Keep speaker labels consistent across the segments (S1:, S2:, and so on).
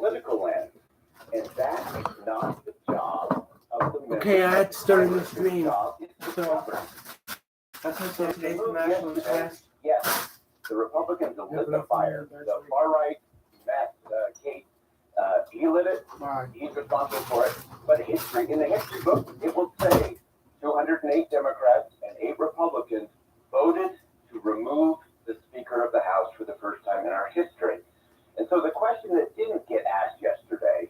S1: political lens. And that is not the job of the members.
S2: Okay, I had to start the stream.
S1: Job is to govern.
S2: That's how today's national test.
S1: Yes, the Republicans will lit the fire. The far right, Matt Kate, he lit it. He's responsible for it. But in the history book, it will say 208 Democrats and 8 Republicans voted to remove the Speaker of the House for the first time in our history. And so the question that didn't get asked yesterday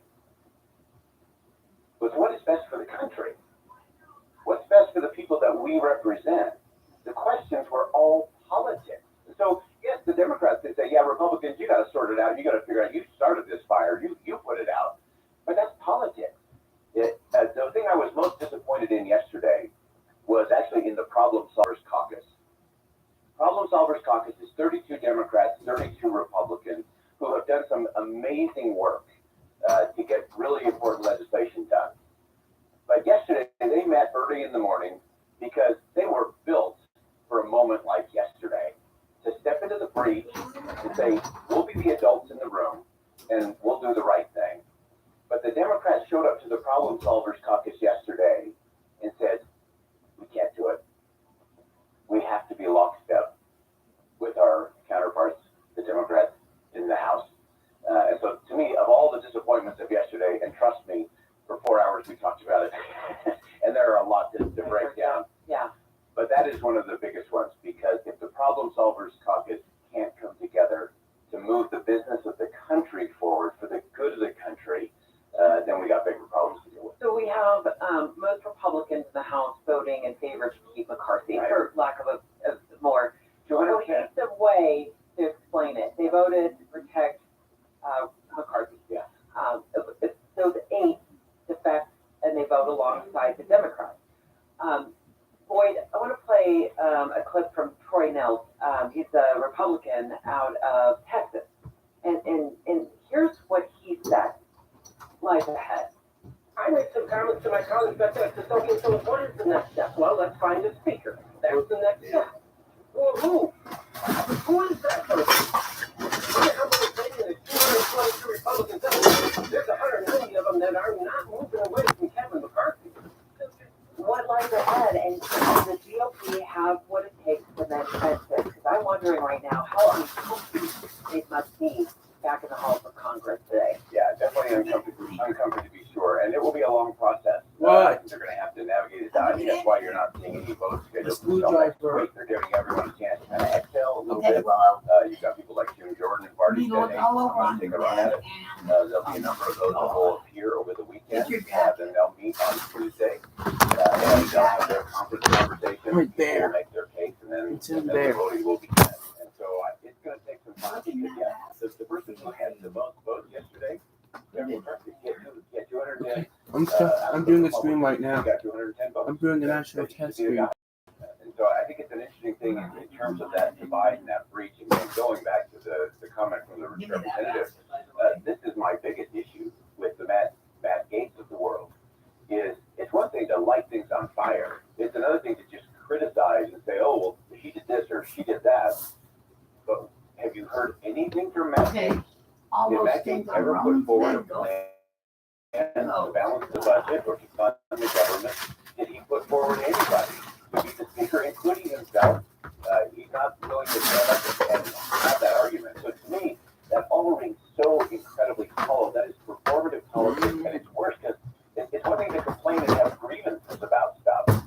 S1: was, what is best for the country? What's best for the people that we represent? The questions were all politics. So yes, the Democrats could say, yeah, Republicans, you got to sort it out. You got to figure out, you started this fire. You put it out. But that's politics. The thing I was most disappointed in yesterday was actually in the Problem Solvers Caucus. Problem Solvers Caucus is 32 Democrats, 32 Republicans who have done some amazing work to get really important legislation done. But yesterday, they met early in the morning because they were built for a moment like yesterday to step into the breach and say, we'll be the adults in the room and we'll do the right thing. But the Democrats showed up to the Problem Solvers Caucus yesterday and said, we can't do it. We have to be lockstep with our counterparts, the Democrats in the House. And so to me, of all the disappointments of yesterday, and trust me, for 4 hours we talked about it, and there are a lot to break down.
S3: Yeah.
S1: But that is one of the biggest ones, because if the Problem Solvers Caucus can't come together to move the business of the country forward for the good of the country, then we got bigger problems to deal with.
S3: So we have most Republicans in the House voting in favor to keep McCarthy,
S1: Right.
S3: for lack of a more. So
S1: 210.
S3: here's the way to explain it. They voted to protect McCarthy.
S1: Yeah.
S3: So the 8 defect, and they vote alongside the Democrats. Boyd, I want to play a clip from Troy Nehls. He's a Republican out of Texas. And here's what he said. Lies ahead.
S4: I made some comments to my colleagues back there. I said, okay, so what is the next step? Well, let's find a speaker. That was the next step. Well, who is that person? I'm going to say there's 222 Republicans. There's 190 of them that are not moving away from Kevin McCarthy.
S3: What lies ahead, and does the GOP have what it takes to then fix this? Because I'm wondering right now how uncomfortable it must be back in the halls of Congress today.
S1: Yeah, definitely uncomfortable to be sure, and it will be a long process.
S2: What?
S1: They're going to have to navigate it down. I think that's why you're not seeing any votes scheduled
S2: The school
S1: until next
S2: driver.
S1: week. They're giving everyone a chance to kind of exhale a little
S5: Okay,
S1: bit.
S5: well,
S1: You've got people like Jim Jordan and Barty
S5: you know,
S1: Denny.
S5: all over on
S1: Take a run at it. There'll be a number of those that will appear over the weekend. Then they'll meet on Tuesday. And they'll have their conversation.
S2: Right there.
S1: They'll make their case, and then,
S2: It's in
S1: and then
S2: there.
S1: the voting will begin. And so it's going to take some time because, yeah, the person who had the vote yesterday, Kevin McCarthy, he had 210.
S2: I'm doing a stream right now.
S1: He got 210 votes.
S2: I'm doing the national
S1: So he's
S2: test
S1: the
S2: stream.
S1: guy. And so I think it's an interesting thing in terms of that divide and that breach. And going back to the comment from the representative, this is my biggest issue with the Matt Gaetz of the world. Is it's one thing to light things on fire. It's another thing to just criticize and say, oh, well, she did this or she did that. But have you heard anything from Matt
S5: Okay,
S1: Gaetz?
S5: all
S1: Did
S5: those
S1: Matt
S5: things
S1: Gaetz
S5: are
S1: ever
S5: wrong.
S1: put forward a
S5: Then go.
S1: plan to balance the budget or to fund the government? Did he put forward anybody to be the speaker, including himself? He's not willing to stand up and have that argument. So to me, that all rings so incredibly hollow. That is performative politics, and it's worse because it's one thing to complain and have grievances about stuff.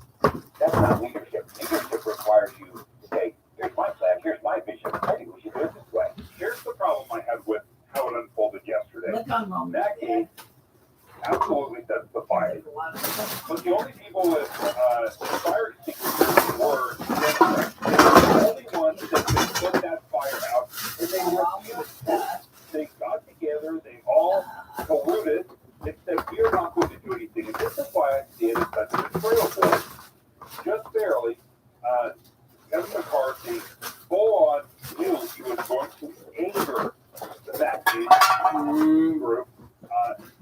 S1: That's not leadership. Leadership requires you to say, here's my plan, here's my vision. I think we should do it this way.
S6: Here's the problem I had with how it unfolded yesterday.
S5: Look on Roman.
S6: Matt Gaetz absolutely sets the fire. But the only people with fire extinguishers were Democrats. They were the only ones that could put that fire out. And they refused to. They got together, they all colluded, and said, we are not going to do anything. And this is why I see it as such a betrayal force. Just barely, Kevin McCarthy full on knew he was going to anger the Matt Gaetz group.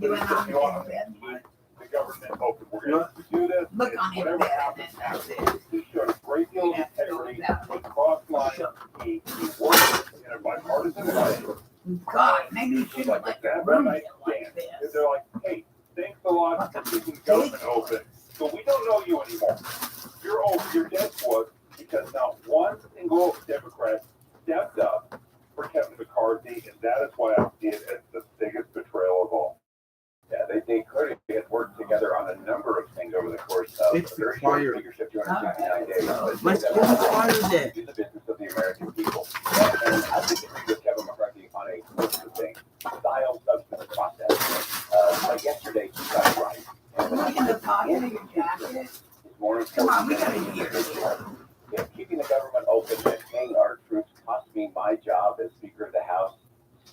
S5: You went on
S6: the
S5: bed.
S6: government, okay, we're going to do this.
S5: Look on his
S6: Whatever
S5: bed,
S6: happens,
S5: and that's it.
S6: he showed a great deal of
S5: Yeah,
S6: integrity.
S5: yeah.
S6: He crossed lines. He worked in a bipartisan way.
S5: God, maybe you should
S6: like a that nice dance. And they're like, hey, thanks a lot for keeping government open, but we don't know you anymore. You're dead to us because not one single Democrat stepped up for Kevin McCarthy, and that is why I see it as the biggest betrayal of all.
S1: Yeah, they clearly had worked together on a number of things over the course of
S2: It's
S1: a very short
S2: required.
S1: leadership, 269 days. But
S2: My skin requires it.
S1: do the business of the American people. And I disagree with Kevin McCarthy on a list of things. Style, substance, process. Like yesterday, he got it right. And
S7: Look at the pocket of your jacket.
S1: it's more
S7: Come on, we
S1: important
S7: gotta hear
S1: than- If keeping the government open and paying our troops cost me my job as Speaker of the House,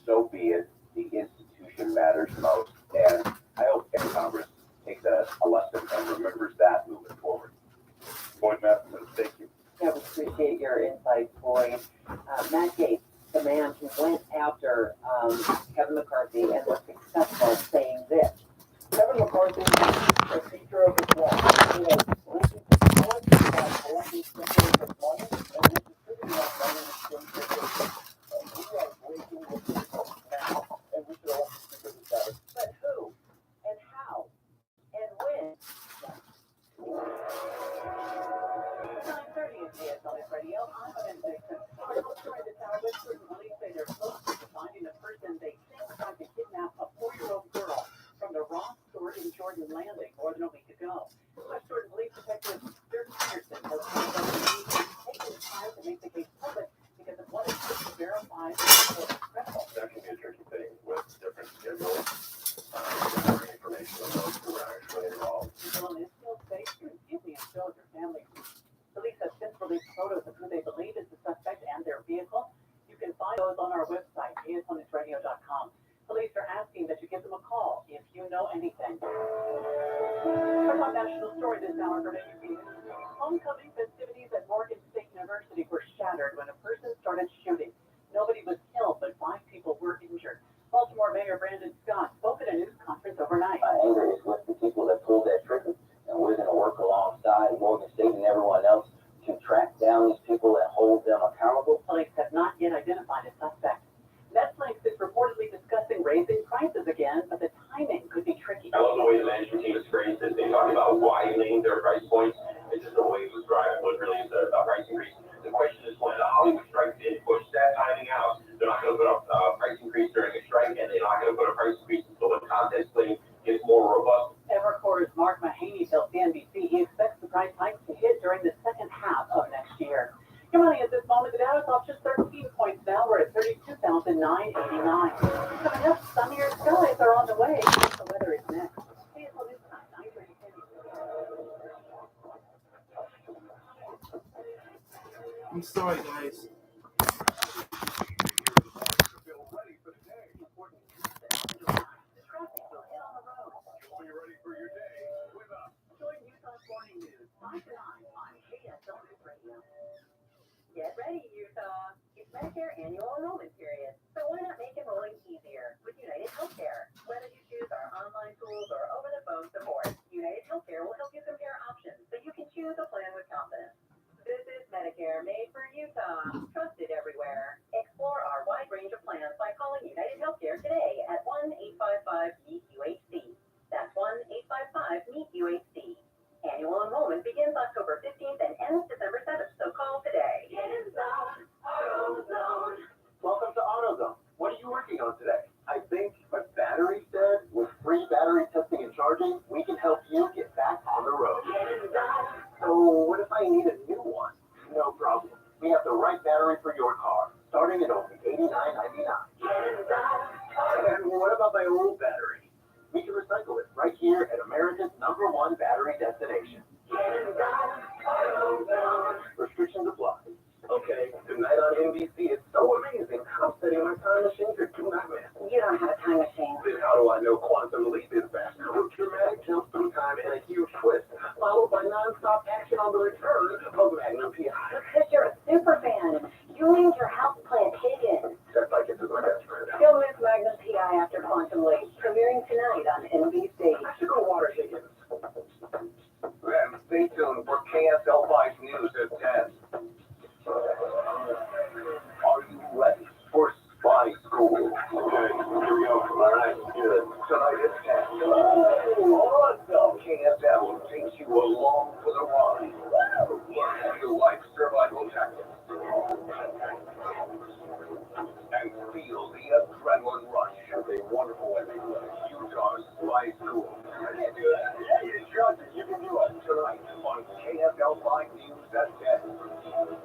S1: so be it. The institution matters most. And I hope that Congress takes a lesson and remembers that moving forward.
S6: Boyd Matheson, thank you.
S3: Yeah, we appreciate your insight, Boyd. Matt Gaetz, the man who went after Kevin McCarthy and was successful saying this.
S4: Kevin McCarthy is a feature of his law. He has listened to college, by collecting centuries of money, and he's distributing that money in exchange for business. And we are breaking the system now, and we should all be because of that.
S3: But who? And how? And when? 9:30 is KSLS Radio. I'm Van Dixon. Our host story this hour, whispers and police say they're close to finding a person they think tried to kidnap a 4-year-old girl from the Ross store in Jordan Landing more than a week ago. West Jordan Police Detective Dirk Peterson has taken the time to make the case public because of what it took to verify the report is credible.
S6: That can be a tricky thing with different schedules, different information on those who are actually involved.
S3: People in Israel say, excuse me, and show your family. Police have since released photos of who they believe is the suspect and their vehicle. You can find those on our website, ksonradio.com. Police are asking that you give them a call if you know anything. Our top national story this hour from ABC. Homecoming festivities at Morgan State University were shattered when a person started shooting. Nobody was killed, but 5 people were injured. Baltimore Mayor Brandon Scott spoke at a news conference overnight.
S8: My anger is with the people that pulled that trigger, and we're going to work alongside Morgan State and everyone else to track down these people and hold them accountable.
S3: Police have not yet identified a suspect. Netflix is reportedly discussing raising prices again, but the timing could be tricky.
S9: I love the way the management team is phrased it. They talk about widening their price points. It's just the way it was driving was really a price increase. The question is when the Hollywood strike did push that timing out, they're not going to put up a price increase during a strike, and they're not going to put a price increase until the content slate gets more robust.
S3: Evercore's Mark Mahaney tells CNBC he expects the price hikes to hit during the second half of next year. Your money at this moment, the Dow is off just 13 points now. We're at 32,989. Coming up, sunnier skies are on the way. The weather is next. KSL News Time, 9:30.
S2: I'm sorry, guys.
S6: Are you ready for your day with us?
S3: Join Utah's Morning News, 5 to 9 on KSL News Radio.
S10: Get ready, Utah. It's Medicare annual enrollment period, so why not make enrolling easier with United Healthcare? Whether you choose our online tools or over-the-phone support, United Healthcare will help you compare options so you can choose a plan with confidence. This is Medicare made for Utah, trusted everywhere. Explore our wide range of plans by calling United Healthcare today at 1-855-MEET-UHC. That's 1-855-MEET-UHC. Annual enrollment begins October 15th and ends December 7th, so call today. Get in zone, AutoZone.
S1: Welcome to AutoZone. What are you working on today? I think my battery said with free battery testing and charging, we can help you get back on the road.
S10: Get in zone.
S1: So what if I need a new one? No problem. We have the right battery for your car, starting at only $89.99.
S10: Get in zone.
S1: And what about my old battery? We can recycle it right here at America's #1 battery destination.
S10: Get in zone, AutoZone.
S1: Restrictions apply. Okay, tonight on NBC, it's so amazing. I'm setting my time machine to do not miss.
S3: You don't have a time machine.
S1: Then how do I know Quantum Leap is back? With dramatic jumps through time and a huge twist, followed by non-stop action on the return of Magnum P.I.
S3: Because you're a super fan. You named your house plant Higgins.
S1: That's like it is my best friend.
S3: Don't miss Magnum P.I. after Quantum Leap, premiering tonight on NBC.
S1: I should go water Higgins. Then stay tuned for KSL 5 News at 10. Are you ready for Spy School?
S6: Okay, here we go.
S1: good. Tonight it's 10. Awesome. KFL takes you along for the ride. Learn real-life survival tactics. And feel the adrenaline rush of a wonderful Utah Spy School. I can't do that. Yeah, you can do it tonight on KFL 5 News at 10.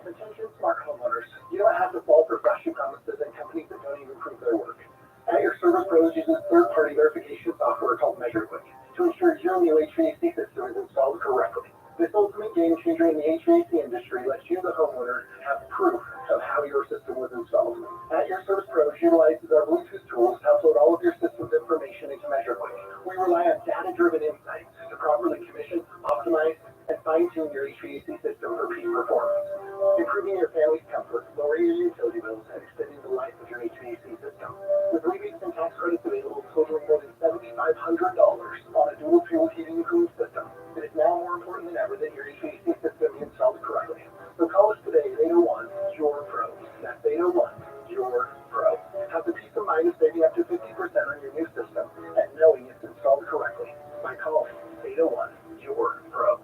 S1: Attention smart homeowners. You don't have to fall for flashy promises and companies that don't even prove their work. At Your Service Pros uses third-party verification software called MeasureQuick to ensure your new HVAC system is installed correctly. This ultimate game changer in the HVAC industry lets you, the homeowner, have proof of how your system was installed. At Your Service Pros utilizes our Bluetooth tools to upload all of your system's information into MeasureQuick. We rely on data-driven insights to properly commission, optimize, and fine-tune your HVAC system for peak performance, improving your family's comfort, lowering your utility bills, and extending the life of your HVAC system. With rebates and tax credits available totaling more than $7,500 on a dual fuel heating and cooling system, it is now more important than ever that your HVAC system be installed correctly. So call us today at 801 Your Pro. That's 801 Your Pro. Have the peace of mind of saving up to 50% on your new system and knowing it's installed correctly by calling 801 Your Pro.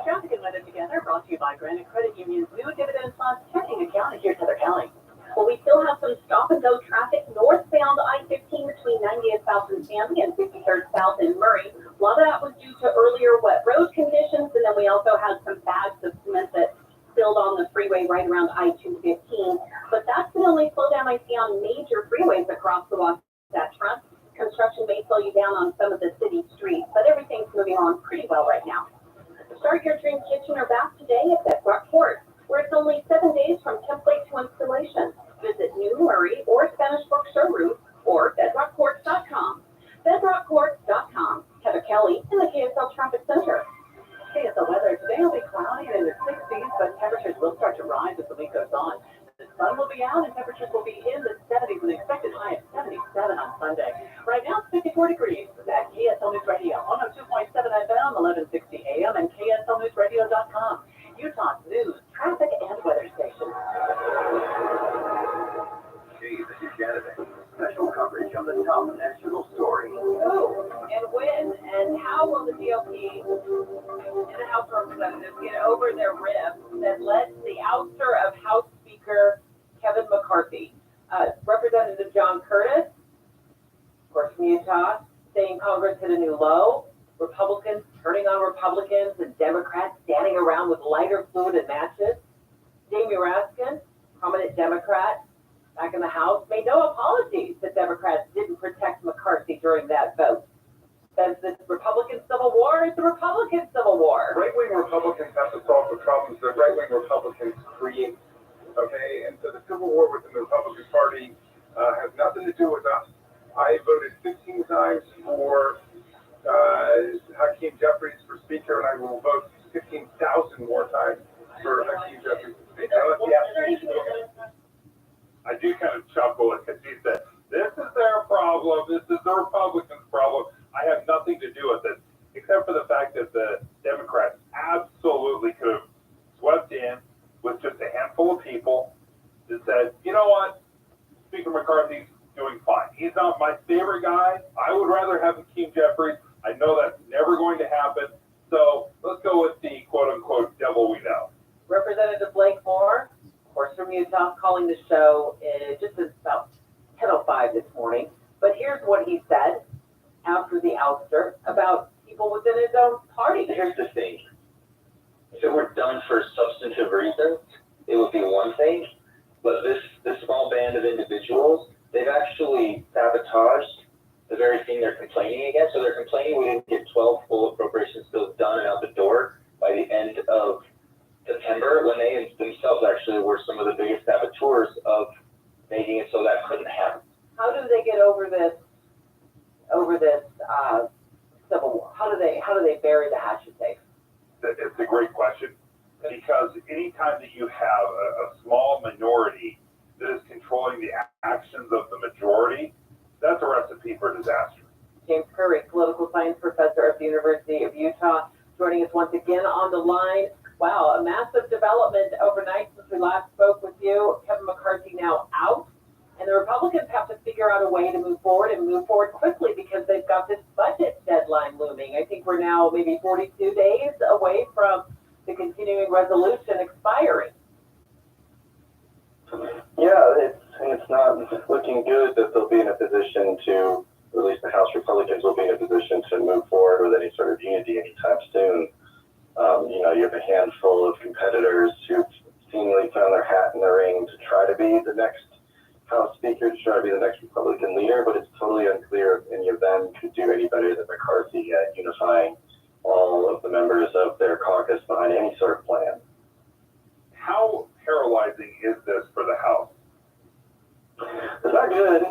S10: Traffic and weather together brought to you by Granite Credit Union's new Dividend Plus checking account here in Heather County. Well, we still have some stop and go traffic northbound I-15 between 90th South in Sandy and 53rd South in Murray. A lot of that was due to earlier wet road conditions, and then we also had some bags of cement that spilled on the freeway right around I-215. But that's the only slowdown I see on major freeways across the Wasatch Front. Construction may slow you down on some of the city streets, but everything's moving on pretty well right now. Start your dream kitchen or bath today at Bedrock Court, where it's only 7 days from template to installation. Visit New Murray or Spanish Fork Showroom or bedrockcourts.com. Bedrockcourts.com. Heather Kelly in the KSL Traffic Center. KSL weather today will be cloudy and in the 60s, but temperatures will start to rise as the week goes on. The sun will be out and temperatures will be in the 70s with an expected high of 77 on Sunday. Right now it's 54 degrees at KSL News Radio, 102.7 FM, 1160 AM, and KSLNewsRadio.com. Utah's news, traffic, and weather station.
S1: Hey, this is Janet. Special coverage on the top national story.
S3: Who and when and how will the GOP and the House of Representatives get over their rift that led to the ouster of House Speaker Kevin McCarthy? Representative John Curtis, of course from Utah, saying Congress hit a new low. Republicans turning on Republicans and Democrats standing around with lighter fluid and matches. Jamie Raskin, prominent Democrat, back in the House, made no apologies that Democrats didn't protect McCarthy during that vote. Says this Republican Civil War is the Republican Civil War.
S6: Right-wing Republicans have to solve the problems that right-wing Republicans create, okay? And so the civil war within the Republican Party has nothing to do with us. I voted 15 times for Hakeem Jeffries for Speaker, and I will vote 15,000 more times for Hakeem Jeffries for Speaker. I do kind of chuckle because he said, this is their problem, this is the Republicans' problem. I have nothing to do with it, except for the fact that the Democrats absolutely could have swept in with just a handful of people that said, you know what, Speaker McCarthy's doing fine. He's not my favorite guy. I would rather have Hakeem Jeffries. I know that's never going to happen. So let's go with the quote-unquote devil we know.
S3: Representative Blake Moore, of course from Utah, calling the show just about 10:05 this morning. But here's what he said after the ouster about people within his own party.
S8: Here's the thing. If it were done for substantive reasons, it would be one thing. But this small band of individuals, they've actually sabotaged the very thing they're complaining against. So they're complaining we didn't get 12 full appropriations bills done and out the door by the end of September, when they themselves actually were some of the biggest saboteurs of making it so that couldn't happen.
S3: How do they get over this civil war? How do they bury the hatchet safe?
S6: It's a great question, because anytime that you have a small minority that is controlling the actions of the majority, that's a recipe for disaster.
S3: James Curry, political science professor at the University of Utah, joining us once again on the line. Wow, a massive development overnight since we last spoke with you. Kevin McCarthy now out, and And the Republicans have to figure out a way to move forward and move forward quickly because they've got this budget deadline looming. I think we're now maybe 42 days away from the continuing resolution expiring.
S8: Yeah, it's not looking good that they'll be in a position to, or at least the House Republicans will be in a position to move forward with any sort of unity anytime soon. You have a handful of competitors who've seemingly found their hat in the ring to try to be the next House Speaker, to try to be the next Republican leader, but it's totally unclear if any of them could do any better than McCarthy at unifying all of the members of their caucus behind any sort of plan.
S6: How paralyzing is this for the House?
S8: It's not good.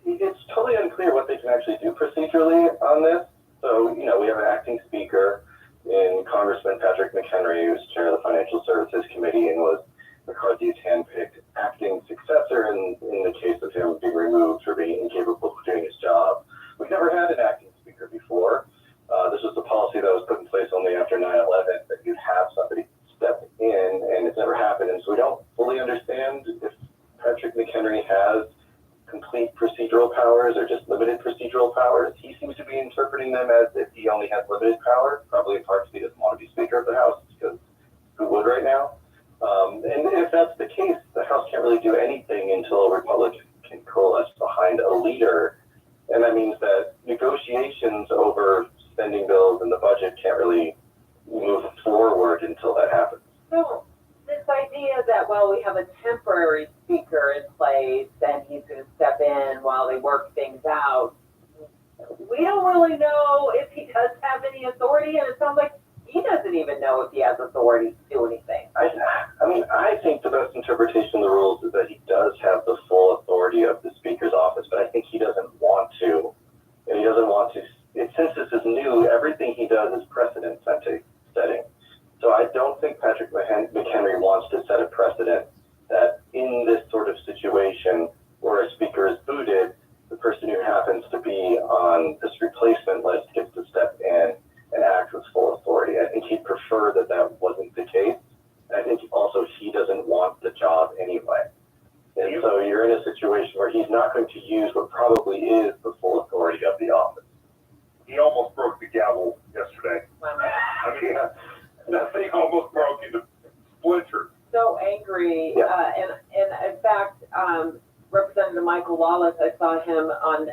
S8: It's totally unclear what they can actually do procedurally on this. So, we have an acting speaker in Congressman Patrick McHenry, who's chair of the Financial Services Committee and was McCarthy's handpicked acting successor in the case of him being removed for being incapable of doing his job. We've never had an acting speaker before. This was a policy that was put in place only after 9/11, that you'd have somebody step in, and it's never happened. And so we don't fully understand if Patrick McHenry has complete procedural powers or just limited procedural powers. He seems to be interpreting them as if he only has limited power, probably in part because he doesn't want to be Speaker of the House, because who would right now? And if that's the case, the House can't really do anything until a Republican can coalesce behind a leader. And that means that negotiations over spending bills and the budget can't really move forward until that happens.
S3: So this idea that, well, we have a temporary speaker in place and he's going to step in while they work things out, we don't really know if he does have any authority, and it sounds like he doesn't even know if he has authority to do anything.
S8: I think the best interpretation of the rules is that he does have the full authority of the Speaker's office, but I think he doesn't want to. And he doesn't want to. Since this is new, everything he does is precedent setting. So I don't think Patrick McHenry wants to set a precedent that in this sort of situation where a speaker is booted, the person who happens to be on this replacement list gets to step in and act with full authority. I think he'd prefer that that wasn't the case. I think also he doesn't want the job anyway. And so you're in a situation where he's not going to use what probably is the full authority of the office.
S6: He almost broke the gavel yesterday. I mean, that thing almost broke into splinters.
S3: So angry,
S8: Yeah.
S3: and in fact, Representative Michael Wallace, I saw him on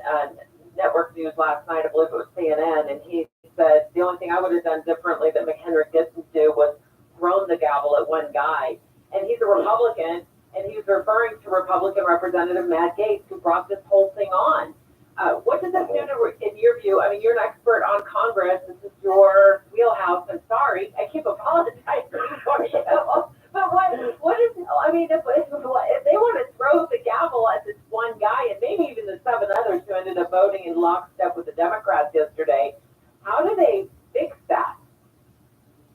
S3: network news last night, I believe it was CNN, and he said the only thing I would have done differently that McHenry didn't do was thrown the gavel at one guy. And he's a Republican, and he's referring to Republican Representative Matt Gaetz, who brought this whole thing on. What does this do in your view? I mean, you're an expert on Congress. This is your wheelhouse. I'm sorry. I keep apologizing for you. But what is, I mean, if they want to throw the gavel at this one guy and maybe even the 7 others who ended up voting in lockstep with the Democrats yesterday, how do they fix that?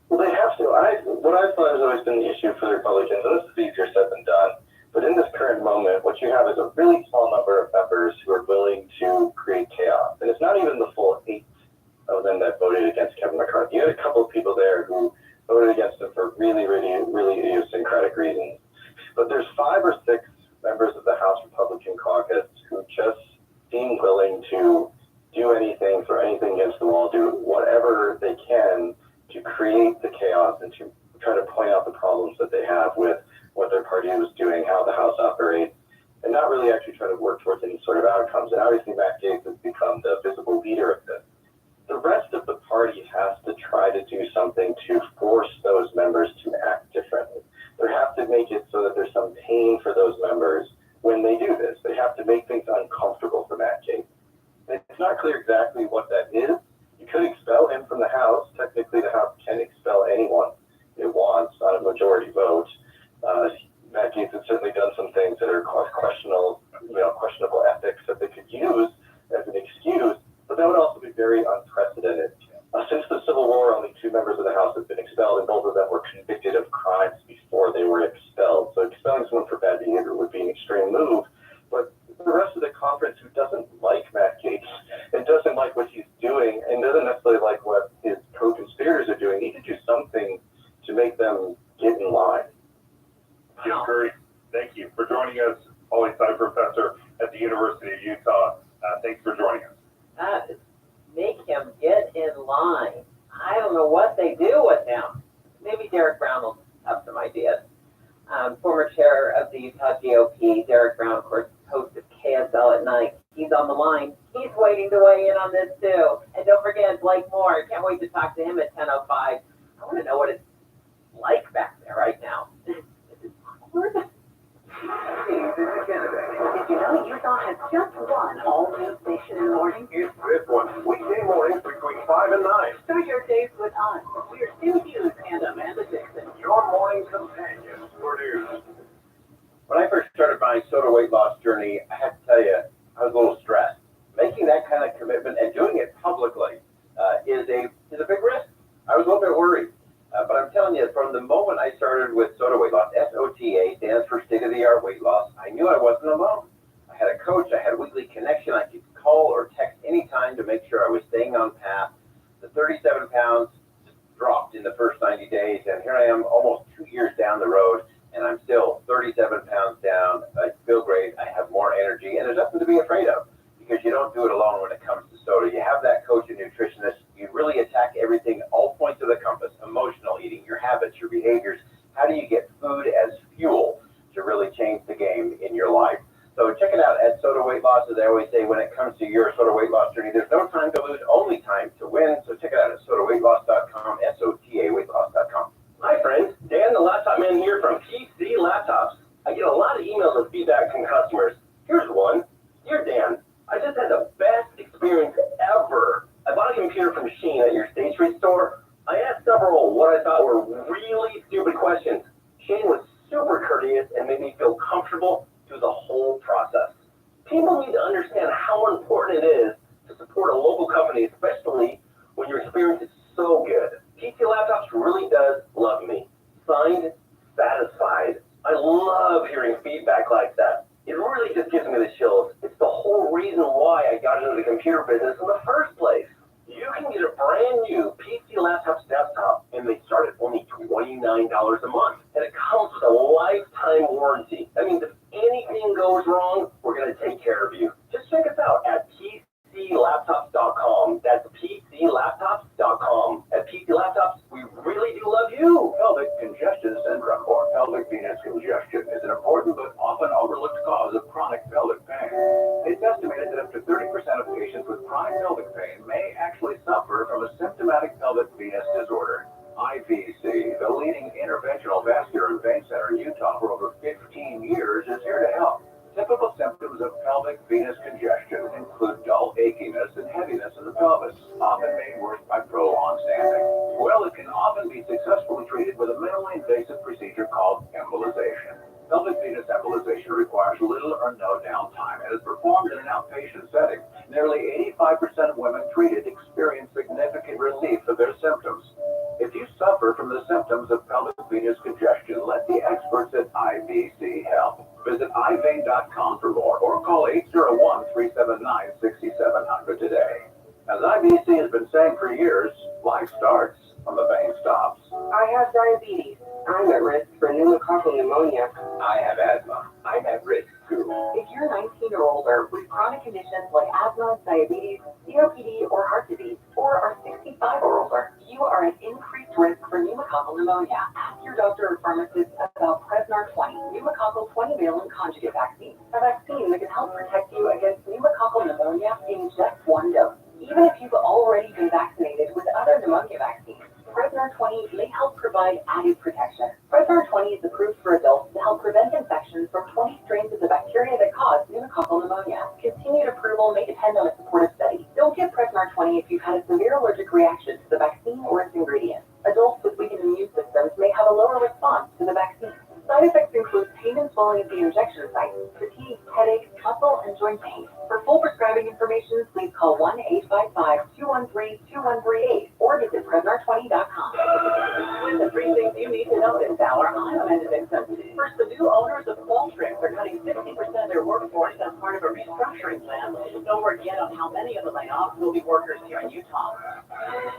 S8: Well, they have to. What I thought has always been the issue for the Republicans, and this is easier said than done, but in this current moment, what you have is a really small number of members who are willing to create chaos. And it's not even the full 8 of them that voted against Kevin McCarthy. You had a couple of people there who voted against him for really idiosyncratic reasons. But there's 5 or 6 members of the House Republican caucus who just seem willing to do anything, throw anything against the wall, do whatever they can to create the chaos and to try to point out the problems that they have with what their party was doing, how the House operates, and not really actually try to work towards any sort of outcomes. And obviously Matt Gaetz has become the visible leader of this. The rest of the party has to try to do something to force those members to act differently. They have to make it so that there's some pain for those members when they do this. They have to make things uncomfortable for Matt Gaetz. It's not clear exactly what that is. You could expel him from the House. Technically, the House can expel anyone it wants on a majority vote. Matt Gaetz has certainly done some things that are questionable ethics that they could use as an excuse, but that would also be very unprecedented. Since the Civil War, only 2 members of the House have been expelled, and both of them were convicted of crimes before they were expelled. So expelling someone for bad behavior would be an extreme move. But the rest of the conference who doesn't like Matt Gaetz and doesn't like what he's doing and doesn't necessarily like what his co-conspirators are doing need to do something to make them get in line.
S6: Jim Curry, thank you for joining us. Always thought Utah. Thanks for joining us.
S3: Make him get in line. I don't know what they do with him. Maybe Derek Brown will have some ideas. Former chair of the Utah GOP, Derek Brown, of course, host of KSL at night. He's on the line. He's waiting to weigh in on this too. And don't forget Blake Moore. Can't wait to talk to him at 10:05. I want to know what it's like back there right now. Is it awkward?
S10: Did you know Utah has just one all-new station in the morning?
S9: It's this one, weekday mornings between 5 and 9.
S10: Start your days with us. We're Sue Hughes and Amanda Dixon.
S9: Your morning companion for news.
S1: When I first started my soda weight loss journey, I have to tell you, I was a little stressed. Making that kind of commitment and doing it publicly is a big risk. I was a little bit worried. But I'm telling you, from the moment I started with Soda Weight Loss, SOTA stands for state-of-the-art weight loss, I knew I wasn't alone. I had a coach, I had a weekly connection, I could call or text anytime to make sure I was staying on path. The 37 pounds dropped in the first 90 days, and here I am almost 2 years down the road, and I'm still 37 pounds down. I feel great, I have more energy, and there's nothing to be afraid of, because you don't do it alone when it comes to soda. You have that coach and nutritionist. You really attack everything, all points of the compass: emotional eating, your habits, your behaviors. How do you get food as fuel to really change the game in your life? So check it out at Soda Weight Loss. As I always say, when it comes to your soda weight loss journey, there's no time to lose, only time to win. So check it out at sodaweightloss.com, SOTA weightloss.com.
S9: Hi friends, Dan the Laptop Man here from PC Laptops. I get a lot of emails and feedback from customers. Here's one. Dear Dan, I just had the best experience ever. I bought a computer from Shein at your stationery store. I asked several what I thought were really stupid questions. Shein was super courteous and made me feel comfortable through the whole process. People need to understand how important it is to support a local company, especially when your experience is so good. PC Laptops really does love me. Signed, Satisfied. I love hearing feedback like that. It really just gives me the chills. It's the whole reason why I got into the computer business in the first place. You can get a brand new PC Laptops desktop, and they start at only $29 a month. And it comes with a lifetime warranty. That means if anything goes wrong, we're going to take care of you. Just check us out at PCLaptops.com. That's PCLaptops.com. At PC Laptops, we really do love you.
S11: Pelvic congestion syndrome, or pelvic venous congestion, is an important but often overlooked cause of chronic pelvic pain. It's estimated that up to 30% of patients with chronic pelvic pain may actually suffer from a symptomatic pelvic venous disorder. IVC, the leading interventional vascular and vein center in Utah for over 15 years, is here to help. Typical symptoms of pelvic venous congestion include dull achiness and heaviness in the pelvis, often made worse by prolonged standing. Well, it can often be successfully treated with a minimally invasive procedure called embolization. Pelvic venous embolization requires little or no downtime and is performed in an outpatient setting. Nearly 85% of women treated experience significant relief of their symptoms. If you suffer from the symptoms of pelvic venous congestion, let the experts at IVC help. Visit ivein.com for more or call 801-379-6700 today. As IVC has been saying for years, life starts when the vein stops.
S3: I have diabetes. I'm at risk for pneumococcal pneumonia.
S1: I have asthma. I'm at risk too.
S10: If you're 19 or older with chronic conditions like asthma, diabetes, COPD, or heart disease, or are 65 or older, you are at increased risk for pneumococcal pneumonia. Ask your doctor or pharmacist about Prevnar 20, pneumococcal 20-valent conjugate vaccine, a vaccine that can help protect you against pneumococcal pneumonia in just one dose. Even if you've already been vaccinated with other pneumonia vaccines, Prevnar 20 may help provide added protection. Prevnar 20 is approved for adults to help prevent infections from 20 strains of the bacteria that cause pneumococcal pneumonia. Continued approval may depend on a supportive study. Don't get Prevnar 20 if you've had a severe allergic reaction to the vaccine or its ingredients. Adults with weakened immune systems may have a lower response to the vaccine. Side effects include pain and swelling at the injection site, fatigue, headache, muscle, and joint pain. For full prescribing information, please call 1-855-213-2138 or visit Prevnar20.com.
S4: With the three things you need to know this hour, I'm Amanda Dixon. First, the new owners of Qualtrics are cutting 60% of their workforce as part of a restructuring plan. No word yet on how many of the layoffs will be workers here in Utah.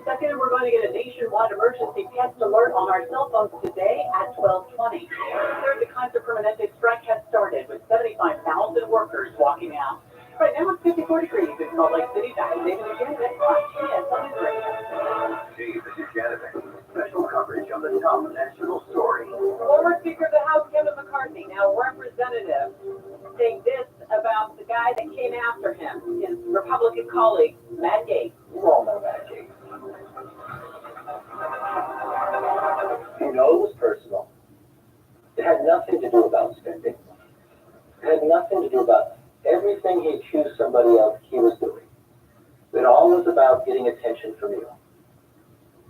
S4: Second, we're going to get a nationwide emergency pest alert on our cell phones today at 12:20. Third, the Kaiser Permanente strike has started with 75,000 workers walking out.
S3: Right now it's 54 degrees in Salt Lake City. David Buchanan, that's Fox 10 Sunday Radio.
S11: Hey, this is Janet. Special coverage on the top national story.
S3: Former Speaker of the House Kevin McCarthy, now representative, saying this about the guy that came after him, his Republican colleague, Matt Gaetz.
S11: You all know that, Jake.
S8: You know, it was personal. It had nothing to do about spending. It had nothing to do about everything he accused somebody of he was doing. It all was about getting attention from you.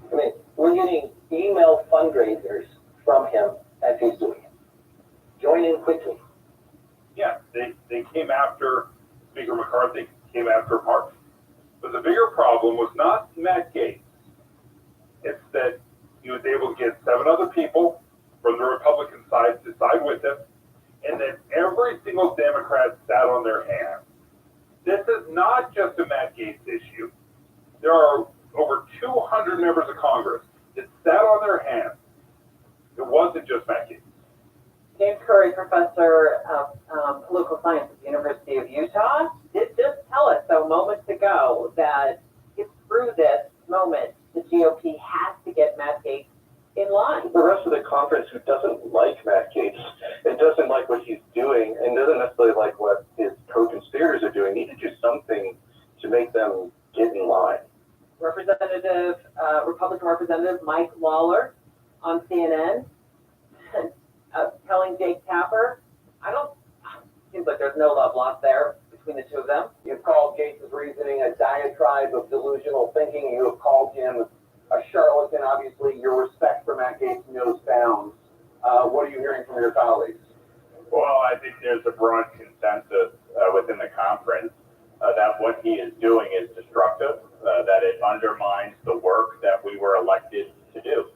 S8: I mean, we're getting email fundraisers from him as he's doing it. Join in quickly.
S6: Yeah, they came after Speaker McCarthy, came after Mark. But the bigger problem was not Matt Gaetz. It's that he was able to get 7 other people from the Republican side to side with him, and then every single Democrat sat on their hands. This is not just a Matt Gaetz issue. There are over 200 members of Congress that sat on their hands. It wasn't just Matt Gaetz.
S3: James Curry, professor of political science at the University of Utah, did just tell us moments ago that it's through this moment the GOP has to get Matt Gaetz in line.
S8: The rest of the conference who doesn't like Matt Gaetz and doesn't like what he's doing and doesn't necessarily like what his co-conspirators are doing need to do something to make them get in line.
S3: Republican Representative Mike Lawler on CNN telling Jake Tapper, seems like there's no love lost there between the two of them.
S1: You've called Gates' reasoning a diatribe of delusional thinking. You have called him a charlatan. Obviously, your respect for Matt Gaetz knows bounds. What are you hearing from your colleagues?
S6: Well, I think there's a broad consensus within the conference that what he is doing is destructive, that it undermines the work that we were elected to do.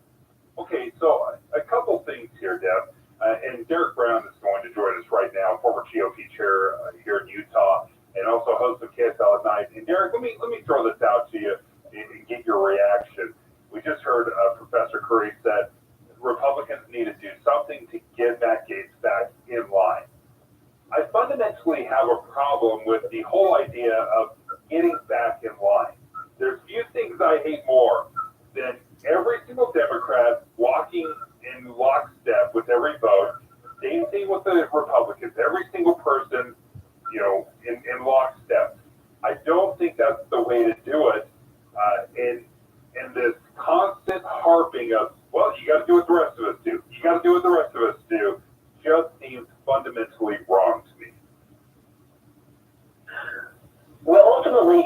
S6: Okay, so a couple things here, Deb. And Derek Brown is going to join us right now, former GOP chair here in Utah, and also host of KSL at Night. And Derek, let me throw this out to you and get your reaction. We just heard Professor Curry said Republicans need to do something to get Matt Gaetz back in line. I fundamentally have a problem with the whole idea of getting back in line. There's few things I hate more than every single Democrat walking in lockstep with every vote, same thing with the Republicans, every single person, in lockstep. I don't think that's the way to do it. And this constant harping of, well, you got to do what the rest of us do. You got to do what the rest of us do, just seems fundamentally wrong to me.
S8: Well, ultimately,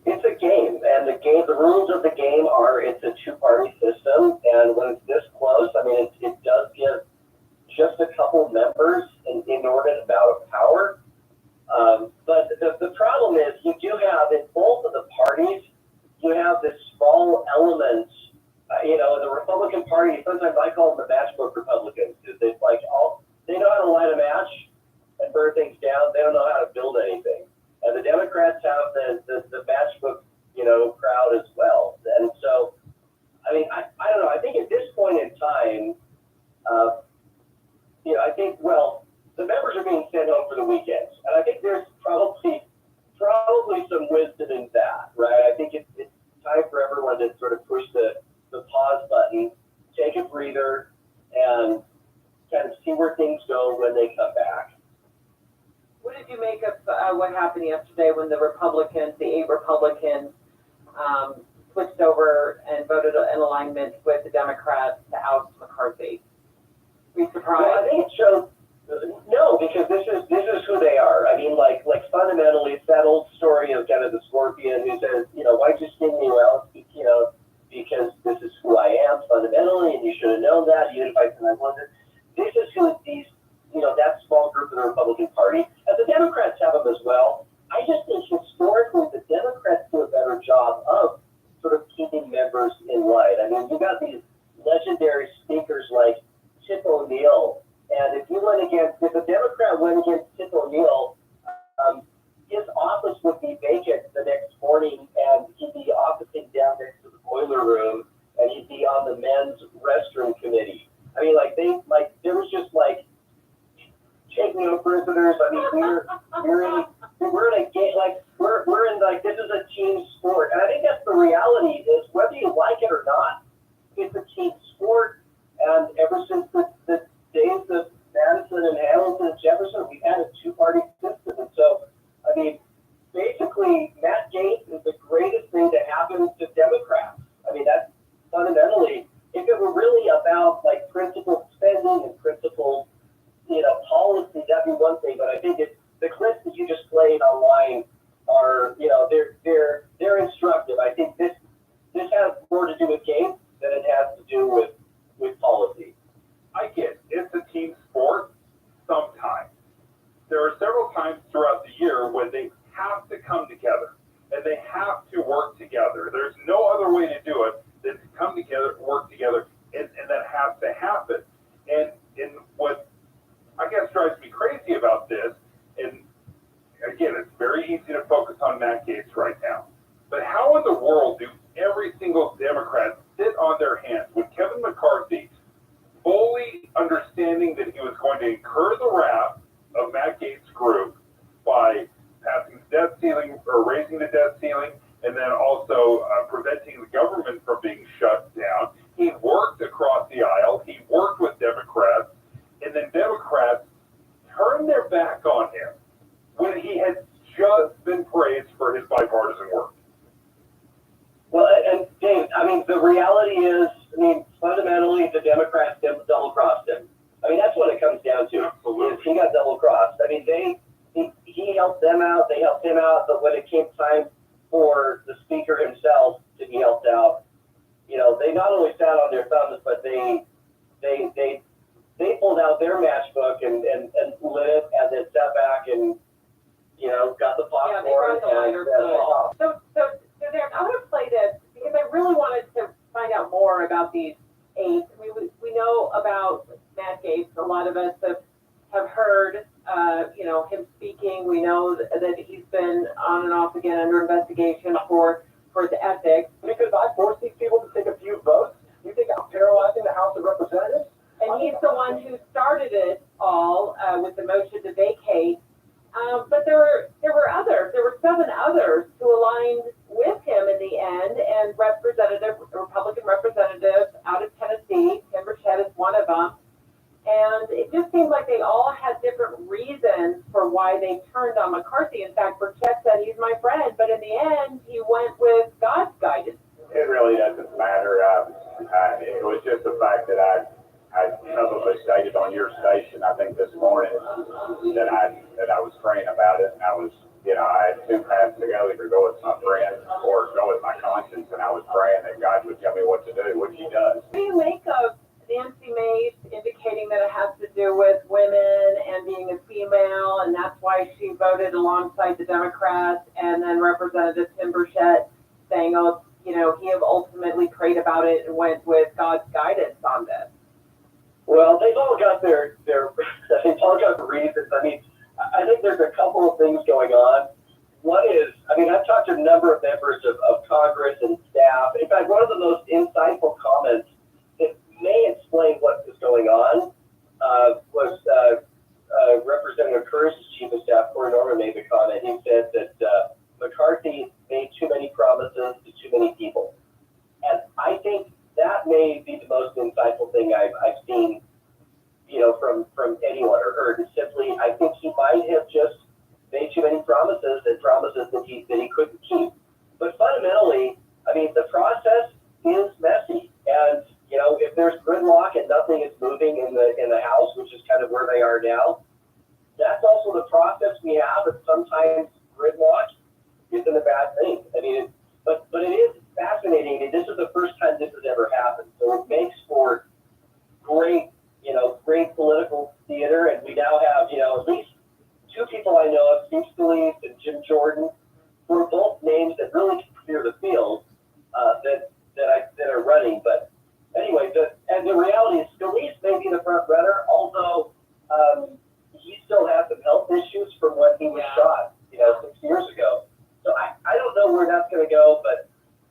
S8: it's a game, and the rules of the game are it's a two-party system, and when it's this close, I mean, it does give just a couple members an inordinate amount of power. But the problem is you do have in both of the parties, you have this small element. The Republican Party, sometimes I call them the matchbook Republicans, because they know how to light a match and burn things down. They don't know how to build anything. And the Democrats have the matchbook, crowd as well. And so, I mean, I don't know. I think at this point in time, I think, the members are being sent home for the weekends. And I think there's probably some wisdom in that, right? I think it's time for everyone to sort of push the pause button, take a breather, and kind of see where things go when they come back.
S3: What did you make of what happened yesterday when the eight Republicans, switched over and voted in alignment with the Democrats to oust McCarthy? Were you surprised?
S8: Well, I think it shows. No, because this is who they are. I mean, like fundamentally, it's that old story of kind of the scorpion who says, why'd you sting me? Well, because this is who I am fundamentally, and you should have known that. You unified from that London. This is who these, that small group of the Republican Party, and the Democrats have them as well. I just think historically the Democrats do a better job of sort of keeping members in line. I mean, you got these legendary speakers like Tip O'Neill, and if a Democrat went against Tip O'Neill, his office would be vacant the next morning, and he'd be officing down next to the boiler room, and he'd be on the men's restroom committee. I mean, there was just taking no prisoners. I mean, we're in
S4: we're in a game, like, we're in, like, this is a team sport. And I think that's the reality is whether you like it or not, it's a team sport. And ever since the days of Madison and Hamilton and Jefferson, we've had a two-party system. And so, I mean, basically, Matt Gaetz is the greatest thing to happen to Democrats. I mean, that's fundamentally, if it were really about, like, principled spending and principled, policy, that'd be one thing. But I think the clips that you just played online are, they're instructive. I think this has more to do with Gaetz than it has to do with policy.
S6: I get it's a team sport sometimes. There are several times throughout the year when they have to come together and they have to work together. There's no other way to do it than to come together, work together, and that has to happen. And what I guess drives me crazy about this, and again, it's very easy to focus on Matt Gaetz right now, but how in the world do every single Democrat sit on their hands with Kevin McCarthy fully understanding that he was going to incur the wrath of Matt Gaetz' group by passing the debt ceiling or raising the debt ceiling, and then also preventing the government from being shut down? He worked across the aisle. He worked with Democrats, and then Democrats turned their back on him when he had just been praised for his bipartisan work.
S4: Well, and Dave, I mean, the reality is, fundamentally, the Democrats double-crossed him. I mean, that's what it comes down to.
S6: Absolutely.
S4: Is he got double-crossed. I mean, he helped them out, they helped him out, but when it came time for the speaker himself to be helped out, they not only sat on their thumbs, but they pulled out their matchbook and lit it, and then sat back and, got the popcorn.
S3: Yeah, they brought the lighter
S4: off.
S3: So Derek, I want to play this because I really wanted to find out more about these 8. I mean, we know about Matt Gaetz. A lot of us have heard, him speaking. We know that he's been on and off again under investigation for his ethics.
S1: Because I forced these people to take a few votes. You think I'm paralyzing the House of Representatives?
S3: And he's the one who started it all with the motion to vacate. But there were others. There were 7 others who aligned with him in the end, and Republican representatives out of Tennessee, Tim Burchett is one of them. And it just seemed like they all had different reasons for why they turned on McCarthy. In fact, Burchett said, he's my friend, but in the end, he went with God's guidance.
S5: It really doesn't matter. It was just the fact that I probably stated on your station, I think this morning, that I was praying about it, and I was, I had 2 paths to go, either go with my friend or go with my conscience, and I was praying that God would tell me what to do, which He does.
S3: What do you make of Nancy Mace indicating that it has to do with women and being a female, and that's why she voted alongside the Democrats, and then Representative Tim Burchett saying, he ultimately prayed about it and went with God's guidance on this?
S4: Well, they've all got their reasons. I mean, I think there's a couple of things going on. One is, I've talked to a number of members of Congress and staff. In fact, one of the most insightful comments that may explain what is going on was Representative Curtis's chief of staff, Corey Norman, made the comment. He said that McCarthy made too many promises to too many people. And I think that may be the most insightful thing I've seen, from anyone or heard. And simply, I think he might have just made too many promises that he couldn't keep. But fundamentally, the process is messy. And, if there's gridlock and nothing is moving in the House, which is kind of where they are now, that's also the process we have. And sometimes gridlock isn't a bad thing. But it is fascinating. And this is the first time this has ever happened. So it makes for great political theater. And we now have, at least 2 people I know of, Steve Scalise and Jim Jordan, who are both names that really clear the field that are running. But anyway, the reality is Scalise may be the front runner, although he still has some health issues from when he was shot, 6 years ago. So I don't know where that's going to go, but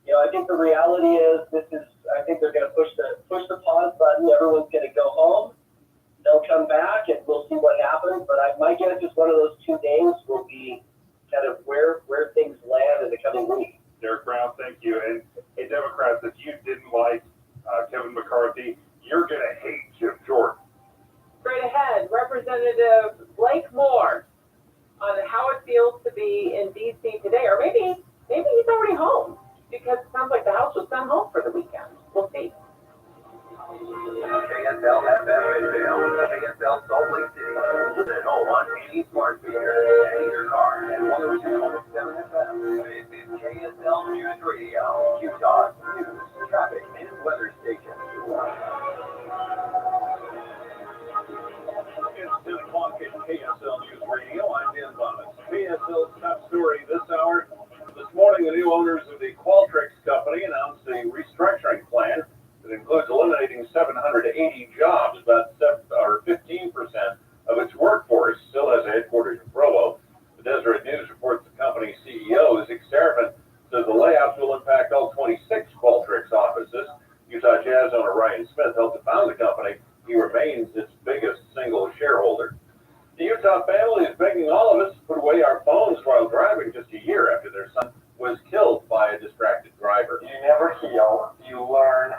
S4: I think the reality is I think they're going to push the pause button. Everyone's going to go home. They'll come back and we'll see what happens. But my guess is one of those 2 names will be
S3: to be in DC today, or maybe he's already home, because it sounds like the house was sent home for the weekend. We'll see.
S11: KSL FM Midvale, KSL Salt Lake City, listen on any smart speaker, in your car, and 102.7 FM. This is KSL News Radio, Utah's news, traffic, and weather station.
S6: It's 10 o'clock at KSL News Radio. I'm Dan Bonnet. KSL's top story this hour. This morning, the new owners of the Qualtrics company announced a restructuring plan that includes eliminating 780 jobs, about 15% of its workforce. Still has a headquarters in Provo. The Deseret News reports the company's CEO, Zig Serafin, says the layoffs will impact all 26 Qualtrics offices. Utah Jazz owner Ryan Smith helped to found the company. He remains its biggest single shareholder. The Utah family is begging all of us to put away our phones while driving just a year after their son was killed by a distracted driver.
S1: You never heal. You learn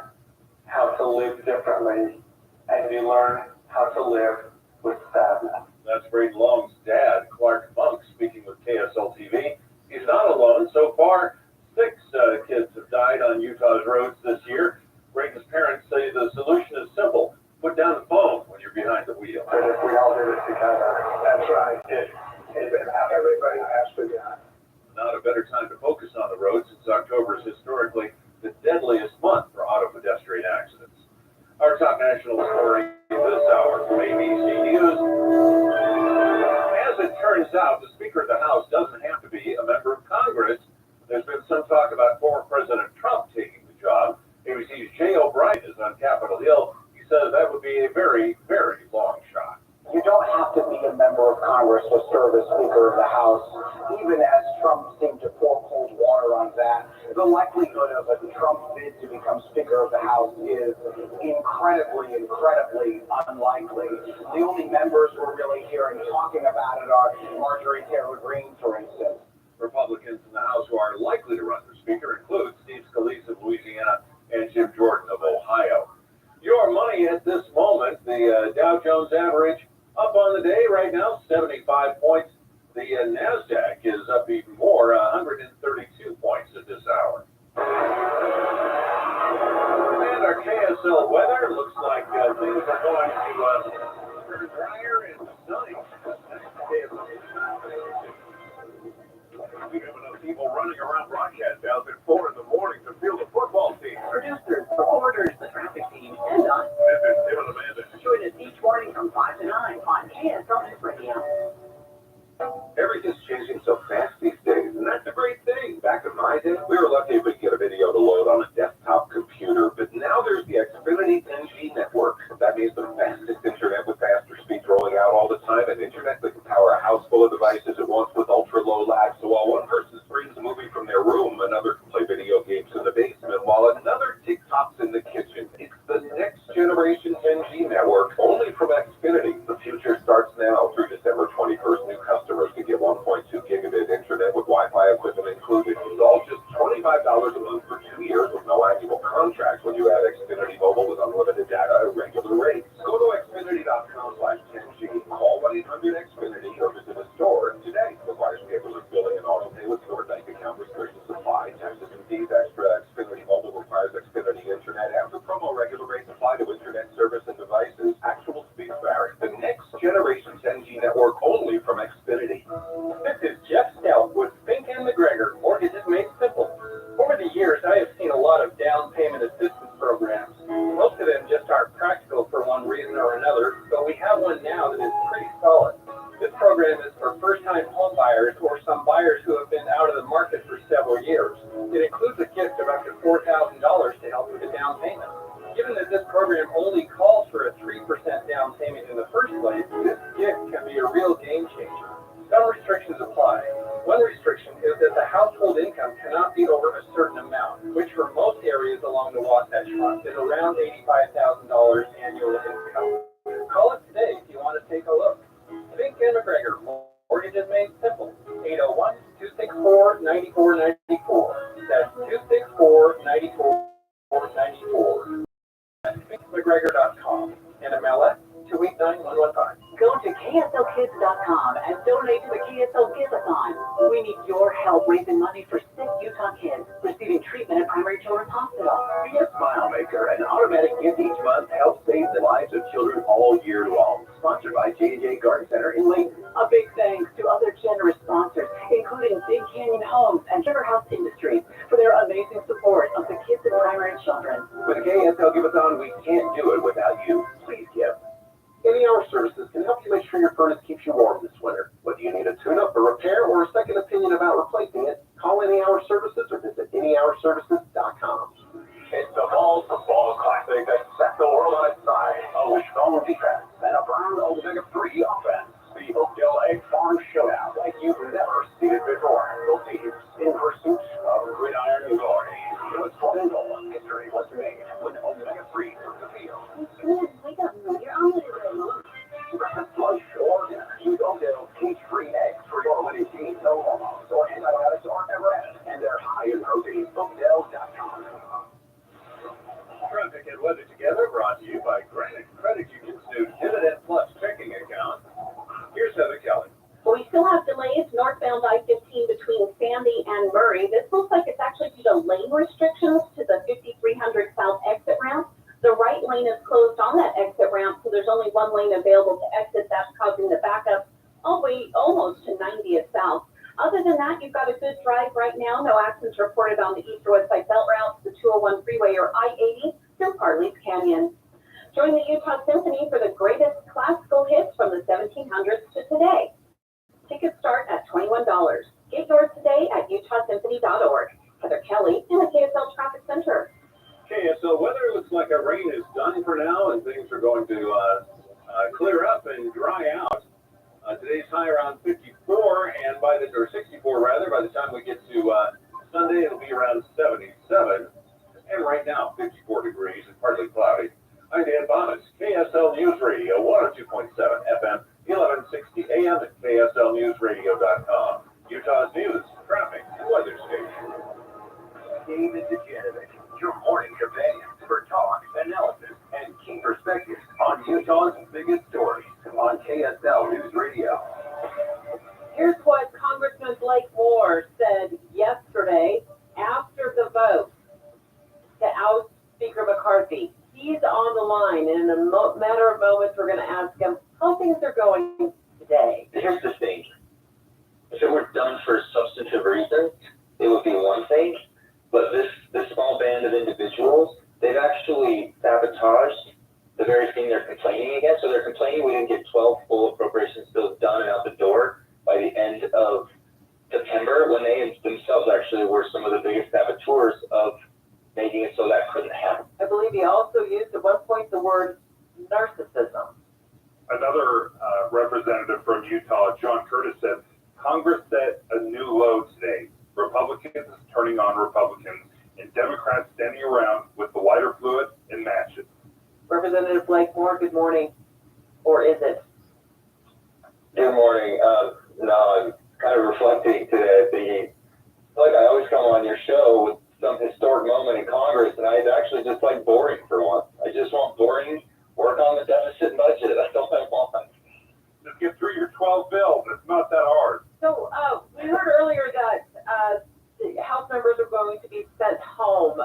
S1: how to live differently, and you learn how to live with sadness.
S6: That's Braden Long's dad, Clark Funk, speaking with KSL TV. He's not alone. So far, 6 kids have died on Utah's roads this year. Braden's parents say the solution is simple. Put down the phone when you're behind the wheel.
S1: But if we all did it together, that's right. Everybody has to do it.
S6: Not a better time to focus on the road since October is historically the deadliest month for auto pedestrian accidents. Our top national story this hour from ABC News. As it turns out, the Speaker of the House doesn't have to be a member of Congress. There's been some talk about former President Trump taking the job. ABC's Jay O'Brien is on Capitol Hill. He says that would be a very, very long shot.
S1: You don't have to be a member of Congress to serve as Speaker of the House, even as Trump seemed to pour cold water on that. The likelihood of a Trump bid to become Speaker of the House is incredibly unlikely. The only members we're really hearing talking about it are Marjorie Taylor Greene, for instance.
S6: Republicans in the House who are likely to run for Speaker include Steve Scalise of Louisiana and Jim Jordan of Ohio. Your money at this moment, the Dow Jones average up on the day right now, 75 points. The NASDAQ is up even more, 132 points at this hour. And our KSL weather looks like things are going to turn drier and sunny. We have enough people running around broadcast house at 4 in the morning to field a football team.
S4: Producers, reporters, the traffic team, and us.
S6: Tim and Amanda.
S4: Join us each morning from 5 to 9 on KSL News Radio.
S11: Everything's changing so fast these days, and that's a great thing. Back in my day, we were lucky if we could get a video to load on a desktop computer, but now there's the Xfinity 10G network. That means the fastest internet with faster speeds rolling out all the time, and internet that can power a house full of devices at once with ultra-low lag. So while one person streams a movie from their room, another can play video games in the basement, while another TikToks in the kitchen. It's the next generation 10G network, only from Xfinity. The future starts now through December 21st. New customers can get 1.2 gigabit internet with Wi-Fi equipment included. It's all just $25 a month for 2 years with no annual contract when you add Xfinity Mobile with unlimited data at regular rates. Go to Xfinity.com/10G, call 1-800-XFINITY, or visit a store today. Requires paperless billing and auto pay with your bank account. Restrictions apply. Taxes and fees extra. Xfinity Mobile requires Xfinity Internet. After promo, regular rates apply to internet service and devices. Actual speeds vary. The next generation 10G network only from Xfinity.
S12: This is Jeff Stout with Fink & McGregor, Mortgages Made Simple. Over the years, I have seen a lot of down payment assistance programs. Most of them just aren't practical for one reason or another, but we have one now that is pretty solid. This program is for first-time home buyers or some buyers who have been out of the market for several years. It includes a gift of up to $4,000 to help with the down payment. Given that this program only calls for a 3% down payment in the first place, this gift can be a real game changer. Some restrictions apply. One restriction is that the household income cannot be over a certain amount, which for most areas along the Wasatch Front is around $85,000 annual income. Call it today if you want to take a look. Fink & McGregor, Mortgages Made Simple, 801-264-9494. That's 264-9494. At finkmcgregor.com and MLS 289115.
S3: Go to
S10: KSLKids.com and donate to the KSL Giveathon. We need your help raising money for sick Utah kids receiving treatment at Primary Children's Hospital.
S11: Be a Smile Maker, an automatic gift each month helps save the lives of children all year long. Sponsored by J&J Garden Center in Layton.
S10: A big thanks to other generous sponsors, including Big Canyon Homes and Sugar House Industries, for their amazing support of the kids and primary children.
S11: With the KSL Giveathon, we can't do it without you. Please give. Any Hour Services can help you make sure your furnace keeps you warm this winter. Whether you need a tune-up, a repair, or a second opinion about replacing it, call Any Hour Services or visit anyhourservices.com. It's the Fall Football Classic that set the world on its side. A wishbone defense and a Brown Omega 3 offense. The Oakdale Egg Farm Showdown like you've never seen it before. Both teams in pursuit of gridiron glory. It was Florida history was made when Omega 3 took the field.
S10: Wake up, you're on the road.
S11: Breakfast, lunch, or dinner. Use Oakdale's cage-free eggs for your winning team. No hormones or antibiotics or ever added. And they're high in protein. Oakdale.com. Traffic and weather together brought to you by Granite Credit Union's new Dividend Plus checking account. Here's Heather Kelly.
S10: Well, we still have delays northbound I-15 between Sandy and Murray. This looks like it's actually due to lane restrictions to the 5300 South exit ramp. The right lane is closed on that exit ramp, so there's only one lane available to exit. That's causing the backup all the way almost to 90th South. Other than that, you've got a good drive right now. No accidents reported on the east or west side belt routes, the 201 freeway or I-80 through Carly's Canyon. Join the Utah Symphony for the greatest classical hits from the 1700s to today. Tickets start at $21. Get yours today at utahsymphony.org. Heather Kelly in the KSL Traffic Center.
S11: KSL weather looks like our rain is done for now, and things are going to clear up and dry out. Today's high around 54, and or 64 rather. By the time we get to Sunday, it'll be around 77. And right now, 54 degrees and partly cloudy. I'm Dan Bonus, KSL News Radio, 102.7 FM, 1160 AM at KSLNewsRadio.com. Utah's news, traffic, and weather station. David Dejanovic, your morning companion for talk, analysis, and key perspectives on Utah's biggest stories on KSL News Radio.
S3: Here's what Congressman Blake Moore said yesterday after the vote to oust Speaker McCarthy. He's on the line, and in a matter of moments, we're going to ask him how things are going today.
S8: Here's the thing. If it were done for substantive reasons, it would be one thing. But this small band of individuals, they've actually sabotaged the very thing they're complaining against. So they're complaining we didn't get 12 full appropriations bills done and out the door by the end of September, when they themselves actually were some of the biggest saboteurs of making it so that couldn't happen.
S3: I believe he also used at one point the word narcissism.
S6: Another representative from Utah, John Curtis, said Congress set a new low today. Republicans turning on Republicans and Democrats standing around with the lighter fluid and matches.
S3: Representative Blake Moore, good morning. Or is it?
S8: Good morning. No, I'm kind of reflecting today, thinking, like I always come on your show with some historic moment in Congress, and I actually just like boring for once. I just want boring, work on the deficit budget. That's all I want.
S6: Just get through your 12 bills. It's not that hard.
S3: So we heard earlier that the House members are going to be sent home.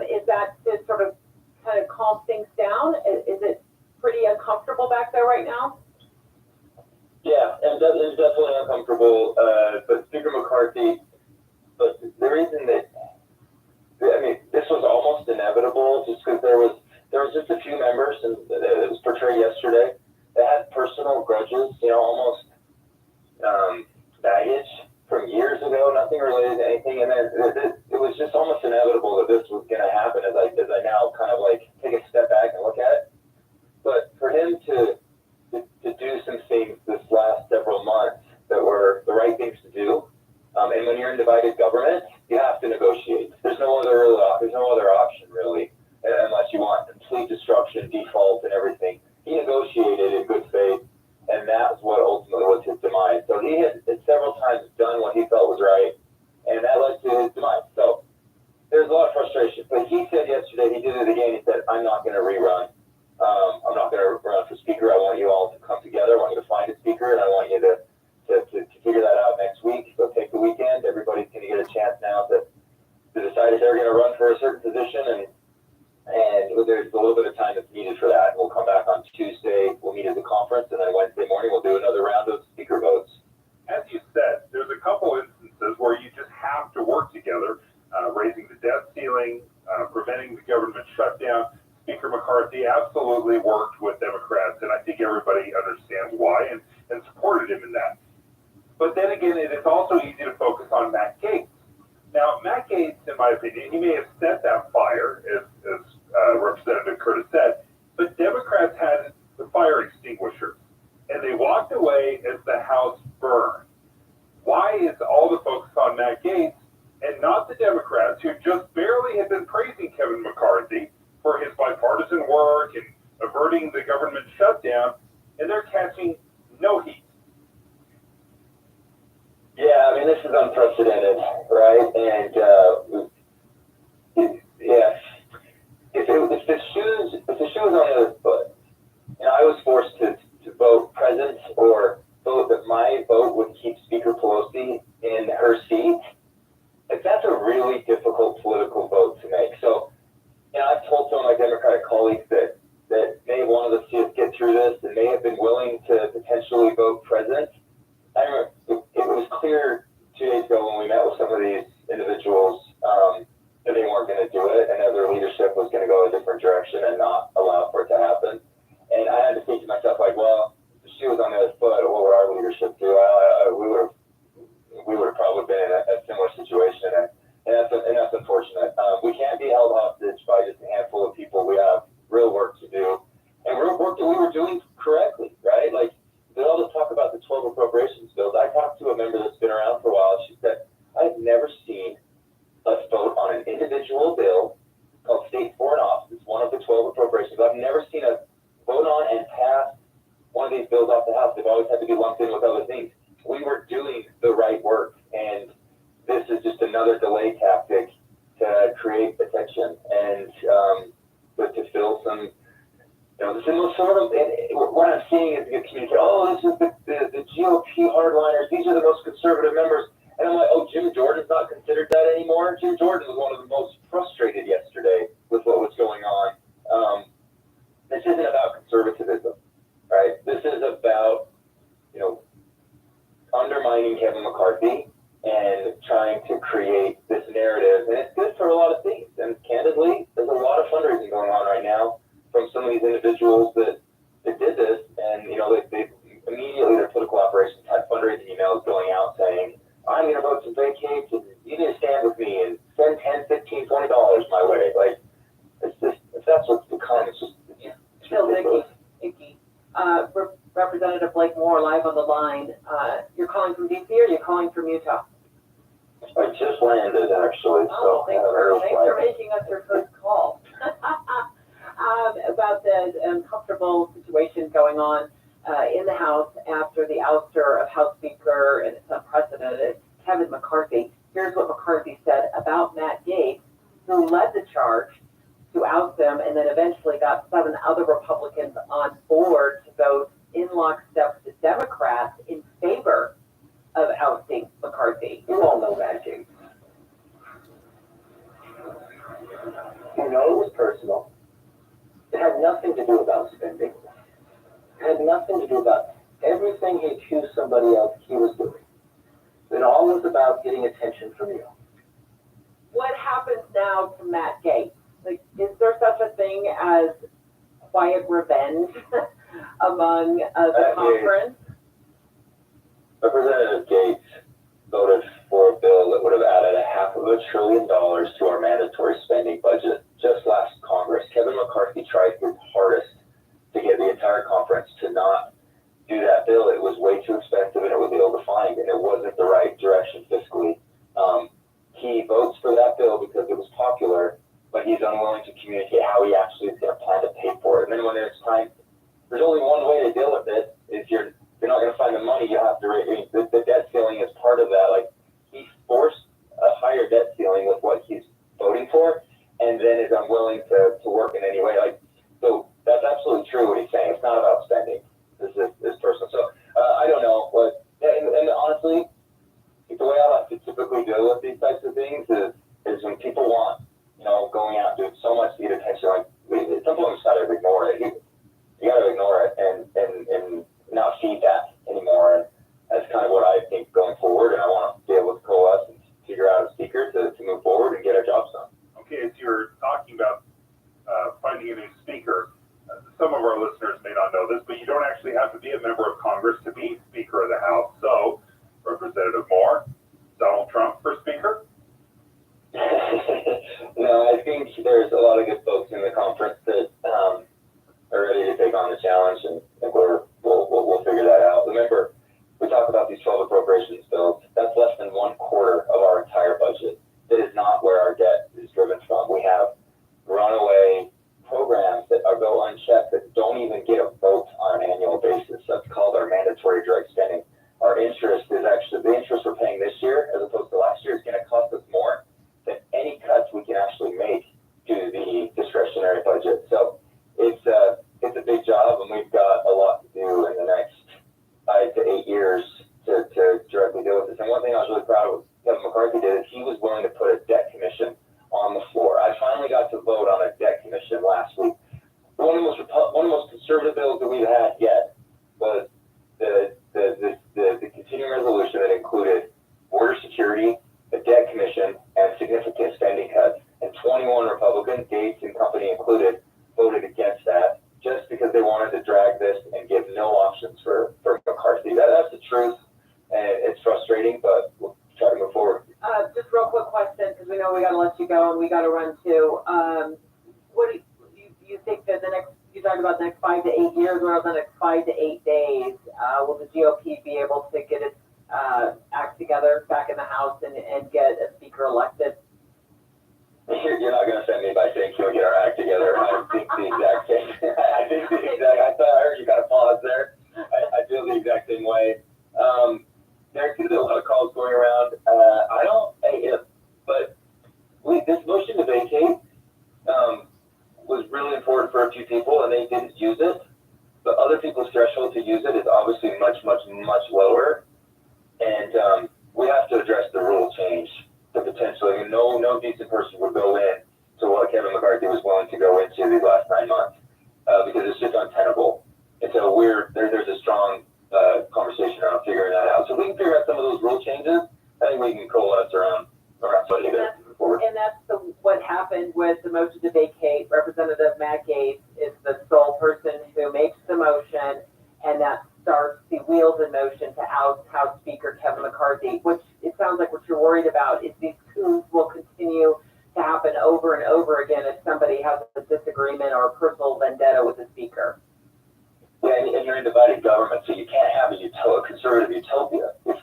S3: Is that to sort of kind of calm things down? Is it pretty uncomfortable back there right now?
S8: Yeah, and it's definitely uncomfortable. But Speaker McCarthy, but the reason that, I mean, this was almost inevitable just because there was just a few members, and it was portrayed yesterday, that had personal grudges, almost baggage from years ago, nothing related to anything, and then it was just almost inevitable that this was going to happen as I now kind of like take a step back and look at it. But for him to do some things this last several months that were the right things to do, and when you're in divided government, you have to negotiate. There's no other option really, unless you want complete destruction, default, and everything. He negotiated in good faith, and that's what ultimately was his demise. So he had several times done what he felt was right, and that led to his demise. So there's a lot of frustration. But he said yesterday, he did it again, he said, I'm not going to rerun. I'm not going to run for speaker. I want you all to come together. I want you to find a speaker.
S6: absolutely worked with Democrats, and I think everybody understands why and supported him in that. But then again, it's also easy to focus on Matt Gaetz. Now, Matt Gaetz, in my opinion, he may have set that fire, as Representative Curtis said, but Democrats had the fire extinguisher, and they walked away as the House burned. Why is all the focus on Matt Gaetz and not the Democrats who just barely had been praising Kevin McCarthy for his bipartisan work and averting the government shutdown, and they're catching no heat?
S8: Yeah, I mean, this is unprecedented, right? And, yes, if the shoe was on the other foot, and I was forced to vote present or vote that my vote would keep Speaker Pelosi in her seat, like, that's a really difficult political vote to make. So, you know, I've told some of my Democratic colleagues that may have wanted to see us get through this and may have been willing to potentially vote present. I remember it was clear 2 days ago when we met with some of these individuals that they weren't going to do it, and that their leadership was going to go a different direction and not allow for it to happen. And I had to think to myself, like, well, if the shoe was on the other foot, what would our leadership do? We would have probably been in a similar situation, and that's unfortunate. We can't be held hostage by just a handful of people. We have real work to do, and real work that we were doing correctly, right? Like, they all just talk about the 12 appropriations bills. I talked to a member that's been around for a while. She said, I've never seen us vote on an individual bill called State Foreign Office, one of the 12 appropriations. I've never seen us vote on and pass one of these bills off the House. They've always had to be lumped in with other things. We were doing the right work, and this is just another delay tactic to create attention and to fill some, some of them. And what I'm seeing is the community, oh, this is the GOP hardliners. These are the most conservative members. And I'm like, oh, Jim Jordan's not considered that anymore. Jim Jordan was one of the most frustrated yesterday with what was going on. This isn't about conservatism, right? This is about, undermining Kevin McCarthy and trying to create this narrative. And it's good for a lot of things. And candidly, there's a lot of fundraising going on right now from some of these individuals that did this. And, they immediately, their political operations had fundraising emails going out saying, I'm going to vote to vacate, and you need to stand with me and send $10, $15, $20 my way. Like, it's just, if that's what's become, it's just, it's ridiculous.
S3: Icky. Representative Blake Moore, live on the line. You're calling from DC or you're calling from Utah?
S8: I just landed, actually.
S3: Oh, thanks for making us your first call. About the uncomfortable situation going on in the House after the ouster of House Speaker, and it's unprecedented, Kevin McCarthy. Here's what McCarthy said about Matt Gaetz, who led the charge to oust him and then eventually got 7 other Republicans on board to vote in lockstep with the Democrats in favor of ousting McCarthy. You all know Matt Gaetz.
S8: You know it was personal. It had nothing to do about spending. It had nothing to do about everything he accused somebody else he was doing. It all was about getting attention from you.
S3: What happens now to Matt Gaetz? Like, is there such a thing as quiet revenge among the conference?
S8: Representative Gaetz voted for a bill that would have added $500 billion to our mandatory spending budget just last Congress. Kevin McCarthy tried his hardest to get the entire conference to not do that bill. It was way too expensive and it was ill-defined and it wasn't the right direction fiscally. He votes for that bill because it was popular, but he's unwilling to communicate how he actually is going to plan to pay for it. And then when there's time, there's only one way to deal with it. If you're not going to find the money, you have to raise the debt ceiling is part of that. Like, he forced a higher debt ceiling with what he's voting for, and then is unwilling to work in any way. Like, so that's absolutely true what he's saying. It's not about spending. This is personal. So I don't know, but and honestly, the way I like to typically deal with these types of things is when people want, going out and doing so much to get attention. Like, at some point we just gotta ignore it. You gotta ignore it and not feed that anymore. And that's kind of what I think going forward. And I want to be able to coalesce and figure out a speaker to move forward and get our jobs done.
S6: Okay, as you're talking about finding a new speaker, some of
S8: McCarthy did is he was willing to put a debt commission on the floor. I finally got to vote on a debt commission last week. One of the most conservative bills that we've had yet was the continuing resolution that included border security, a debt commission, and significant spending cuts. And 21 Republicans, Gates and company included, voted against that just because they wanted to drag this and give no options for McCarthy. That's the truth, and it's frustrating, but we'll try to move forward.
S3: Just real quick question, because we know we gotta let you go and we gotta run too. What do you think that you talked about the next 5 to 8 years, or the next 5 to 8 days, will the GOP be able to get its act together back in the House and get a speaker elected?
S8: You're not going to send me by saying, can we get our act together? I think the exact same. I thought I heard you got a pause there. I feel the exact same way. There's a lot of calls going around. This motion to vacate was really important for a few people, and they didn't use it. But other people's threshold to use it is obviously much, much, much lower. And we have to address the rule change. Potentially, no decent person would go in to what Kevin McCarthy was willing to go into these last 9 months because it's just untenable. And so there's a strong conversation around figuring that out. So if we can figure out some of those rule changes, I think we can coalesce around something to move forward.
S3: And that's what happened with the motion to vacate. Representative Matt Gaetz is the sole person who makes the motion, and that starts the wheels in motion to oust House Speaker Kevin McCarthy, which it sounds like what you're worried about is these coups will continue to happen over and over again if somebody has a disagreement or a personal vendetta with the Speaker.
S8: Yeah, and you're in divided government, so you can't have a conservative utopia. We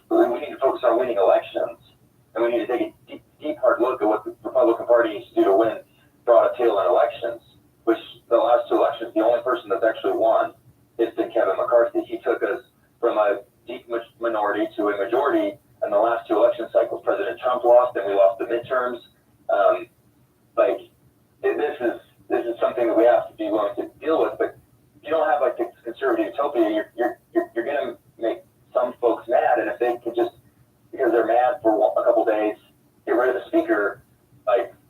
S8: need to focus on winning elections, and we need to take a deep, hard look at what the Republican Party needs to do to win broad appeal in elections, which the last 2 elections, the only person that's actually won has been Kevin McCarthy. He took us from a deep minority to a majority in the last 2 election cycles. President Trump lost, and we lost the midterms. This is something that we have to be willing to deal with. But if you don't have this conservative utopia, you're going to make some folks mad, and if they could just, because they're mad for a couple days, get rid of the Speaker,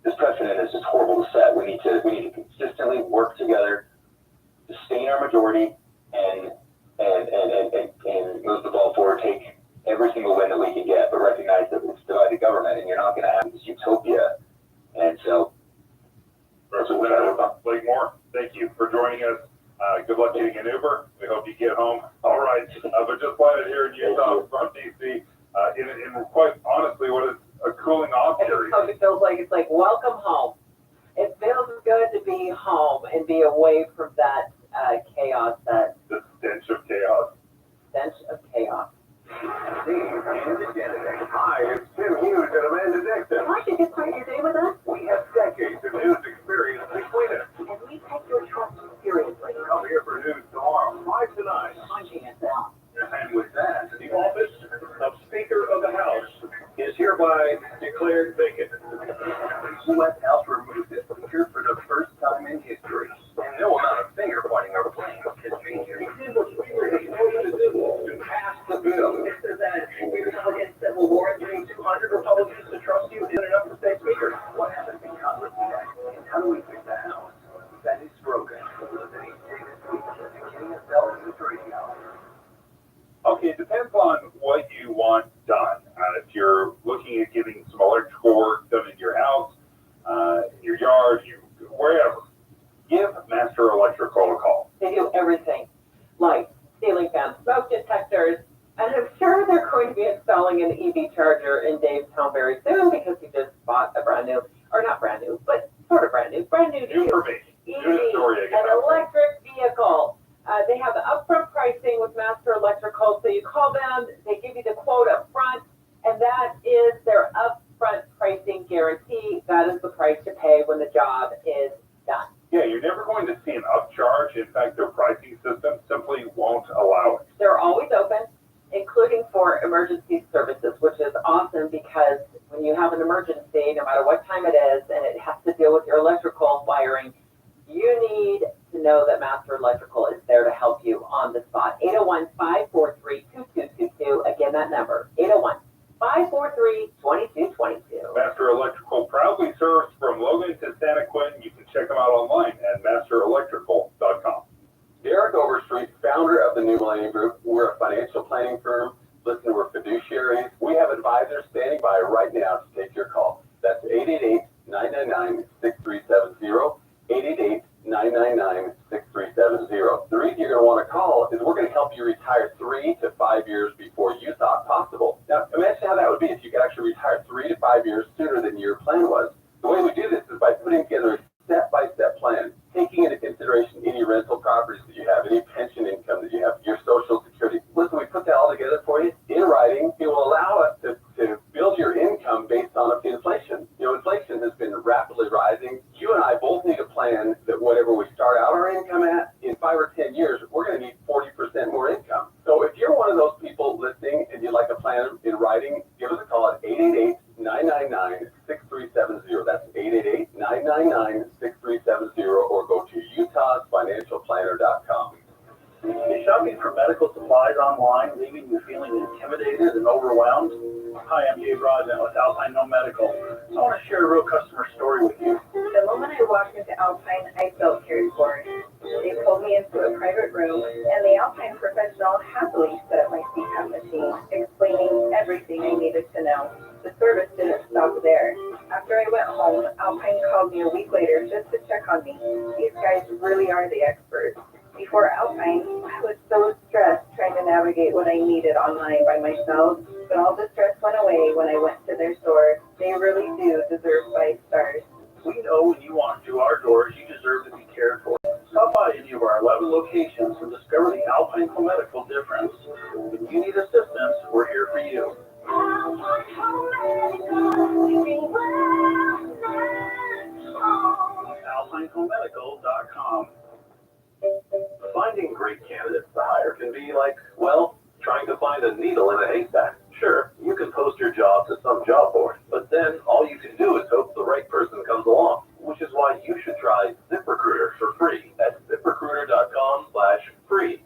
S8: this precedent is just horrible to set. We need to consistently work together, sustain our majority, and move the ball forward, take every single win that we can get, but recognize that it's divided government, and you're not going to have this utopia. And so,
S6: Blake Moore, thank you for joining us. Good luck getting an Uber. We hope you get home all right. But just landed here in Utah from DC, in quite honestly, what is a cooling off period.
S3: It feels like it's like welcome home. It feels good to be home and be away from that chaos,
S6: the stench of chaos.
S3: Stench of chaos.
S11: Hi, it's Tim Hughes and Amanda Dixon.
S10: Why don't you start your day with us?
S11: We have decades of news experience between us.
S10: And we take your trust seriously.
S11: Come here for news tomorrow, 5 to 9.
S10: Punching us out.
S11: And with that, the office of Speaker of the House is hereby declared vacant. The U.S. House removed its Speaker for the first time in history. And no amount of finger pointing or blame can change it. It was Speaker is supposed to do to pass the bill. If there's that Republican civil war, getting 200 Republicans to trust you isn't enough to stay Speaker. What happens in Congress next? And how do we fix the House? That is broken. Listening to this week and getting us out in the trading house.
S6: Okay, it depends on what you want done. If you're looking at getting some electrical work done in your house, in your yard, wherever, give Master Electrical a call.
S3: They do everything, like ceiling fans, smoke detectors, and I'm sure they're going to be installing an EV charger in Dave's home very soon because he just bought a brand new, or not brand new, but sort of brand new
S6: New for me.
S3: EV,
S6: Do the story again.
S3: an electric vehicle. They have the upfront pricing with Master Electrical, so you call them, they give you the quote up front, and that is their upfront pricing guarantee. That is the price to pay when the job is done.
S6: Yeah, you're never going to see an upcharge. In fact, their pricing system simply won't allow it.
S3: They're always open, including for emergency services, which is awesome because when you have an emergency, no matter what time it is, and it has to deal with your electrical wiring, you need to know that Master Electrical is there to help you on the spot. 801-543-2222. Again, that number, 801-543-2222.
S11: your call. That's 888-999-6370, 888-999-6370. The reason you're going to want to call is we're going to help you retire 3 to 5 years before you thought possible. Now, imagine how that would be if you could actually retire 3 to 5 years sooner than your plan was. The way we do this is by putting together a step-by-step plan, taking into consideration any rental properties that you have, any pension income that you have, your Social Security. Listen, we put that all together for you in writing. It will allow us to build your income based on inflation. You know, inflation has been rapidly rising. You and I both need a plan that whatever we start out our income at, in 5 or 10 years, we're going to need 40% more income. So if you're one of those people listening and you'd like a plan in writing, give us a call at 888-999-6370. That's 888-999-6370, or go to utahsfinancialplanner.com.
S13: Is shopping for medical supplies online leaving you feeling intimidated and overwhelmed? Hi, I'm Dave Rosen with Alpine No Medical. I want to share a real customer story with you.
S7: The moment I walked into Alpine, I felt cared for. They pulled me into a private room, and the Alpine professional happily set up my CPAP machine, explaining everything I needed to know. The service didn't stop there. After I went home, Alpine called me a week later just to check on me. These guys really are the experts. Before Alpine, I was so stressed trying to navigate what I needed online by myself, but all the stress went away when I went to their store. They really do deserve 5 stars.
S13: We know when you walk through our doors, you deserve to be cared for. Stop by any of our 11 locations and discover the Alpine No Medical difference. When you need assistance, we're here for you. AlpineComedical.com. Finding great candidates to hire can be like, well, trying to find a needle in a haystack. Sure, you can post your job to some job board, but then all you can do is hope the right person comes along, which is why you should try ZipRecruiter for free at ZipRecruiter.com/free.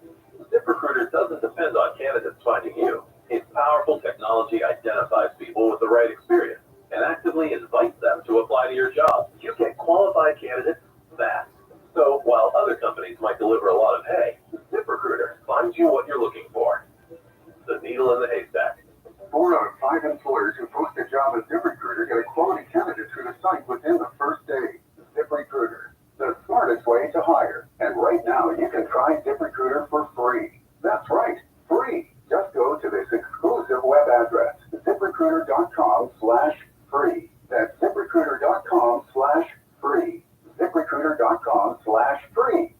S13: ZipRecruiter doesn't depend on candidates finding you. Its powerful technology identifies people with the right experience and actively invites them to apply to your job. You get qualified candidates fast. So while other companies might deliver a lot of hay, ZipRecruiter finds you what you're looking for. The needle in the haystack.
S1: 4 out of 5 employers who post a job at ZipRecruiter get a quality candidate through the site within the first day. ZipRecruiter, the smartest way to hire. And right now, you can try ZipRecruiter for free. That's right, free. Just go to this exclusive web address, ZipRecruiter.com/free. That's ZipRecruiter.com/free. ZipRecruiter.com/free.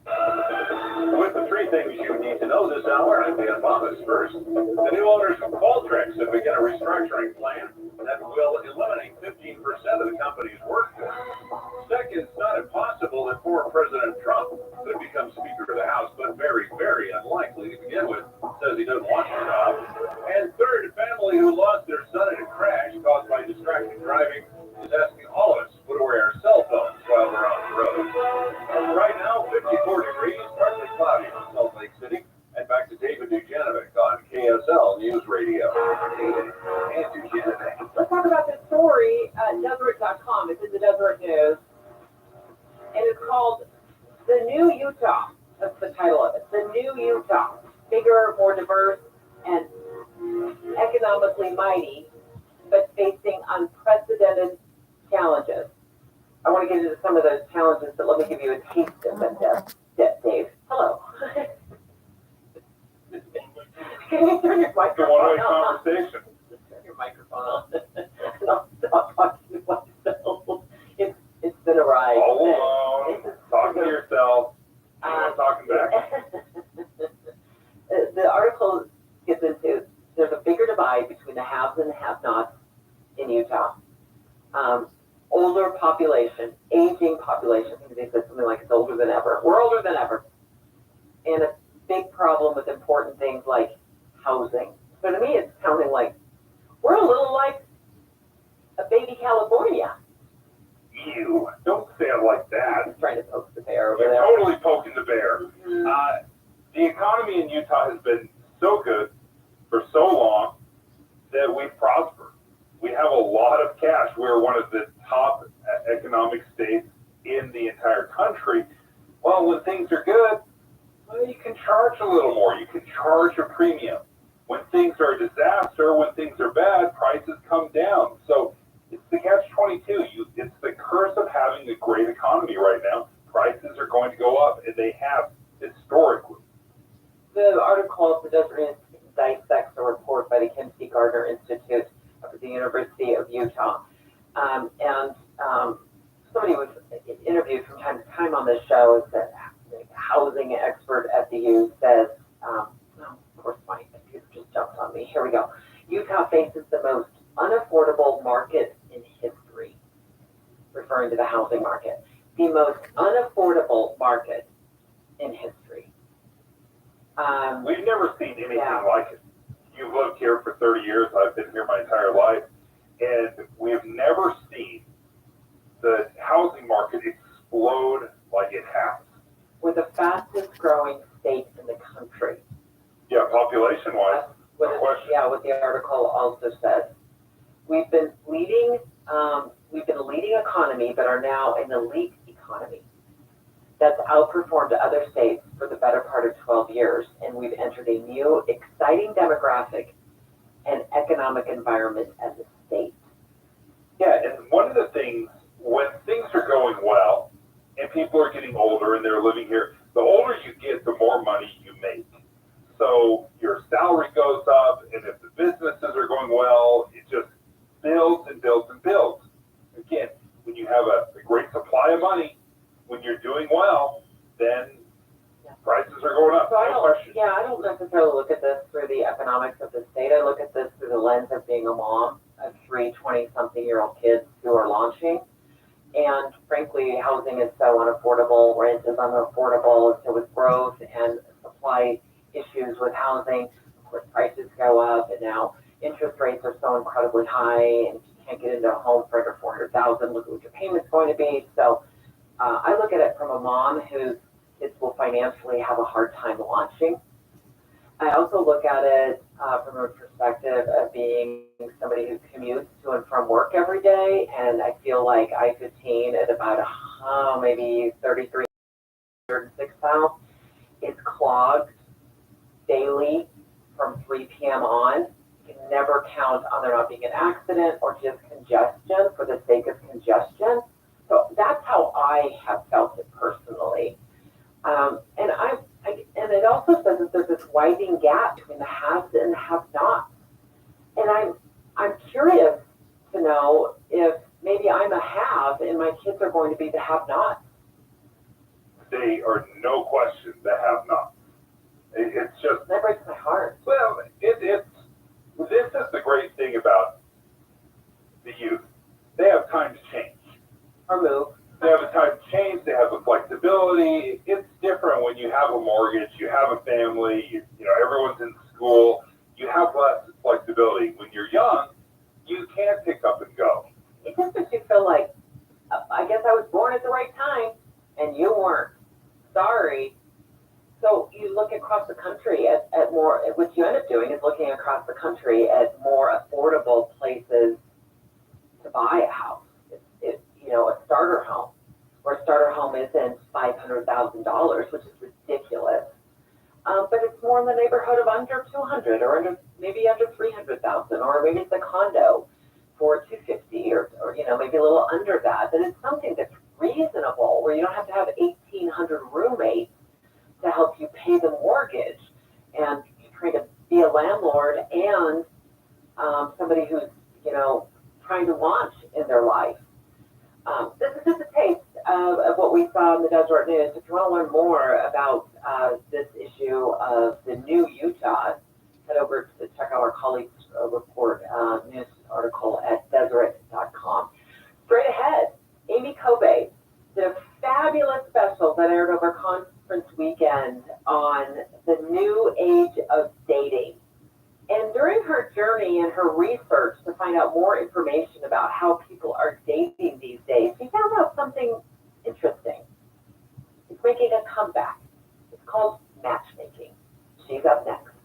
S6: With the 3 things you need to know this hour, I'm Dan Thomas. First, the new owners of Qualtrics have begun a restructuring plan that will eliminate 15% of the company's workforce. Second, it's not impossible that former President Trump could become Speaker of the House, but very, very unlikely to begin with, says he doesn't want the job. And third, a family who lost their son in a crash caused by distracted driving is asking all of us to wear our cell phones while we're on the road. Right now, 54 degrees, partly cloudy in Salt Lake City. And back to David Dujanovic on KSL News Radio. David and Dujanovic.
S3: Let's talk about this story at Deseret.com. It's in the Deseret News. And it's called The New Utah. That's the title of it. The New Utah. Bigger, more diverse, and economically mighty, but facing unprecedented challenges. I want to get into some of those challenges, but let me give you a taste of them, Dave. Hello. Can you turn your
S6: It's a
S3: microphone
S6: one-way
S3: on?
S6: conversation.
S3: Turn your microphone on. And I'll stop talking to myself. It's been a ride.
S6: All alone, talking to yourself, talking back.
S3: The article gets into there's a bigger divide between the haves and the have-nots in Utah. Older population, aging population. I think they said something like it's older than ever. We're older than ever. And a big problem with important things like housing. So to me, it's sounding like we're a little like a baby California.
S6: You don't say it like that.
S3: I'm trying to poke the bear over
S6: You're
S3: there.
S6: totally poking the bear. The economy in Utah has been so good for so long that we've prospered. We have a lot of cash. We're one of the top economic states in the entire country. Well, when things are good, well, you can charge a little more. You can charge a premium. when things are a disaster, when things are bad, prices come down. So it's the catch-22. It's the curse of having a great economy right now. Prices are going to go up, and they have historically.
S3: The article, The Desert dissects a report by the Kim C. Gardner Institute of the University of Utah. Somebody was interviewed from time to time on this show, that housing expert at the U says, of course my computer just jumped on me. Here we go. Utah faces the most unaffordable market in history, referring to the housing market. The most unaffordable market in history.
S6: We've never seen anything like it. You've lived here for 30 years. I've been here my entire life. And we've never seen the housing market explode like it has.
S3: We're the fastest growing state in the country.
S6: Yeah, population-wise, no question.
S3: Yeah, what the article also says. We've been a leading economy, but are now an elite economy that's outperformed other states for the better part of 12 years. And we've entered a new, exciting demographic and economic environment as a state.
S6: Yeah, and one of the things, when things are going well, and people are getting older and they're living here, the older you get, the more money you make. So your salary goes up, and if the businesses are going well, it just builds and builds and builds. Again, when you have a great supply of money, when you're doing well, then prices are going up.
S3: So
S6: No question.
S3: I don't necessarily look at this through the economics of the state. I look at this through the lens of being a mom of 3 20-something-year-old kids who are launching. And frankly, housing is so unaffordable, rent is unaffordable, so with growth and supply issues with housing, of course, prices go up, and now interest rates are so incredibly high, and if you can't get into a home for under $400,000, look at what your payment's going to be. So I look at it from a mom whose kids will financially have a hard time launching. I also look at it from a perspective of being somebody who commutes to and from work every day, and I feel like I-15 at about maybe 3,306 miles is clogged daily from 3 p.m. on. You can never count on there not being an accident or just congestion for the sake of congestion. So that's how I have felt it personally. And it also says that there's this widening gap between the haves and the have-nots. And I'm curious to know if maybe I'm a have and my kids are going to be the have-nots.
S6: They are no question the have-nots. It's just...
S3: That breaks my heart.
S6: Well, this is the great thing about the youth. They have time to change.
S3: Or move.
S6: They have a time to change. They have the flexibility. It's different when you have a mortgage, you have a family, you know, everyone's in school. You have less flexibility. When you're young, you can pick up and go.
S3: It just makes you feel like, I guess I was born at the right time, and you weren't. Sorry. So you look across the country at more, what you end up doing is looking across the country at more affordable places to buy a house. A starter home, where a starter home isn't $500,000, which is ridiculous. But it's more in the neighborhood of under 200 or maybe under 300,000, or maybe it's a condo for 250 or maybe a little under that. But it's something that's reasonable, where you don't have to have 1,800 roommates to help you pay the mortgage, and you're trying to be a landlord and somebody who's trying to launch in their life. This is just a taste of what we saw in the Deseret News. If you want to learn more about this issue of the new Utah, head over to check out our colleagues' report news article at Deseret.com. Straight ahead, Amy Kobe did a fabulous special that aired over conference weekend on the new age of dating. And during her journey and her research to find out more information about how people are dating these days, she found out something interesting. It's making a comeback. It's called matchmaking. She's up next.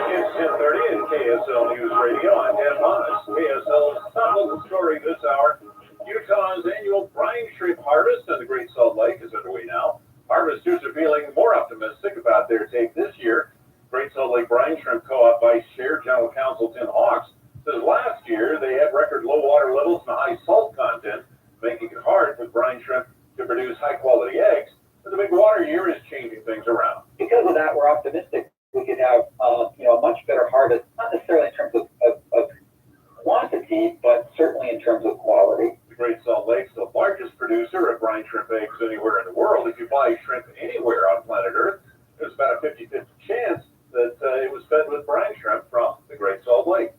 S11: It's 10:30 in KSL News Radio. I'm Dan Monis. KSL's top local story this hour. Utah's annual brine shrimp harvest on the Great Salt Lake is underway now. Harvesters are feeling more optimistic about their take this year. Great Salt Lake Brine Shrimp Co-op Vice Chair General Counsel Tim Hawks says last year they had record low water levels and high salt content, making it hard for brine shrimp to produce high-quality eggs. But the big water year is changing things around.
S12: Because of that, we're optimistic we could have a much better harvest, not necessarily in terms of quantity, but certainly in terms of quality.
S11: The Great Salt Lake is the largest producer of brine shrimp eggs anywhere in the world. If you buy shrimp anywhere on planet Earth, there's about a 50-50 chance that it was fed with brine shrimp from the Great Salt Lake.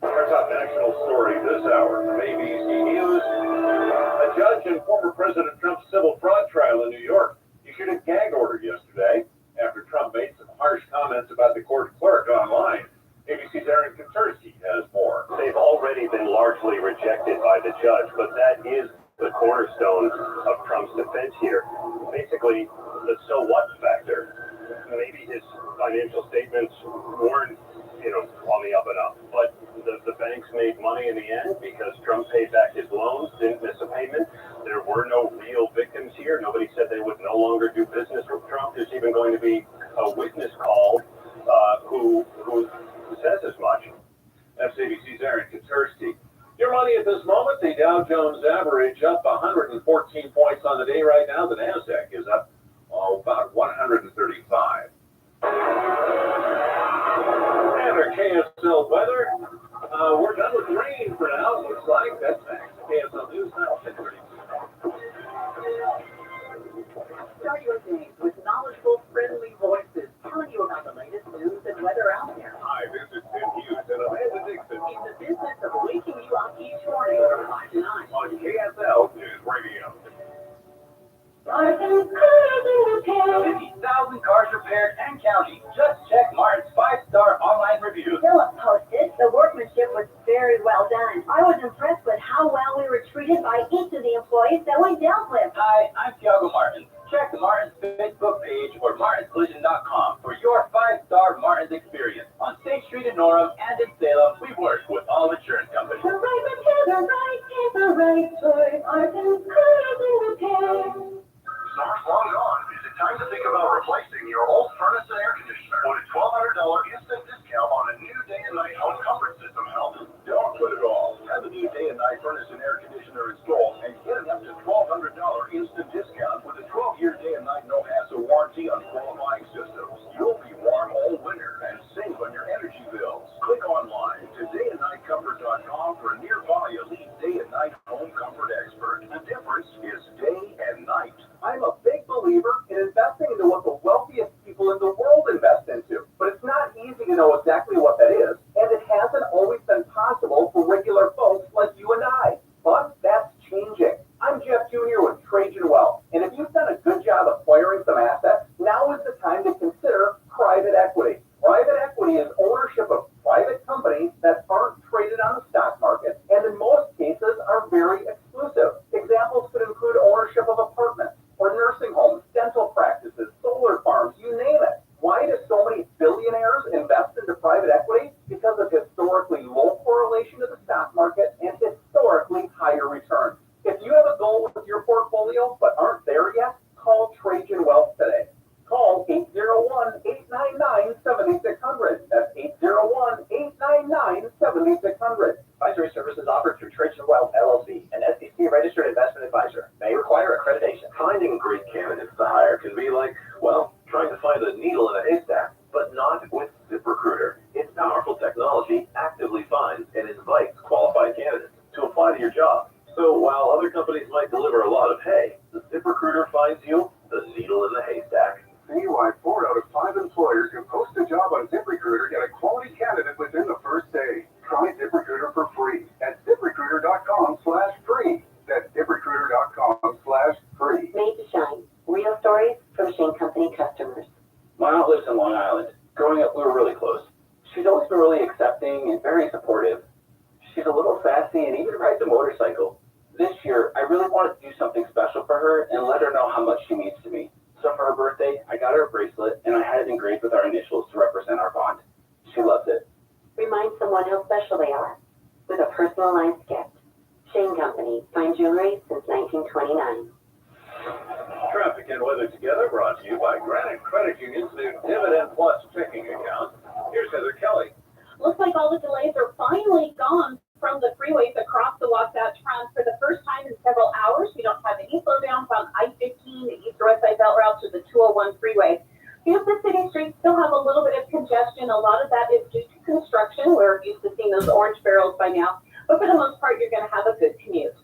S11: Our top national story this hour from ABC News. A judge in former President Trump's civil fraud trial in New York issued a gag order yesterday after Trump made some harsh comments about the court clerk online. ABC's Aaron Katersky has more.
S13: They've already been largely rejected by the judge, but that is the cornerstone of Trump's defense here. Basically, the so what factor. Maybe his financial statements weren't, on the up and up, but the banks made money in the end because Trump paid back his loans, didn't miss a payment. There were no real victims here. Nobody said they would no longer do business with Trump. There's even going to be a witness called who says as much.
S11: That's ABC's Aaron Katersky. Your money at this moment, the Dow Jones average up 114 points on the day right now. The NASDAQ is up about 135. And our KSL weather, we're done with rain for now. Looks like that's next. KSL News now, 10:30.
S3: Start your day with knowledgeable, friendly voices telling you about the latest news and weather out there.
S11: Hi, this is Tim Hughes and Amanda Dixon
S3: In the business of waking you up each morning from 5 to 9.
S11: on KSL News Radio.
S12: 50,000 cars repaired and counting. Just check Martin's 5-star online reviews.
S10: Philip posted, the workmanship was very well done. I was impressed with how well we were treated by each of the employees that we dealt with.
S12: Hi, I'm Thiago Martin. Check the Martin's Facebook page or martinscollision.com for your 5-star Martin's experience. On State Street in Norham and in Salem, we work with all insurance companies.
S10: The right repair, the right care, the right choice. Martin's Collision Repair.
S11: Summer's long gone. Is it time to think about replacing your old furnace and air conditioner? Would a $1,200 instant discount on a new day and night home comfort system help? Don't put it off. Have a new day and night furnace and air conditioner installed and get an up to $1,200 instant discount with a 12-year day and night no-hassle warranty on qualifying systems. You'll be warm all winter and save on your energy bills. Click online to dayandnightcomfort.com for a nearby elite day and night home comfort expert. The difference is day and night.
S12: I'm a big believer in investing into what the wealthiest people in the world invest into. But it's not easy to know exactly what that is, and it hasn't always been possible for regular folks like you and I. But that's changing. I'm Jeff Jr. with Trajan Wealth, and if you've done a good job acquiring some assets, now is the time to consider private equity. Private equity is ownership of private companies that aren't traded on the stock market, and in most cases are very exclusive. Examples could include ownership of apartments, or nursing homes, dental practices, solar farms, you name it. Why do so many billionaires invest into private equity? Because of historically low correlation to the stock market and historically higher returns. If you have a goal with your portfolio but aren't there yet, call Trajan Wealth today. Call 801-899-7600. That's 801-899-7600. Advisory services offered through Trajan Wealth, LLC, an SEC-registered investment advisor. May require accreditation.
S13: Finding great candidates to hire can be like, trying to find a needle in a haystack, but not with ZipRecruiter. Its powerful technology actively finds and invites qualified candidates to apply to your job. So while other companies might deliver a lot of hay, the ZipRecruiter finds you the needle in the haystack.
S11: See why 4 out of 5 employers who post a job on ZipRecruiter get a quality candidate within the first day. Try ZipRecruiter for free at ZipRecruiter.com/free. That's ZipRecruiter.com/free.
S10: Made to shine. Real stories from Shane Company customers.
S12: My aunt lives in Long Island. Growing up, we were really close. She's always been really accepting and very supportive. She's a little sassy and even rides a motorcycle. This year, I really wanted to do something special for her and let her know how much she means to me. So for her birthday, I got her a bracelet and I had it engraved with our initials to represent our bond. She loves it.
S10: Remind someone how special they are with a personalized gift. Shane Company, fine jewelry since 1929.
S13: Traffic and weather together brought to you by Granite Credit Union's new Dividend Plus checking account. Here's Heather Kelly.
S10: Looks like all the delays are finally gone from the freeways across the Wasatch Front for the first time in several hours. We don't have any slowdowns on I-15, the east or west side belt routes, or the 201 freeway. Few of the city streets still have a little bit of congestion. A lot of that is due to construction. We're used to seeing those orange barrels by now. But for the most part, you're going to have a good commute.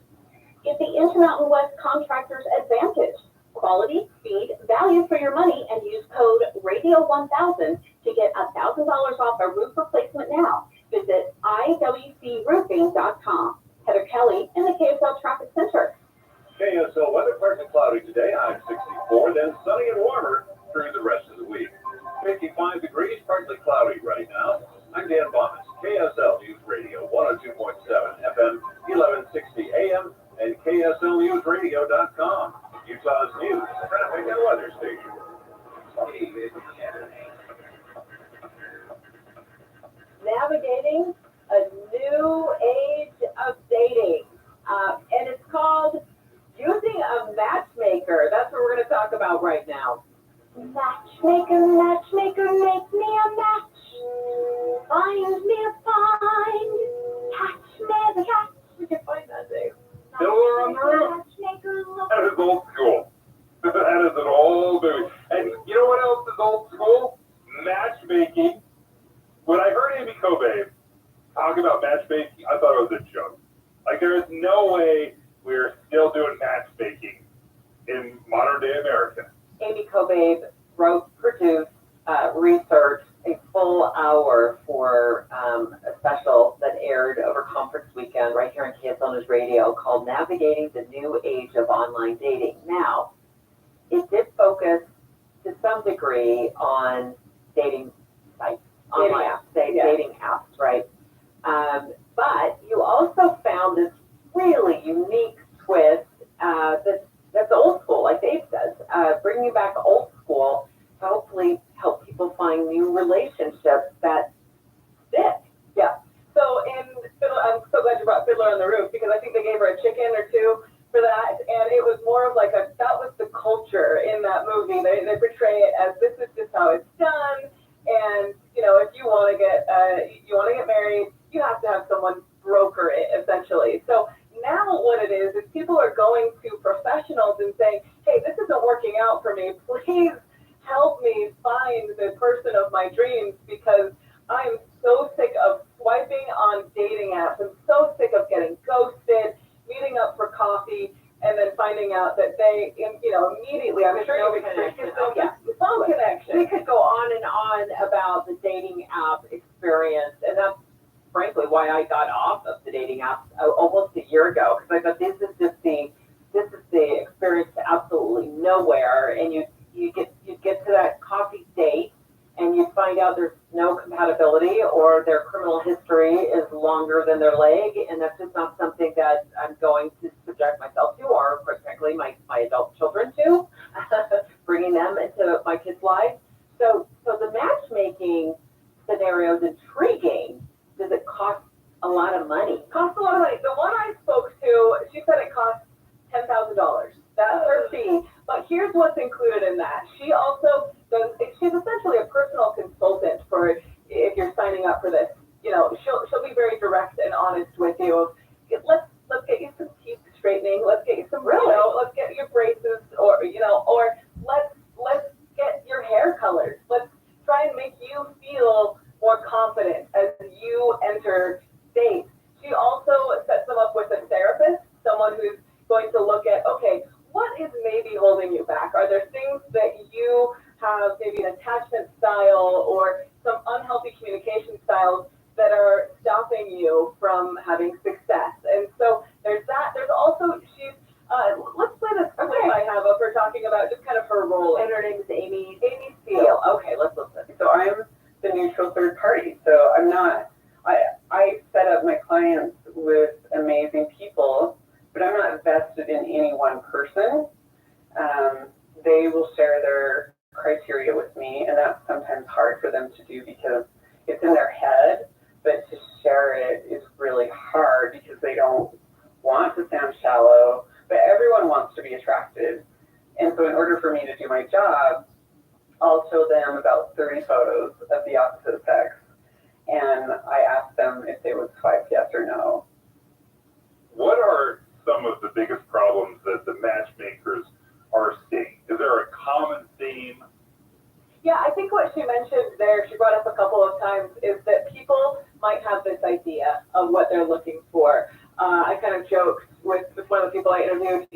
S10: Get the Intermountain West Contractors Advantage. Quality, speed, value for your money, and use code RADIO1000 to get $1,000 off a roof replacement now. Visit iwcroofing.com. Heather Kelly in the KSL Traffic Center.
S13: KSL weather, partly cloudy today, high 64, then sunny and warmer through the rest of the week. 55 degrees, partly cloudy right now. I'm Dan Bomas, KSL News Radio, 102.7 FM, 1160 AM, and KSLNewsRadio.com. Utah's news, traffic, and weather station.
S10: Navigating a new age of dating. And it's called using a matchmaker. That's what we're going to talk about right now. Matchmaker, matchmaker, make me a match. Find me a find. Catch me the catch. We can find that, Dave.
S6: Fiddler on the Roof.
S10: Matchmaker,
S6: That is old school. That is an old movie. And you know what else is old school? Matchmaking. When I heard Amy Kobe talk about matchmaking, I thought it was a joke. Like, there is no way we're still doing matchmaking in modern day America.
S3: Amy Kobe wrote, produced, researched a full hour for a special that aired over conference weekend right here on KSL News Radio called Navigating the New Age of Online Dating. Now, it did focus to some degree on dating sites, online dating apps, right? But you also found this really unique twist that's old school, like Dave says, bringing back old school to hopefully help people find new relationships that stick.
S14: Yeah. So I'm so glad you brought Fiddler on the Roof, because I think they gave her a chicken or two for that, and it was more of like that was the culture in that movie. They portray it as this is just how it's done, and if you want to get married, you have to have someone broker it essentially. So now what it is people are going to professionals and saying, hey, this isn't working out for me. Please help me find the person of my dreams, because I'm so sick of swiping on dating apps. I'm so sick of getting ghosted, meeting up for coffee, and then finding out that they, immediately, I'm sure you've experienced some connection.
S3: We could go on and on about the dating app experience, and that's frankly why I got off of the dating apps almost a year ago, because I thought this is the experience to absolutely nowhere, and you get to that coffee date and you find out there's no compatibility, or their criminal history is longer than their leg, and that's just not something that I'm going to subject myself to, or quite frankly my adult children to, bringing them into my kids' lives. So the matchmaking scenario is intriguing. Does it cost a lot of money?
S14: Costs a lot of money. The one I spoke to, she said it costs $10,000. That's her fee. But here's what's included in that. She also she's essentially a personal consultant for if you're signing up for this. She'll be very direct and honest with you. Let's get you some teeth straightening. Let's get you some let's get your braces, or let's get your hair colored. Let's try and make you feel more confident as you enter dates. She also sets them up with a therapist, someone who's going to look at, okay, what is maybe holding you back? Are there things that you have, maybe an attachment style or some unhealthy communication styles that are stopping you from having success? And so there's that. There's also, she's, let's play this clip I have of her talking about just kind of her role.
S3: And her name is Amy
S14: Steele.
S3: Okay, let's listen.
S15: So I'm the neutral third party. So I'm not, I set up my clients with amazing people, but I'm not vested in any one person. They will share their criteria with me, and that's sometimes hard for them to do because it's in their head, but to share it is really hard because they don't want to sound shallow, but everyone wants to be attracted. And so in order
S14: idea of what they're looking for. I kind of joked with one of the people I interviewed,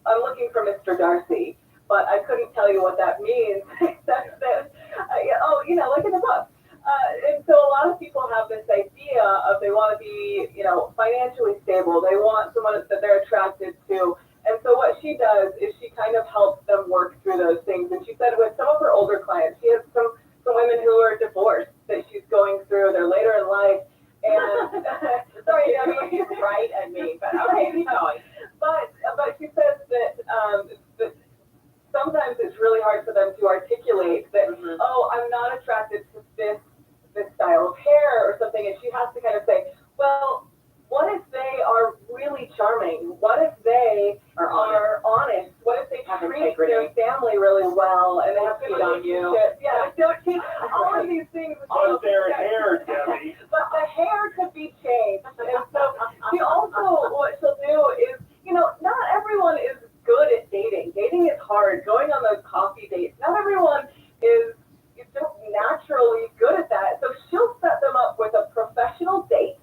S14: I'm looking for Mr. Darcy, but I couldn't tell you what that means, except that, like in the book. And so a lot of people have this idea of they want to be, financially stable. They want someone that they're attracted to. And so what she does is she kind of helps them work through those things. And she said with some of her older clients, she has some women who are divorced that she's going through. They're later in life. And sorry, I mean, right at me, but okay, keep going. But she says that sometimes it's really hard for them to articulate that, I'm not attracted to this style of hair or something. And she has to kind of say, well, what if they are really charming? What if they are honest? What if they treat their family really well and they have good on you? Yeah, don't cheat. All of these things.
S6: On their hair, Debbie.
S14: But the hair could be changed. And so she also, what she'll do is, not everyone is good at dating. Dating is hard. Going on those coffee dates, not everyone is just naturally good at that. So she'll set them up with a professional date.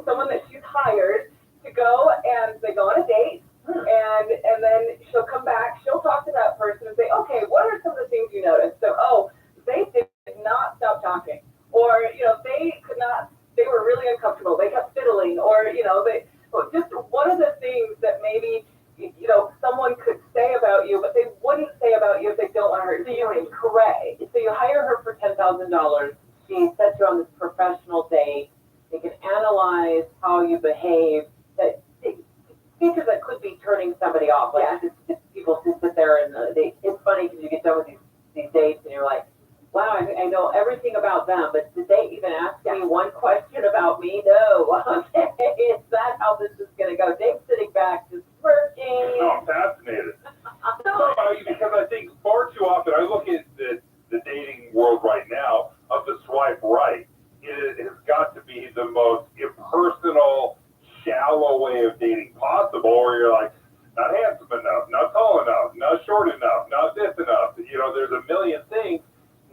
S14: Someone that she's hired to go, and they go on a date, and then she'll come back, she'll talk to that person and say, okay, what are some of the things you noticed? So, they did not stop talking, or, they were really uncomfortable, they kept fiddling, or, just what are the things that maybe, someone could say about you, but they wouldn't say about you if they don't want to hurt you. So you correct. So you hire her for $10,000, she sets you on this professional date. They can analyze how you behave, that features that could be turning somebody off. Like it's people who sit there and it's funny because you get done with these dates and you're like, wow, I know everything about them, but did they even ask me one question about me? No. Okay, is that how this is going to go? Dave's sitting back just smirking.
S6: No, I'm fascinated. Because I think far too often, I look at the dating world right now of the swipe right. It has got to be the most impersonal, shallow way of dating possible, where you're like, not handsome enough, not tall enough, not short enough, not this enough. There's a million things.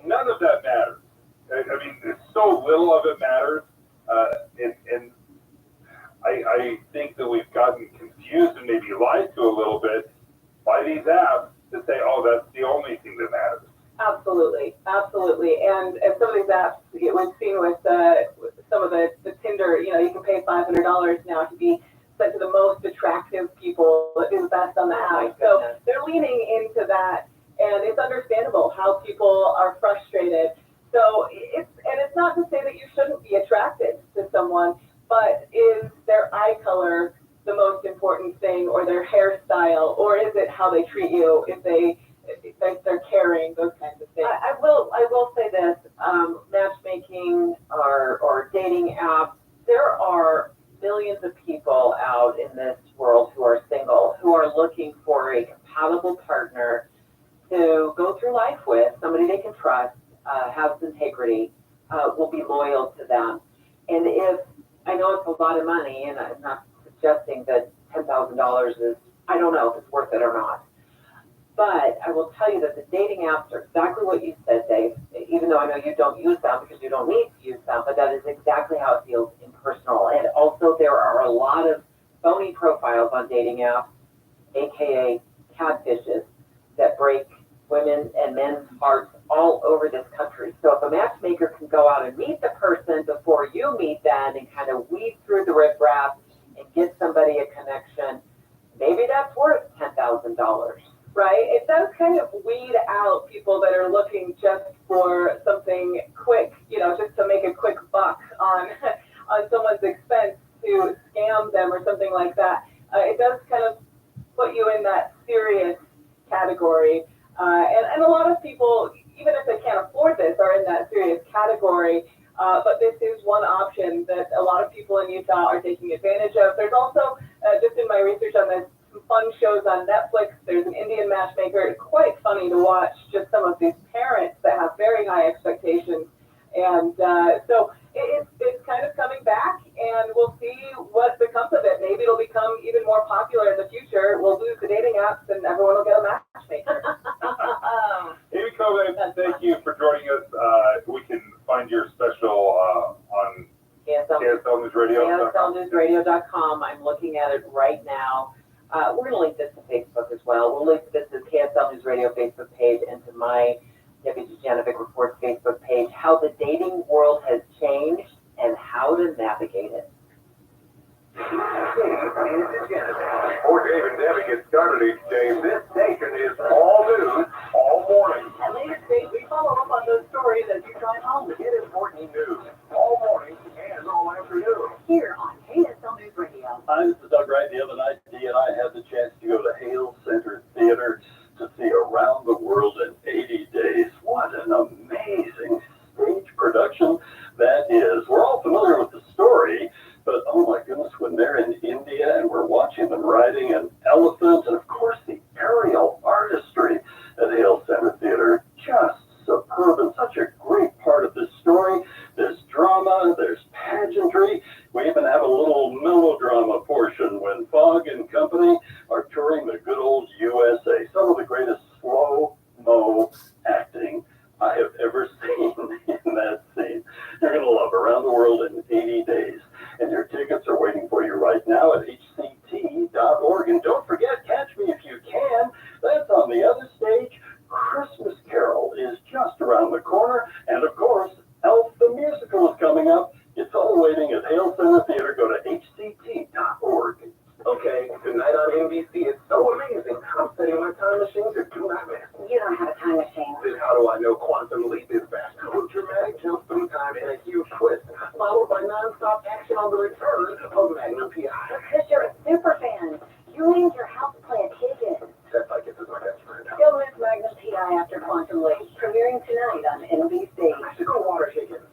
S6: None of that matters. I mean, so little of it matters. And I think that we've gotten confused and maybe lied to a little bit by these apps to say, oh, that's the only thing that matters.
S14: Absolutely. And some of these apps, we've seen with some of the Tinder, you can pay $500 now to be sent to the most attractive people that do the best on the app. So they're leaning into that, and it's understandable how people are frustrated. So it's not to say that you shouldn't be attracted to someone, but is their eye color the most important thing, or their hairstyle, or is it how they treat you, if they're caring, those kinds of things? I will say this, matchmaking or dating apps, there are millions of people out in this world who are single, who are looking for a compatible partner to go through life with, somebody they can trust, has integrity, will be loyal to them. And if, I know it's a lot of money, and I'm not suggesting that $10,000 is, I don't know if it's worth it or not. But I will tell you that the dating apps are exactly what you said, Dave, even though I know you don't use them because you don't need to use them, but that is exactly how it feels impersonal. And also there are a lot of phony profiles on dating apps, aka catfishes, that break women and men's hearts all over this country. So if a matchmaker can go out and meet the person before you meet them and kind of weed through the riffraff and get somebody a connection, maybe that's worth $10,000. Right? It does kind of weed out people that are looking just for something quick, just to make a quick buck on someone's expense, to scam them or something like that. It does kind of put you in that serious category. And a lot of people, even if they can't afford this, are in that serious category. But this is one option that a lot of people in Utah are taking advantage of. There's also, just in my research on this, some fun shows on Netflix. There's an Indian matchmaker. It's quite funny to watch just some of these parents that have very high expectations. And so it's kind of coming back, and we'll see what becomes of it. Maybe it'll become even more popular in the future. We'll lose the dating apps, and everyone will get a matchmaker.
S6: Amy Coleman, thank you for joining us. We can find your special on KSL
S3: KSLNewsRadio.com. I'm looking at it right now. We're going to link this to Facebook as well. We'll link this to KSL News Radio Facebook page and to my Debbie Janovic Reports Facebook page, how the dating world has changed and how to navigate it.
S11: Before Dave and Debbie get started each day, this station is all news, all morning.
S4: At later stage, we follow up on those stories as you drive home.
S11: Get important news, all morning and all afternoon.
S10: Here on KSL News Radio.
S13: Hi, this is Doug Wright. The other night, Dee and I had the chance to go to Hale Center Theater to see Around the World in 80 Days. What an amazing stage production that is. We're all familiar with the story, but oh my goodness, when they're in India and we're watching them riding an elephant, and of course the aerial artistry at Hale Center Theater, just superb and such a great part of this story. There's drama, there's pageantry. We even have a little melodrama portion when Fogg and company are touring the good old USA. Some of the greatest slow-mo acting I have ever seen in that scene. You're going to love Around the World in 80 Days. And your tickets are waiting for you right now at hct.org. And don't forget, Catch Me If You Can. That's on the other stage. Christmas Carol is just around the corner. And of course, Elf the Musical is coming up. It's all waiting at Hale Center Theater. Go to hct.org.
S11: Okay, tonight on NBC, it's so amazing. I'm setting my time machine to do not miss.
S10: You don't have a time machine.
S11: Then how do I know Quantum Leap is back? With dramatic jumps through time and a huge twist, followed by non-stop action on the return of Magnum P.I.
S10: Because you're a super fan. You named your house play a ticket.
S11: That's like it is my best friend.
S10: Don't miss Magnum P.I. after Quantum Leap, premiering tonight on NBC.
S11: Mexico Water Chickens.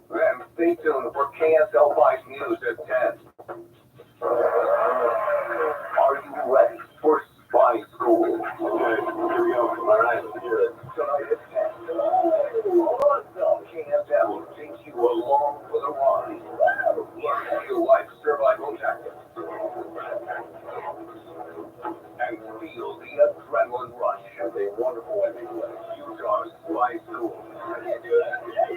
S11: And stay tuned for KSL 5 News at 10. Are you ready for Spy School? Okay, here we go. All right, tonight at 10. Awesome! KSL will take you along for the ride. Learn real-life survival tactics. And feel the adrenaline rush of a wonderful ending with Utah Spy School. I can't do that. Yeah,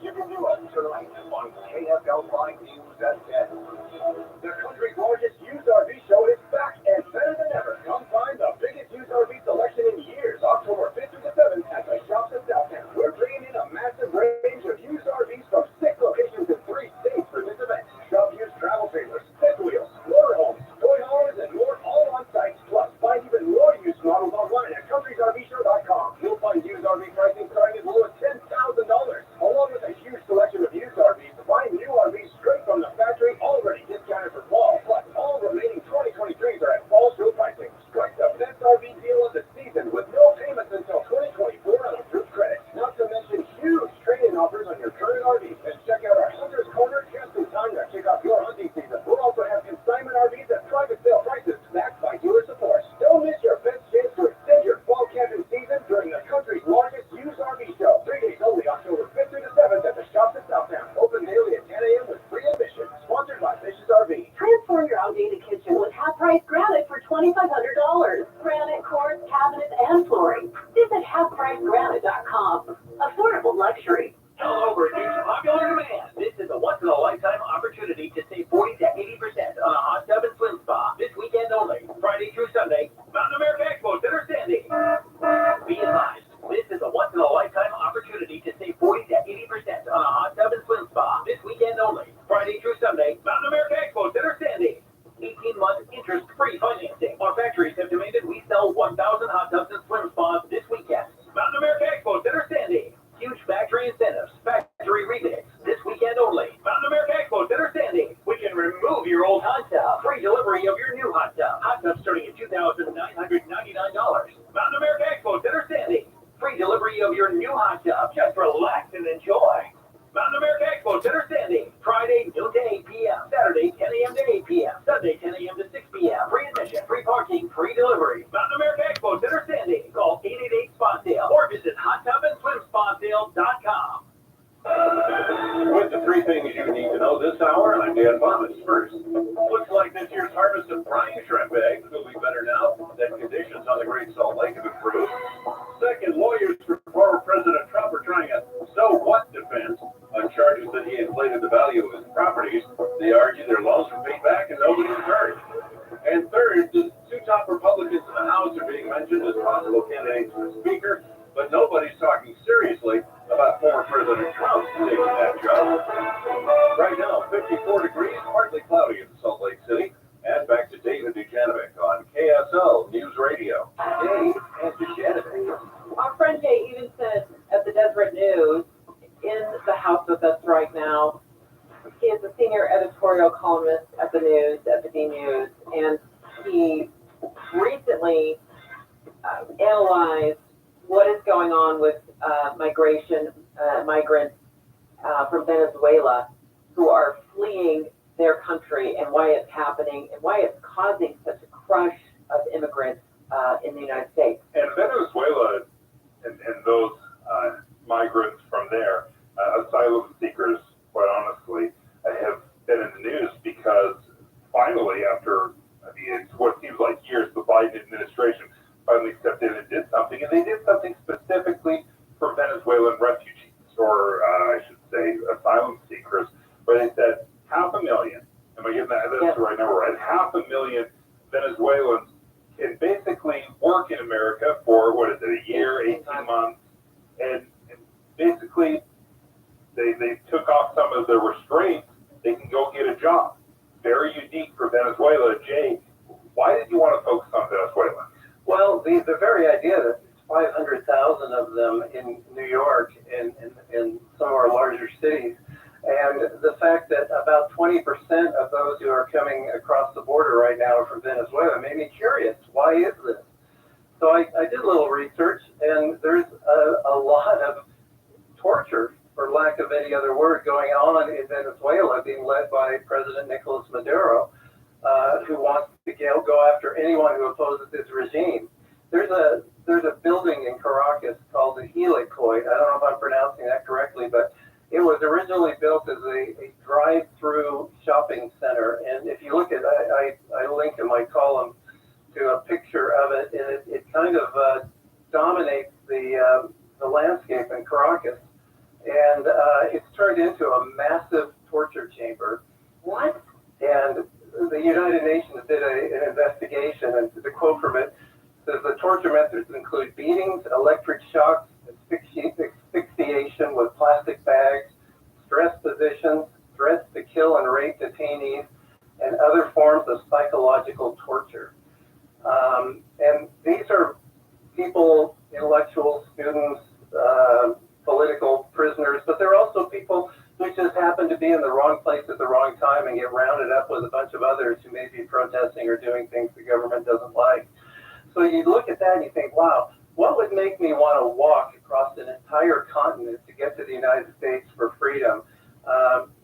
S11: you can do it tonight on KSL 5 News at 10. The country's largest used RV show is back and better than ever. Come find the biggest used RV selection in years, October 5th through the 7th at the Shops at Southtown. We're bringing in a massive range of used RVs from 6 locations in 3 states for this event. Shop used travel trailers, fifth wheels, motorhomes, toy haulers, and more all on site. Plus, find even more used models online at countrysrvshow.com. You'll find used RV pricing starting as low as $10,000, along with a huge selection of used RVs. Find new RVs straight from the factory, already discounted for fall. Plus, all remaining 2023s are at fall show pricing. Strike the best RV deal of the season with no payments until 2024 on approved credit. Not to mention huge trade-in offers on your current RV. And check out our Hunter's Corner just in time to kick off your hunting season. We'll also have consignment RVs at private sale prices backed by dealer support. Don't miss your best chance to extend your fall camping season during the country's largest used RV show. 3 days only, October 5th through the 7th at the Shops at Southtown. Open daily at 10 a.m. with free admission. Sponsored by Fishes RV.
S10: Transform your outdated kitchen with half-price granite for $2,500. Granite, quartz, cabinets, and flooring. Visit halfpricegranite.com. Affordable luxury.
S12: Hello, due to popular demand, this is a once-in-a-lifetime opportunity to save 40 to 80% on a hot tub and swim spa. This weekend only, Friday through Sunday, Mountain America Expo Center Sandy. Be advised, this is a once-in-a-lifetime opportunity to save 40 to 80% on a hot tub and swim spa. This weekend only, Friday through Sunday, Mountain America Expo Center Sandy. 18-month interest-free financing. Our factories have demanded we sell 1,000 hot tubs and swim spas this weekend. Mountain America Expo Center Sandy. Huge factory incentives, factory rebates. This weekend only. Mountain America Expo Center Sandy. We can remove your old hot tub. Free delivery of your new hot tub. Hot tub starting at $2,999. Mountain America Expo Center Sandy. Free delivery of your new hot tub. Just relax and enjoy. Mountain America Expo Center Sandy. Friday, noon to 8 p.m. Saturday, 10 a.m. to 8 p.m. Sunday, 10 a.m. to 6 p.m. Free admission, free parking, free delivery. Mountain America Expo Center Sandy. Call 888-SPA SALE or visit hottubandSwimSpaSale.com.
S11: With the 3 things you need to know this hour, I'm Dan Thomas. First, looks like this year's harvest of brine shrimp eggs will be better now that conditions on the Great Salt Lake have improved. Second, lawyers for former President Trump are trying a so what defense on charges that he
S13: he inflated the value of his properties, they argue their loans were paid back and nobody was hurt. And third, the two top Republicans in the House are being mentioned as possible candidates for Speaker, but nobody's talking seriously about former President Trump taking that job. Right now, 54 degrees, partly cloudy in Salt Lake City. And back to David Dujanovic on KSL News Radio. Dave and Dujanovic.
S3: Our friend Jay Evenson at the Deseret News in the house with us right now. He is a senior editorial columnist at the news, at the D News, and he recently analyzed what is going on with migration, migrants from Venezuela who are fleeing their country and why it's happening and why it's causing such a crush of immigrants in the United States.
S6: And Venezuela and those migrants from there, asylum seekers, quite honestly, have been in the news because finally, after what seems like years, the Biden administration finally stepped in and did something, and they did something specifically for Venezuelan refugees, or I should say asylum seekers, where they said 500,000, am I getting that's the right number, right? 500,000 Venezuelans can basically work in America for, what is it, a year, 18 months, and basically they took off some of the restraints. They can go get a job. Very unique for Venezuela. Jay, why did you want to focus on Venezuela?
S12: Well, the very idea that 500,000 of them in New York and some of our larger cities, and the fact that about 20% of those who are coming across the border right now are from Venezuela made me curious. Why is this? So I did a little research, and there's a lot of torture, for lack of any other word, going on in Venezuela, being led by President Nicolas Maduro, who wants to go after anyone who opposes his regime. There's a building in Caracas called the Helicoid. I don't know if I'm pronouncing that correctly, but it was originally built as a drive-through shopping center. And if you look at, I link in my column to a picture of it, and it kind of dominates the landscape in Caracas. And it's turned into a massive torture chamber.
S3: What?
S12: And the United Nations did an investigation, and the quote from it says the torture methods include beatings, electric shocks, asphyxiation with plastic bags, stress positions, threats to kill and rape detainees, and other forms of psychological torture. And these are people, intellectuals, students, political prisoners, but they're also people who just happen to be in the wrong place at the wrong time and get rounded up with a bunch of others who may be protesting or doing things the government doesn't like. So you look at that and you think, wow, what would make me want to walk across an entire continent to get to the United States for freedom?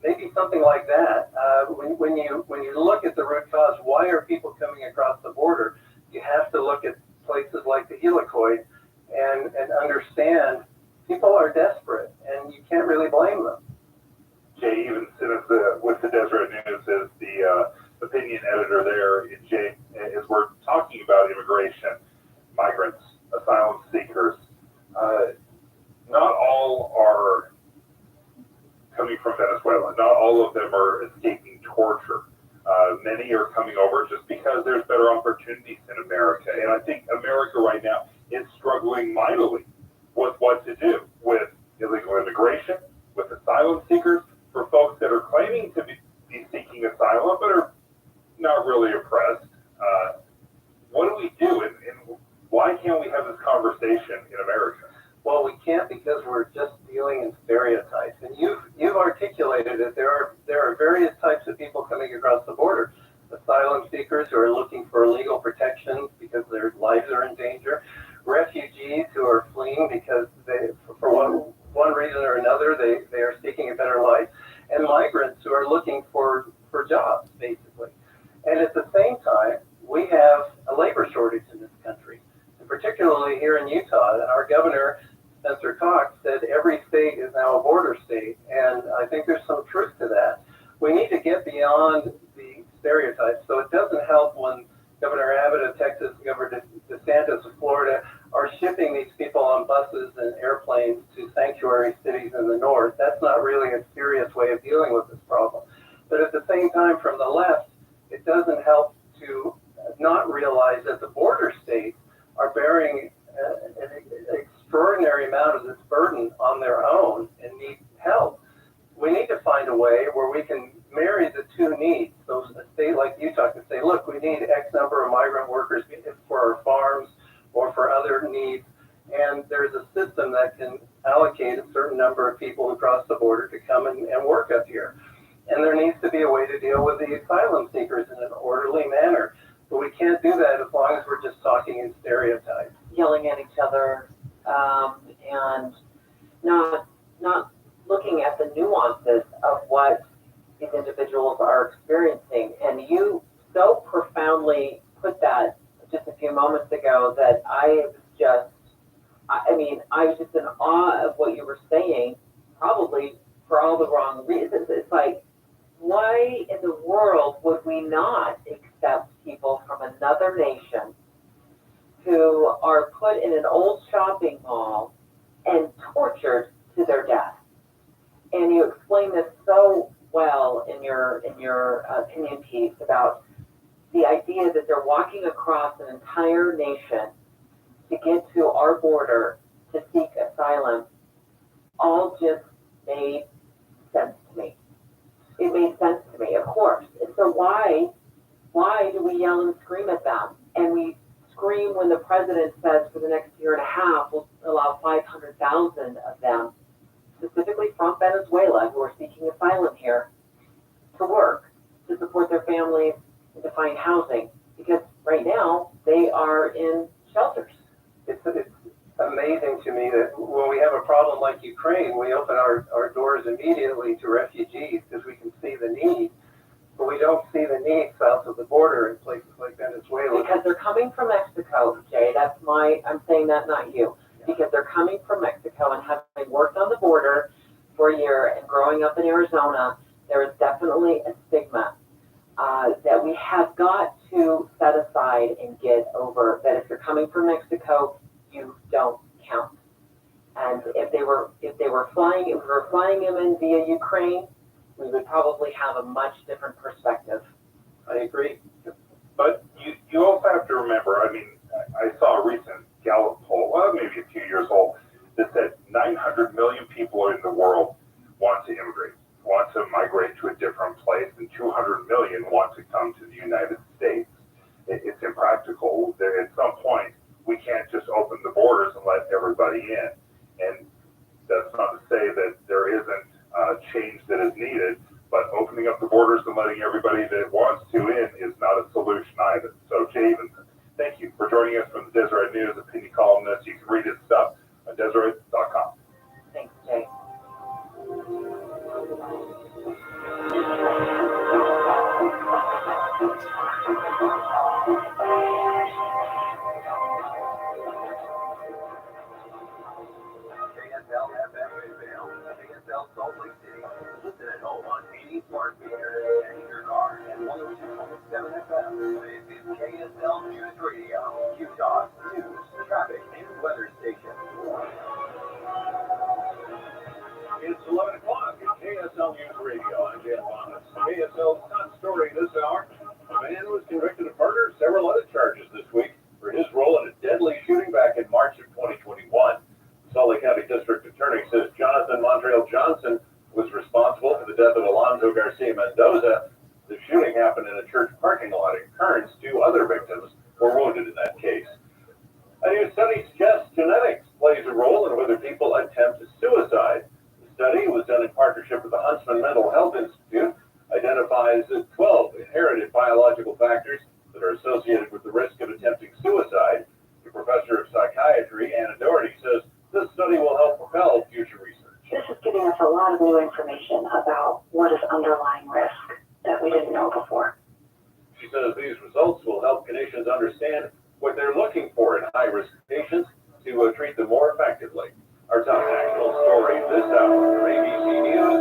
S12: Maybe something like that. When you look at the root cause, why are people coming across the border? You have to look at places like the Helicoid and understand people are desperate, and you can't really blame them.
S6: Jay Evenson with the Deseret News is the opinion editor there. And Jay, as we're talking about immigration, migrants, asylum seekers, not all are coming from Venezuela. Not all of them are escaping torture. Many are coming over just because there's better opportunities in America. And I think America right now is struggling mightily with what to do with illegal immigration, with asylum seekers, for folks that are claiming to be seeking asylum but are not really oppressed. What do we do, and why can't we have this conversation in America?
S12: Well, we can't because we're just dealing in stereotypes. And you've articulated that there are various types of people coming across the border. Asylum seekers who are looking for legal protection because their lives are in danger. Refugees who are fleeing because for one reason or another, they are seeking a better life. And migrants who are looking for jobs, basically. And at the same time, we have a labor shortage in this country, and particularly here in Utah. And our governor, Spencer Cox, said every state is now a border state, and I think there's some truth to that. We need to get beyond the stereotypes. So it doesn't help when Governor Abbott of Texas, Governor DeSantis of Florida are shipping these people on buses and airplanes to sanctuary cities in the north. That's not really a serious way of dealing with this problem. But at the same time, from the left, it doesn't help to not realize that the border states are bearing an extraordinary amount of this burden on their own and need help. We need to find a way where we can marry the two needs. So a state like Utah can say, look, we need X number of migrant workers for our farms or for other needs. And there's a system that can allocate a certain number of people across the border to come and work up here. And there needs to be a way to deal with the asylum seekers in an orderly manner. But we can't do that as long as we're just talking in stereotypes.
S3: Yelling at each other, and not looking at the nuances of what these individuals are experiencing. And you so profoundly put that just a few moments ago that I was just in awe of what you were saying, probably for all the wrong reasons. It's like, why in the world would we not accept people from another nation who are put in an old shopping mall and tortured to their death? And you explain this so well in your opinion piece about the idea that they're walking across an entire nation to get to our border to seek asylum. All just made sense to me. It made sense to me, of course. And so why do we yell and scream at them? And we scream when the president says for the next year and a half we'll allow 500,000 of them, specifically from Venezuela, who are seeking asylum here, to work, to support their families, and to find housing. Because right now, they are in shelters.
S12: It's amazing to me that when we have a problem like Ukraine, we open our doors immediately to refugees because we can see the need. But we don't see the need south of the border in places like Venezuela.
S3: Because they're coming from Mexico, Jay. I'm saying that, not you. Because they're coming from Mexico, and having worked on the border for a year and growing up in Arizona, there is definitely a stigma that we have got to set aside and get over, that if you're coming from Mexico, you don't count. And if we were flying them in via Ukraine, we would probably have a much different perspective.
S12: I agree.
S6: But you also have to remember, I saw a recent Gallup poll, maybe a few years old, that said 900 million people in the world want to immigrate, want to migrate to a different place, and 200 million want to come to the United States. It's impractical. At some point, we can't just open the borders and let everybody in. And that's not to say that there isn't change that is needed, but opening up the borders and letting everybody that wants to in is not a solution either. So, Jay Evenson, thank you for joining us from the Deseret News, opinion columnist. You can read his stuff on Deseret.com.
S3: Thanks, Jay.
S13: KSL FM Midvale, KSL Salt Lake City. Listen at home on any smart speaker and in your car at 102.7 FM. This is KSL News Radio, Utah's news, traffic, and weather station.
S11: It's 11 o'clock at KSL News Radio. I'm Dan Bonus. KSL's top story this hour. A man was convicted of murder, several other charges this week for his role in a deadly shooting back in March of 2021. Salt Lake County District Attorney says Jonathan Montreal Johnson was responsible for the death of Alonzo Garcia Mendoza. The shooting happened in a church parking lot in Kearns. 2 other victims were wounded in that case. A new study suggests genetics plays a role in whether people attempt suicide. The study was done in partnership with the Huntsman Mental Health Institute, identifies 12 inherited biological factors that are associated with the risk of attempting suicide. The professor of psychiatry, Anna Doherty, says this study will help propel future research.
S16: This is giving us a lot of new information about what is underlying risk that we didn't know before.
S11: She says these results will help clinicians understand what they're looking for in high-risk patients to treat them more effectively. Our top national story this hour from ABC News.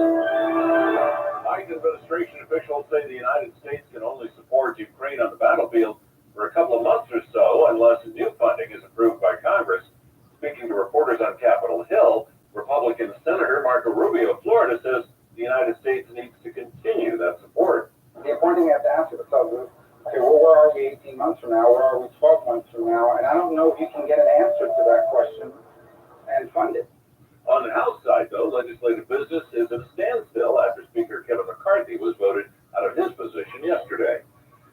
S11: Biden administration officials say the United States can only support Ukraine on the battlefield for a couple of months or so unless new funding is approved by Congress. Speaking to reporters on Capitol Hill, Republican Senator Marco Rubio of Florida says the United States needs to continue that support.
S12: The important thing you have to ask yourself is, okay, well, where are we 18 months from now? Where are we 12 months from now? And I don't know if you can get an answer to that question and fund it.
S11: On the House side, though, legislative business is at a standstill after Speaker Kevin McCarthy was voted out of his position yesterday.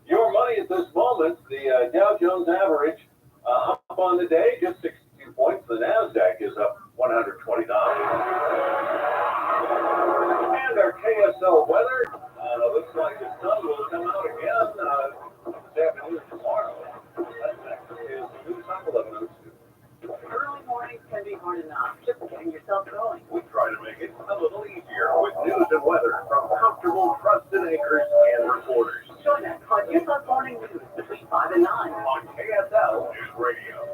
S11: Your money at this moment, the Dow Jones average up on the day, just 62 points. The NASDAQ is up $120. And our KSL weather, looks like the sun will come out again this afternoon tomorrow. That's next is News on 11:02.
S3: Early mornings can be hard enough, just getting yourself going.
S11: We try to make it a little easier with news and weather from comfortable, trusted anchors and reporters.
S3: Join us on Utah Morning News between 5 and 9
S11: on KSL News Radio.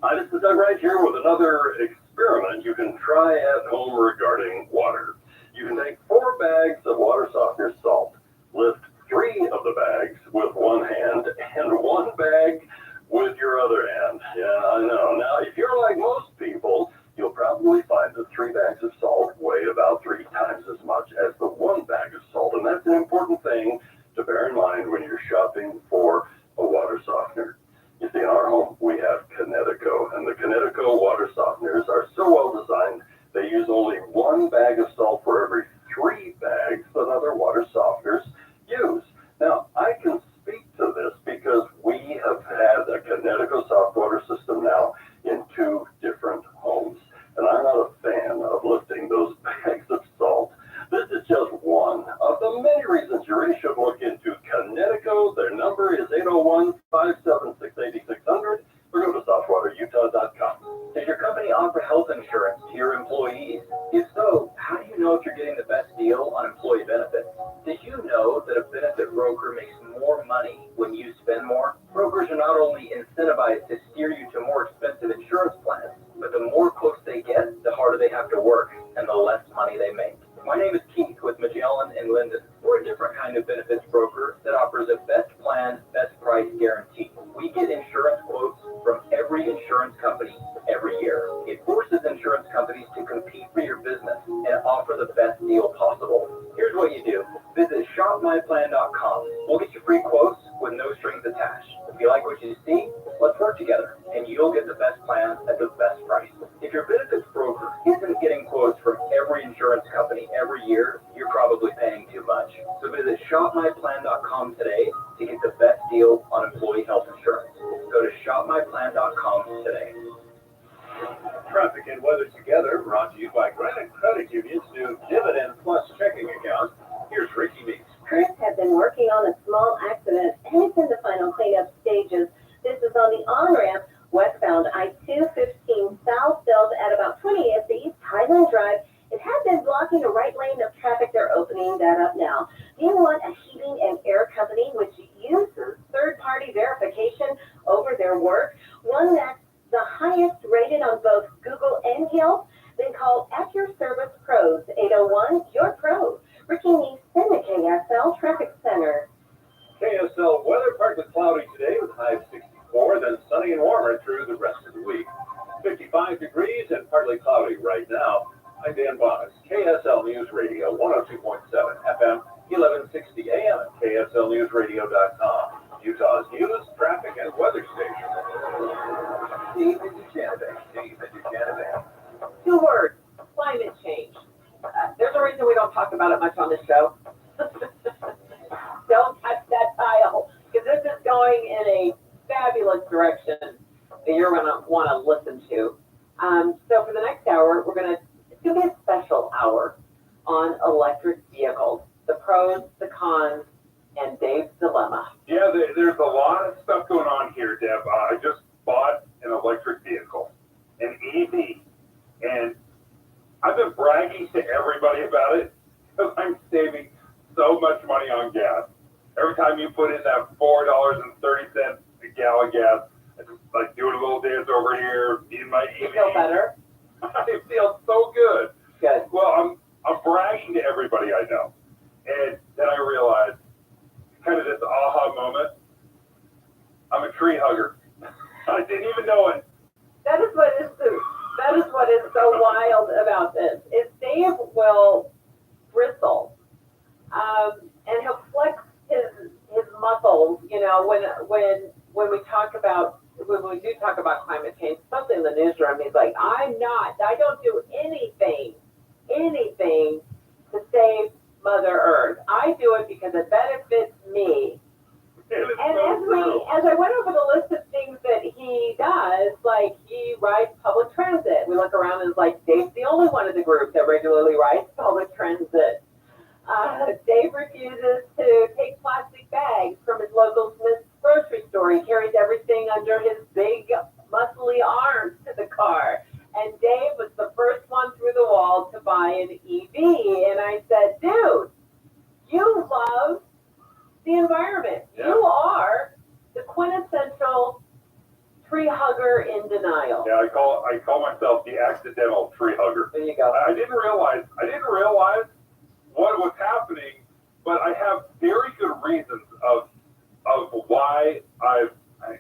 S11: Hi, this is Doug Wright here with another experiment you can try at home regarding water. You can take 4 bags of water softener salt, lift 3 of the bags with one hand and 1 bag with your other hand. Yeah, I know. Now, if you're like most people, you'll probably find that 3 bags of salt weigh about 3 times as much as the 1 bag of salt. And that's an important thing to bear in mind when you're shopping for a water softener. You see, in our home, we have Kinetico, and the Kinetico water softeners are so well designed, they use only 1 bag of salt for every 3 bags that other water softeners use. Now, I can speak to this because we have had a Kinetico soft water system now in 2 different homes. And I'm not a fan of lifting those bags of salt. This is just one of the many reasons you really should look into Kinetico. Their number is 801-576-8600 or go to softwaterutah.com.
S8: Does your company offer health insurance to your employees? If so, how do you know if you're getting the best deal on employee benefits? Did you know that a benefit broker makes more money when you spend more? Brokers are not only incentivized to steer you to more expensive insurance plans, but the more quotes they get, the harder they have to work and the less money they make. My name is Keith with Magellan and Linden. We're a different kind of benefits broker that offers a best plan, best price guarantee. We get insurance quotes from every insurance company every year. It forces insurance companies to compete for your business and offer the best deal possible. Here's what you do. Visit shopmyplan.com. We'll get you free quotes with no strings attached. If you like what you see, let's work together and you'll get the best plan at the best price. If your benefits broker isn't getting quotes from every insurance company every year, you're probably paying too much. So visit shopmyplan.com today to get the best deal on employee health insurance. Go to shopmyplan.com today.
S11: Traffic and weather together, brought to you by Granite Credit Union's new Dividend Plus checking account. Here's Ricky Meeks.
S10: Crews have been working on a small accident and it's in the final cleanup stages. This is on the on-ramp westbound I-215 south Delta at about 20th East Highland Drive. It had been blocking the right lane of traffic. They're opening that up now. Do you want a heating and air company which uses third-party verification over their work? One that's the highest rated on both Google and Yelp? Then call At Your Service Pros, 801 Your Pro. Ricky Meeks in the KSL Traffic Center.
S11: KSL weather, partly cloudy today with a high of 64, then sunny and warmer through the rest of the week. 55 degrees and partly cloudy right now. I'm Dan Bonus, KSL News Radio, 102.7 FM, 1160 AM at KSLNewsRadio.com. Utah's news, traffic, and weather station.
S8: Dave and Duchanovan.
S3: 2 words, climate change. There's a reason we don't talk about it much on this show. Don't touch that tile, because this is going in a fabulous direction that you're going to want to listen to. So for the next hour, it's going to be a special hour on electric vehicles, the pros, the cons, and Dave's dilemma.
S6: Yeah, there's a lot of stuff going on here, Deb. I just bought an electric vehicle, an EV, and I've been bragging to everybody about it because I'm saving so much money on gas. Every time you put in that $4.30 a gallon gas, I just like doing a little dance over here, in my EV.
S3: You feel better?
S6: I feel so good.
S3: Good.
S6: Well, I'm bragging to everybody I know, and then I realized, kind of this aha moment, tree hugger. I didn't even know it.
S14: That is what is so wild about this. Is Dave will bristle, and he'll flex his muscles. You know, when we talk about when we do talk about climate change, especially in the newsroom, he's like, I don't do anything to save Mother Earth. I do it because it benefits me. And as I went over the list of things that he does, like he rides public transit. We look around and it's like Dave's the only one in the group that regularly rides public transit. Dave refuses to take plastic bags from his local Smith's grocery store. He carries everything under his big, muscly arms to the car. And Dave was the first one through the wall to buy an EV. And I said, dude, you love the environment.
S6: Yeah.
S14: You are the quintessential tree hugger in denial.
S6: Yeah, I call myself the accidental tree hugger.
S14: There you go.
S6: I didn't realize what was happening, but I have very good reasons of why I've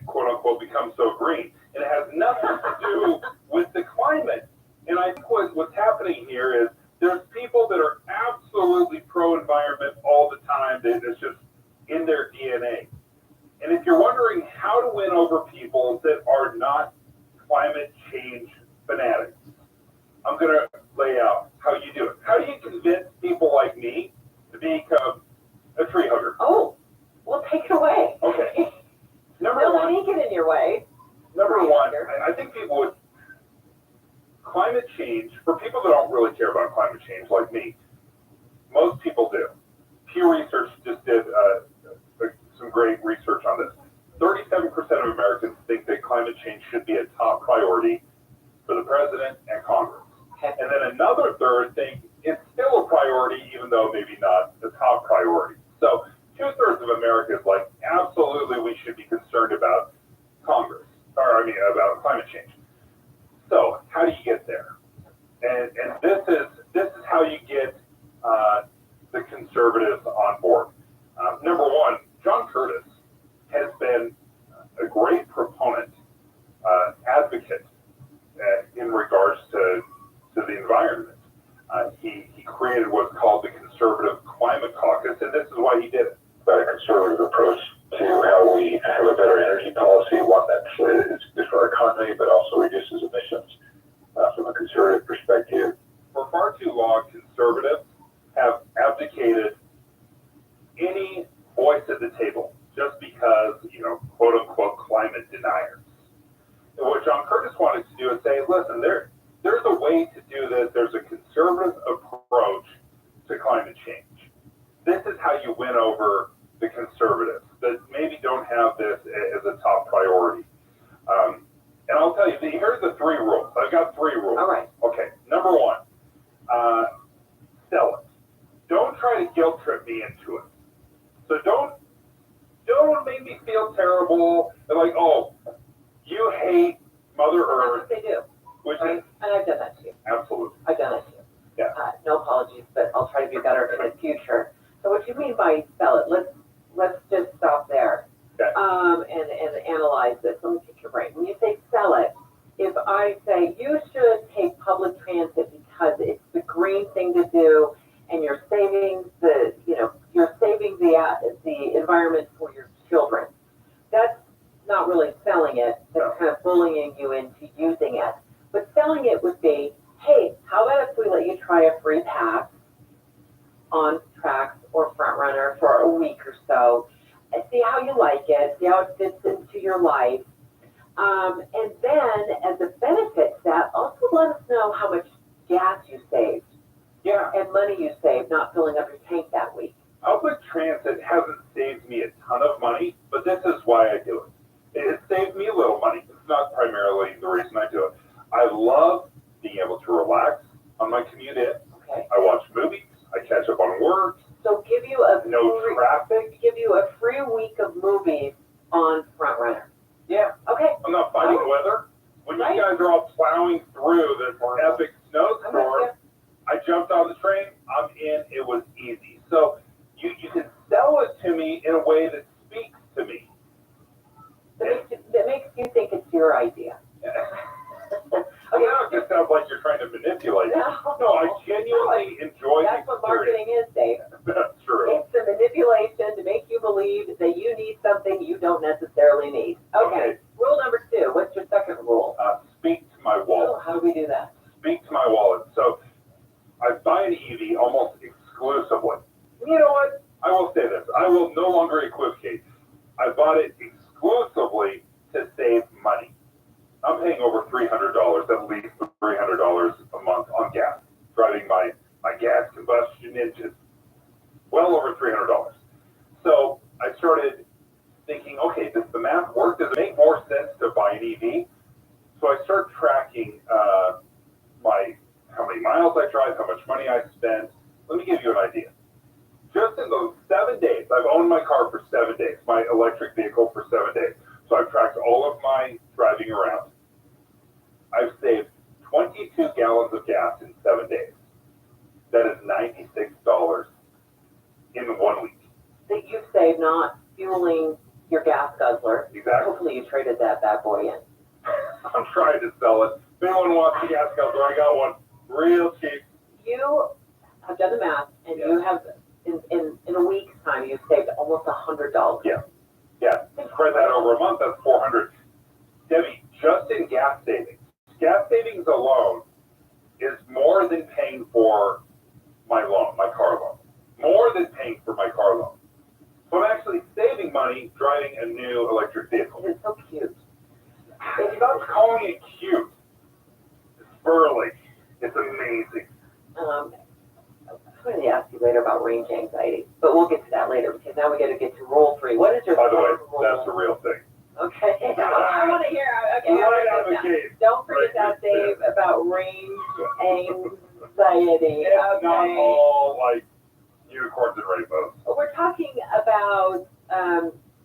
S6: quote unquote become so green. And it has nothing to do with the climate. And I think what's happening here is there's people that are absolutely pro-environment all the time. It's just in their DNA. And if you're wondering how to win over people that are not climate change fanatics, I'm going to lay out how you do it. How do you convince people like me to become a tree hugger?
S14: Oh, well, take it away.
S6: Okay. Number
S14: Don't
S6: one.
S14: let me get in your way.
S6: Number one, I think people would, climate change, for people that don't really care about climate change like me, most people do. Pew Research just did some great research on this. 37% of Americans think that climate change should be a top priority for the president and Congress. And then another third think it's still a priority, even though maybe not the top priority. So 2/3 of America is like, absolutely, we should be concerned about about climate change. So how do you get there? And this is how you get the conservatives on board. Number one, John Curtis has been a great proponent, advocate in regards to the environment. He created what's called the Conservative Climate Caucus, and this is why he did it.
S13: About a conservative approach to how we have a better energy policy, one that is good for our economy, but also reduces emissions from a conservative perspective.
S6: For far too long, conservatives have abdicated any voice at the table just because, quote unquote, climate deniers. And what John Curtis wanted to do is say, listen, there's a way to do this. There's a conservative approach to climate change. This is how you win over the conservatives that maybe don't have this as a top priority. And I'll tell you, here's the 3 rules. I've got 3 rules.
S14: All right.
S6: Okay. Number 1, sell it. Don't try to guilt trip me into it. So don't make me feel terrible. They're like, oh, you hate Mother Earth.
S14: That's what they do.
S6: Which
S14: right?
S6: is
S14: And I've done that too.
S6: absolutely.
S14: I've done that too.
S6: Yeah.
S14: No apologies, but I'll try to be better in the future. So what you mean by sell it? Let's just stop there.
S6: Okay.
S14: And analyze this. Let me pick your brain. When you say sell it, if I say you should take public transit because it's the green thing to do, and you're saving the environment for your children, that's not really selling it. That's kind of bullying you into using it. But selling it would be, hey, how about if we let you try a free pass on Trax or FrontRunner for a week or so, and see how you like it, see how it fits into your life. And then, as a benefit to that, also let us know how much gas you saved.
S6: Yeah.
S14: And money you saved not filling up your tank that week.
S6: Public transit hasn't saved me a ton of money, but this is why I do it. It saved me a little money. It's not primarily the reason I do it. I love being able to relax on my commute in.
S14: Okay.
S6: I watch movies. I catch up on work.
S14: So give you a
S6: traffic.
S14: Give you a free week of movies on FrontRunner.
S6: Yeah.
S14: Okay.
S6: I'm not fighting weather. When you guys are all plowing through this epic snowstorm, I jumped on the train. I'm in. It was easy. So you can sell it to me in a way that speaks to me.
S14: That
S3: manipulation to make you believe that you need something you don't necessarily need. Okay. Rule number 2. What's your second rule?
S6: Speak to my wallet.
S3: Oh, how do we do that?
S6: Speak to my wallet. So I buy an EV almost exclusively. You know what? I will say this. I will no longer equivocate. I bought it exclusively to save money. I'm paying over $300, at least $300 a month on gas, driving my gas combustion engine. Well over $300. So I started thinking, okay, does the math work? Does it make more sense to buy an EV? So I start tracking how many miles I drive, how much money I spend. Let me give you an idea. Just in those 7 days, I've owned my car for 7 days, my electric vehicle for 7 days. So I've tracked all of my driving around. I've saved 22 gallons of gas in 7 days. That is $96 in 1 week.
S3: That you've saved not fueling your gas guzzler.
S6: Exactly.
S3: Hopefully you traded that bad boy in.
S6: I'm trying to sell it. If anyone wants the gas guzzler, I got one real cheap.
S3: You have done the math, and you have, in a week's time, you've saved almost $100.
S6: Yeah. Spread that over a month, that's $400. Debbie, just in gas savings. Gas savings alone is more than paying for my loan, my car loan. More than paying for my car loan. So I'm actually saving money driving a new electric vehicle.
S3: It's so cute.
S6: Stop calling it cute. It's burly. It's amazing.
S3: I'm going to ask you later about range anxiety, but we'll get to that later because now we got to get to rule 3. What is your
S6: By the way,
S3: rule?
S6: that's a real thing.
S3: Okay. I want to hear. Okay. Don't forget that, Dave, about range anxiety.
S6: It's not all like unicorns and rainbows.
S3: We're talking about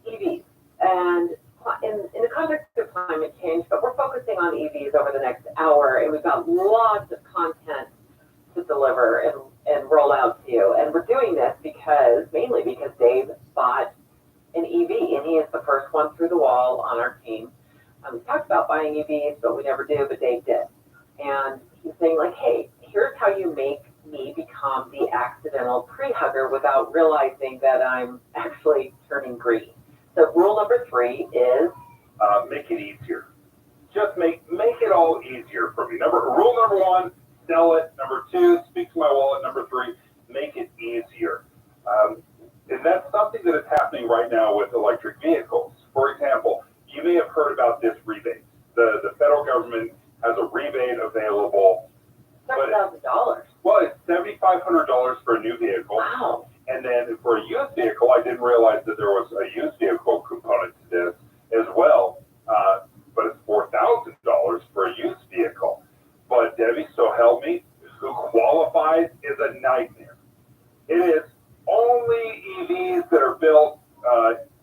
S3: EVs and in the context of climate change, but we're focusing on EVs over the next hour, and we've got lots of content to deliver and roll out to you. And we're doing this mainly because Dave bought an EV, and he is the first one through the wall on our team. We talked about buying EVs, but we never do, but Dave did. And he's saying, like, hey, here's how you make me become the accidental pre-hugger without realizing that I'm actually turning green. So rule number 3 is?
S6: Make it easier. Just make it all easier for me. Rule number 1, sell it. Number 2, speak to my wallet. Number 3, make it easier. And that's something that is happening right now with electric vehicles. For example, you may have heard about this rebate. The federal government has a rebate available.
S3: $7,000.
S6: Well, it's $7,500 for a new vehicle.
S3: Wow.
S6: And then for a used vehicle, I didn't realize that there was a used vehicle component to this as well. But it's $4,000 for a used vehicle. But Debbie, so help me, who qualifies is a nightmare. It is only EVs that are built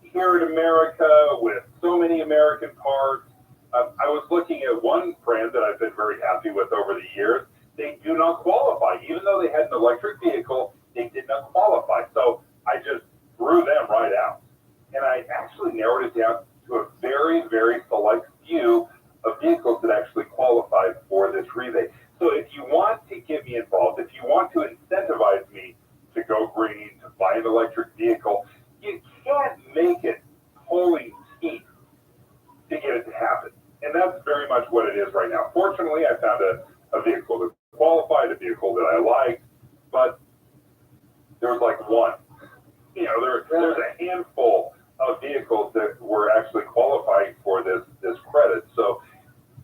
S6: here in America with so many American parts. I was looking at one brand that I've been very happy with over the years. They do not qualify. Even though they had an electric vehicle, they did not qualify. So I just threw them right out. And I actually narrowed it down to a very, very select few of vehicles that actually qualified for this rebate. So if you want to get me involved, if you want to incentivize me to go green, to buy an electric vehicle, you can't make it pulling teeth to get it to happen. And that's very much what it is right now. Fortunately, I found a vehicle that qualified, a vehicle that I liked, but there was like one. There's a handful of vehicles that were actually qualifying for this credit. So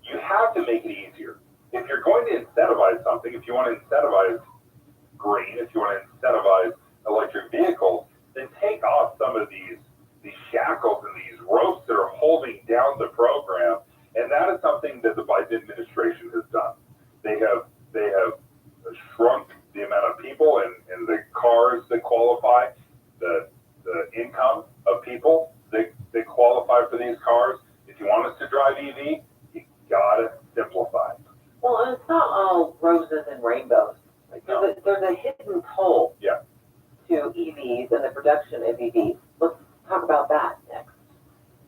S6: you have to make it easier. If you're going to incentivize something, if you want to incentivize green, if you want to incentivize electric vehicles, then take off some of these shackles and these ropes that are holding down the program. And that is something that the Biden administration has done. They have shrunk the amount of people and the cars that qualify, the income of people that qualify for these cars. If you want us to drive EV, you gotta simplify.
S3: Well, and it's not all roses and rainbows. There's a hidden toll to EVs and the production of EVs. Let's talk about that next.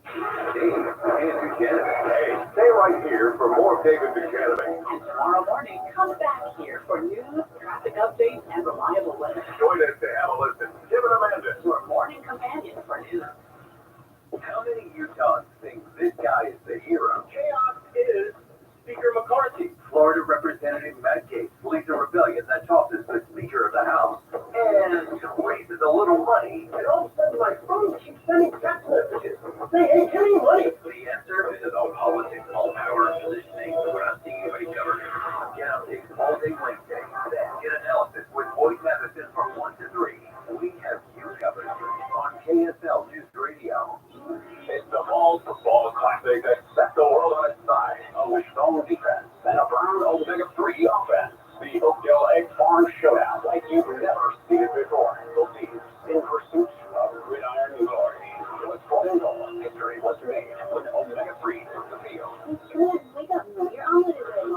S11: David Buchanan. Hey, stay right here for more David Buchanan.
S10: And tomorrow morning, come back here for news, traffic updates, and reliable weather.
S11: Join us to have a listen. Give it Amanda for more little money,
S4: And all of a sudden my phone keeps sending text messages. Saying, hey, give me money.
S11: the answer is all politics, all power, and positioning. We're not seeing anybody government. Get updates all day Wednesday. Then get analysis with Boyd Matheson from 1 to 3. We have you covered on KSL News Radio. It's the Balls for Balls Classic that set the world on its side. A wishbone defense and a Brown Omega 3 offense. The Oakdale Egg Farm Showdown like you've never seen it before. Both teams in pursuit of gridiron glory. What's Oakdale history was made when Omega 3 took the field.
S10: Good, wake up, your omelet is ready.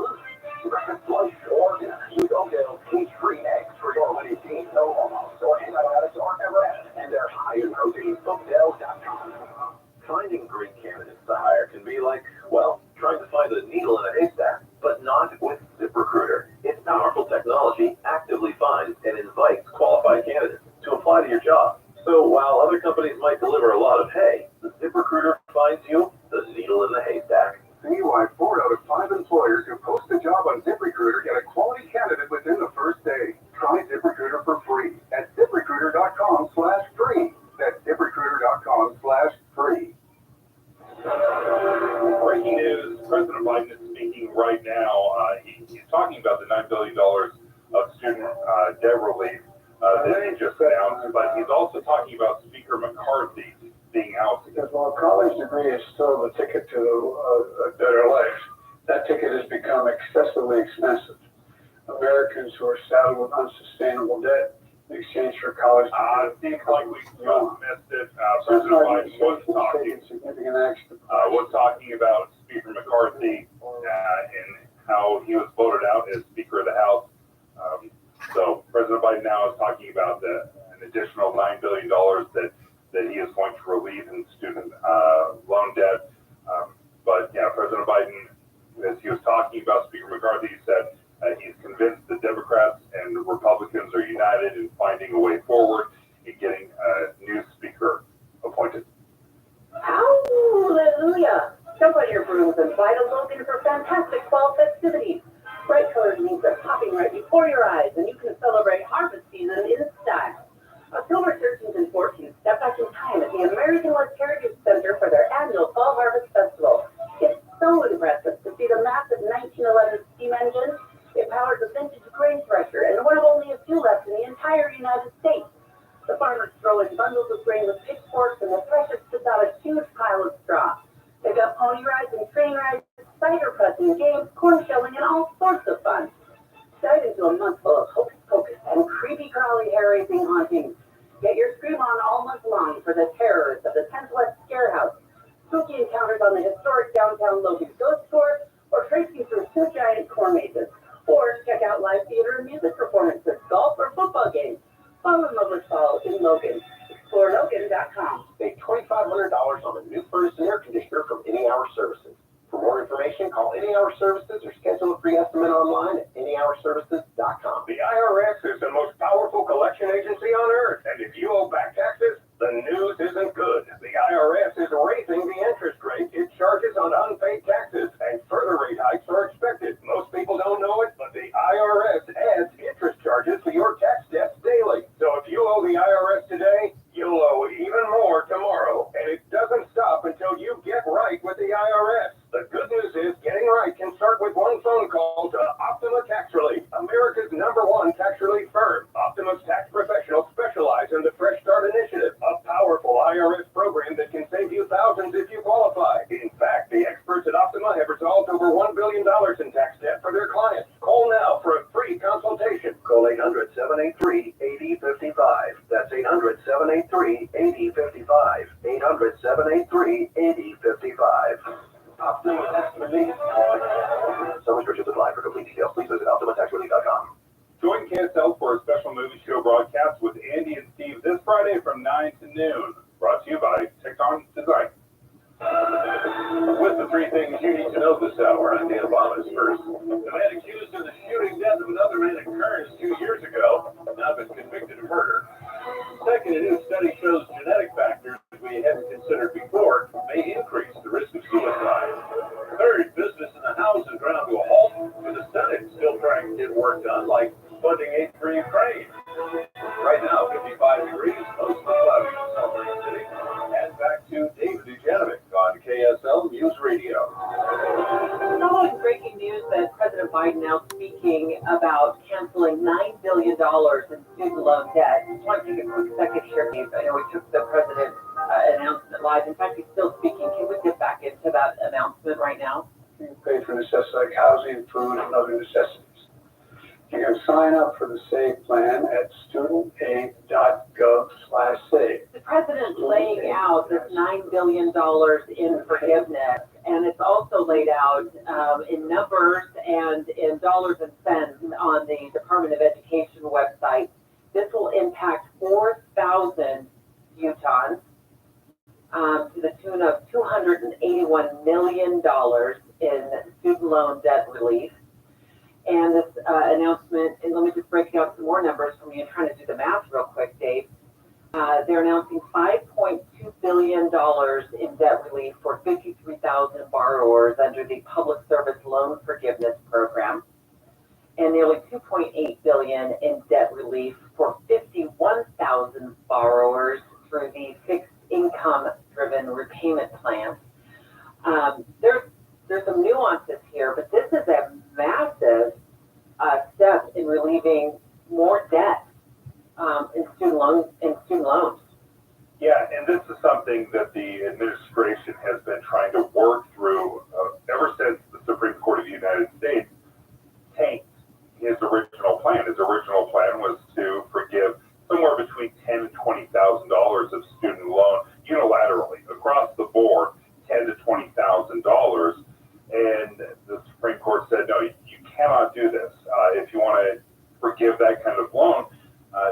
S11: Breakfast, lunch, or dinner. Use Oakdale's cage-free eggs for your winning team. No hormones or antibiotics are ever added, and they're high in protein. Oakdale.com. Finding great candidates to hire can be like, well, trying to find a needle in a haystack, but not with ZipRecruiter. Its powerful technology actively finds and invites qualified candidates to apply to your job. So while other companies might deliver a lot of hay, ZipRecruiter finds you the needle in the haystack. See why 4 out of 5 employers who post a job on ZipRecruiter get a quality candidate within the first day. Try ZipRecruiter for free at ZipRecruiter.com/free. That's ZipRecruiter.com/free.
S6: Breaking news, President Biden is speaking right now. He's talking about the $9 billion of student debt relief that he just announced, but he's also talking about Speaker McCarthy being out.
S17: Because while a college degree is still the ticket to a better life, that ticket has become excessively expensive. Americans who are saddled with unsustainable debt in exchange for college degrees.
S6: Seems like we just missed it. President Biden was talking about Speaker McCarthy and how he was voted out as Speaker of the House. So President Biden now is talking about an additional $9 billion that he is going to relieve in student loan debt. But yeah, President Biden, as he was talking about Speaker McCarthy, he said he's convinced the Democrats and the Republicans are united in finding a way forward in getting a new speaker appointed.
S10: Hallelujah! Jump on your brooms and fly to Logan for fantastic fall festivities. Bright colored leaves are popping right before your eyes, and you can celebrate harvest season in style. October 13th and 14th, step back in time at the American West Heritage Center for their annual Fall Harvest Festival. It's so impressive to see the massive 1911 steam engine. It powers a vintage grain thresher and one of only a few left in the entire United States. The farmers throw in bundles of grain with pitchforks, and the thresher spits out a huge pile of straw. They've got pony rides and train rides, cider pressing, games, corn shelling, and all sorts of fun. Dive into a month full of hocus pocus and creepy crawly hair-raising hauntings. Get your scream on all month long for the terrors of the 10th West Scarehouse, spooky encounters on the historic downtown Logan Ghost Tour, or tracing through 2 giant corn mazes. Or check out live theater and music performances, golf, or football games. Fall in love with fall in Logan. ExploreLogan.com.
S1: Save $2,500 on a new furnace and air conditioner from Any Hour Services. For more information, call Any Hour Services or schedule a free estimate online at anyhourservices.com.
S6: The IRS is the most powerful collection agency on earth, and if you owe back taxes, the news isn't good. The IRS is raising the interest rate it charges on unpaid taxes, and further rate hikes are expected. Most people don't know it, but the IRS adds interest charges to your tax debts daily. So if you owe the IRS today, you'll owe even more tomorrow, and it doesn't stop until you get right with the IRS. The good news is getting right can start with one phone call to Optima Tax Relief, America's #1 tax relief firm. Optima's tax professionals specialize in the Fresh Start Initiative, a powerful IRS program that can save you thousands if you qualify. In fact, the experts at Optima have resolved over $1 billion in tax debt for their clients. Call now for a free consultation.
S11: Call 800-783-8055. That's 800-783-8055. 800-783-8055. Optima Tax Relief. Some restrictions apply. For complete details, please visit OptimaTaxRelief.com.
S6: Join KSL for a special movie show broadcast with Andy and Steve this Friday from 9 to noon. Brought to you by Tecton Design.
S11: With the 3 things you need to know this hour, I'm Dan Bobbins. First, the man accused of the shooting death of another man at Kearns 2 years ago now been convicted of murder. Second, a new study shows genetic factors that we hadn't considered before may increase the risk of suicide. Third, business in the House is ground to a halt, with the Senate still trying to get work done, like funding aid for Ukraine. Right now, 55 degrees,
S3: I know we took the president's announcement live. In fact, he's still speaking. Can we get back into that announcement right now?
S17: You can pay for necessities like housing, food, and other necessities. You can sign up for the SAVE plan at studentaid.gov/save.
S3: The president's laying out this $9 billion in forgiveness, and it's also laid out in numbers and in dollars and cents on the Department of Education website. This will impact 4,000 Utahns to the tune of $281 million in student loan debt relief. And this announcement, and let me just break down some more numbers from you. I'm trying to do the math real quick, Dave. They're announcing $5.2 billion in debt relief for 53,000 borrowers under the Public Service Loan Forgiveness Program, and nearly $2.8 billion in debt relief for 51,000 borrowers through the Fixed Income Driven Repayment Plan. There's some nuances here, but this is a massive step in relieving more debt in student loans.
S6: Yeah, and this is something that the administration has been trying to work through ever since the Supreme Court of the United States tanked his original plan. His original plan was to forgive somewhere between $10,000 and $20,000 of student loan unilaterally across the board, $10,000 to $20,000. And the Supreme Court said, no, you cannot do this. If you want to forgive that kind of loan,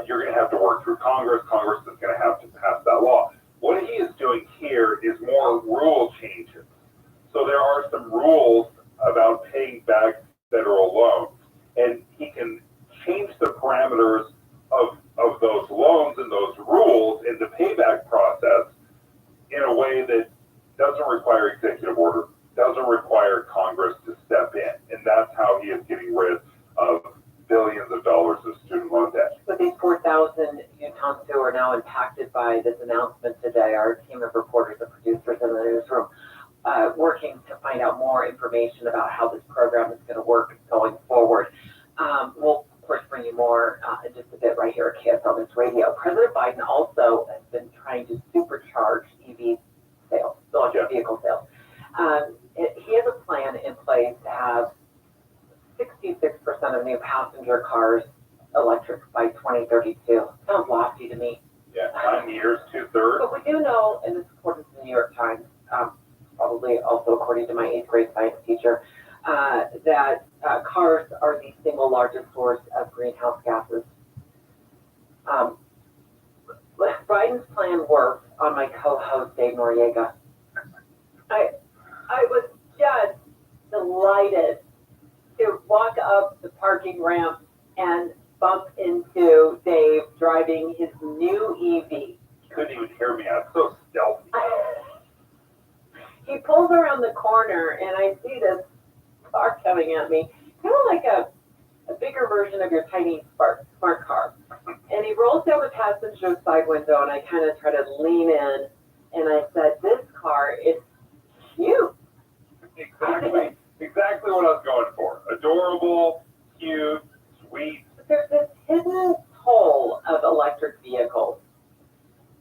S6: you're going to have to work through Congress. Congress is going to have to pass that law. What he is doing here is more rule changes. So there are some rules about paying back federal loans, and he can change the parameters of those loans and those rules in the payback process in a way that doesn't require executive order, doesn't require Congress to step in. And that's how he is getting rid of billions of dollars of student loan debt.
S3: With these 4,000 Utahns who are now impacted by this announcement today, our team of reporters and producers in the newsroom working to find out more information about how this program is going to work going forward. We'll, of course, bring you more in just a bit right here at KSL News Radio. President Biden also has been trying to supercharge EV sales, electric vehicle sales. He has a plan in place to have 66% of new passenger cars electric by 2032. Sounds lofty to me.
S6: Yeah, 9 years, 2/3.
S3: But we do know, and this is according to the New York Times, probably also according to my 8th grade science teacher, that cars are the single largest source of greenhouse gases. Biden's plan worked on my co-host Dave Noriega. I was just delighted to walk up the parking ramp and bump into Dave driving his new EV.
S6: You couldn't even hear me. I was so stealthy.
S3: He pulls around the corner and I see this car coming at me, kind of like a bigger version of your tiny smart car. And he rolls down the passenger side window and I kind of try to lean in and I said, this car is cute.
S6: Exactly what I was going for. Adorable, cute, sweet.
S3: There's this hidden toll of electric vehicles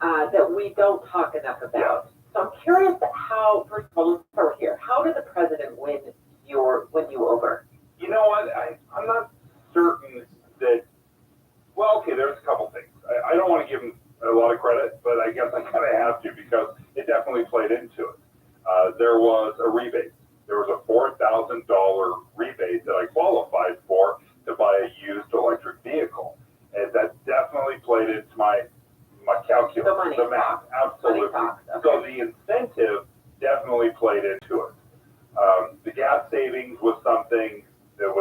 S3: that we don't talk enough about. So I'm curious how, first of all, let's start here. How did the president win you over?
S6: You know what? I'm not certain that, well, okay, there's a couple things. I don't want to give him a lot of credit, but I guess I kind of have to because it definitely played into it. There was a rebate. There was a $4,000 rebate that I qualified for to buy a used electric vehicle. And that definitely played into my calculus, the math, absolutely.
S3: Okay.
S6: So the incentive definitely played into it. The gas savings was something that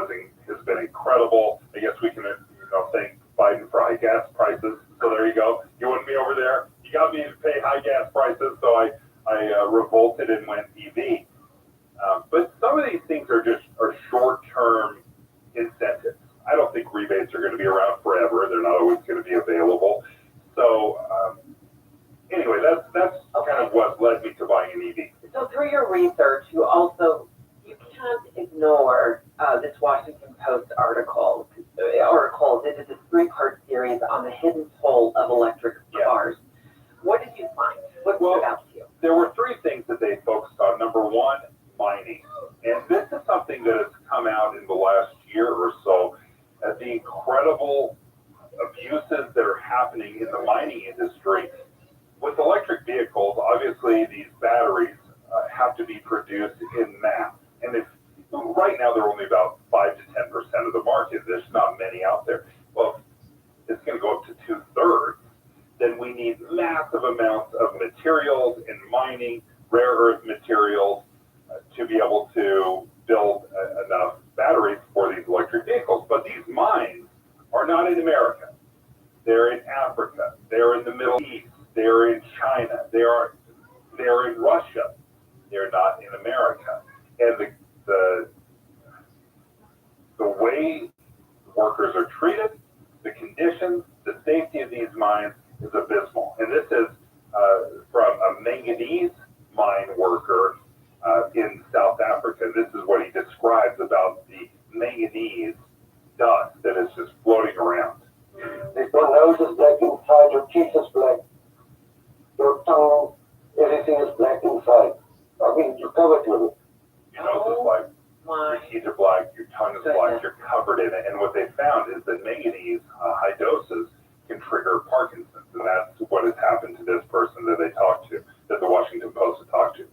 S6: has been incredible. I guess we can thank Biden for high gas prices. So there you go. You want me over there? You got me to pay high gas prices, so I revolted and went EV. But some of these things are short-term incentives. I don't think rebates are going to be around forever. They're not always going to be available. So anyway, that's kind of what led me to buying an EV.
S3: So through your research, you can't ignore this Washington Post article. They did this 3-part series on the hidden toll of electric cars. stood out to you?
S6: There were three things that they focused on. Number one, mining. And this is something that has come out in the last year or so, the incredible abuses that are happening in the mining industry. With electric vehicles, obviously these batteries have to be produced in mass. And if right now they're only about 5 to 10% of the market, there's not many out there. Well, it's going to go up to 2/3. Then we need massive amounts of materials and mining, rare earth materials, to be able to build enough batteries for these electric vehicles. But these mines are not in America. They're in Africa. They're in the Middle East. They're in China. They're in Russia. They're not in America. And the way workers are treated, the conditions, the safety of these mines is abysmal. And this is from a manganese mine worker in South Africa. This is what he describes about the manganese dust that is just floating around.
S4: If your nose is black inside, your teeth is black, your tongue, everything is black inside. I mean, you're covered with it.
S6: Your nose is black, your teeth are black, your tongue is black, you're covered in it. And what they found is that manganese, high doses, can trigger Parkinson's. And that's what has happened to this person that they talked to, that the Washington Post had talked to.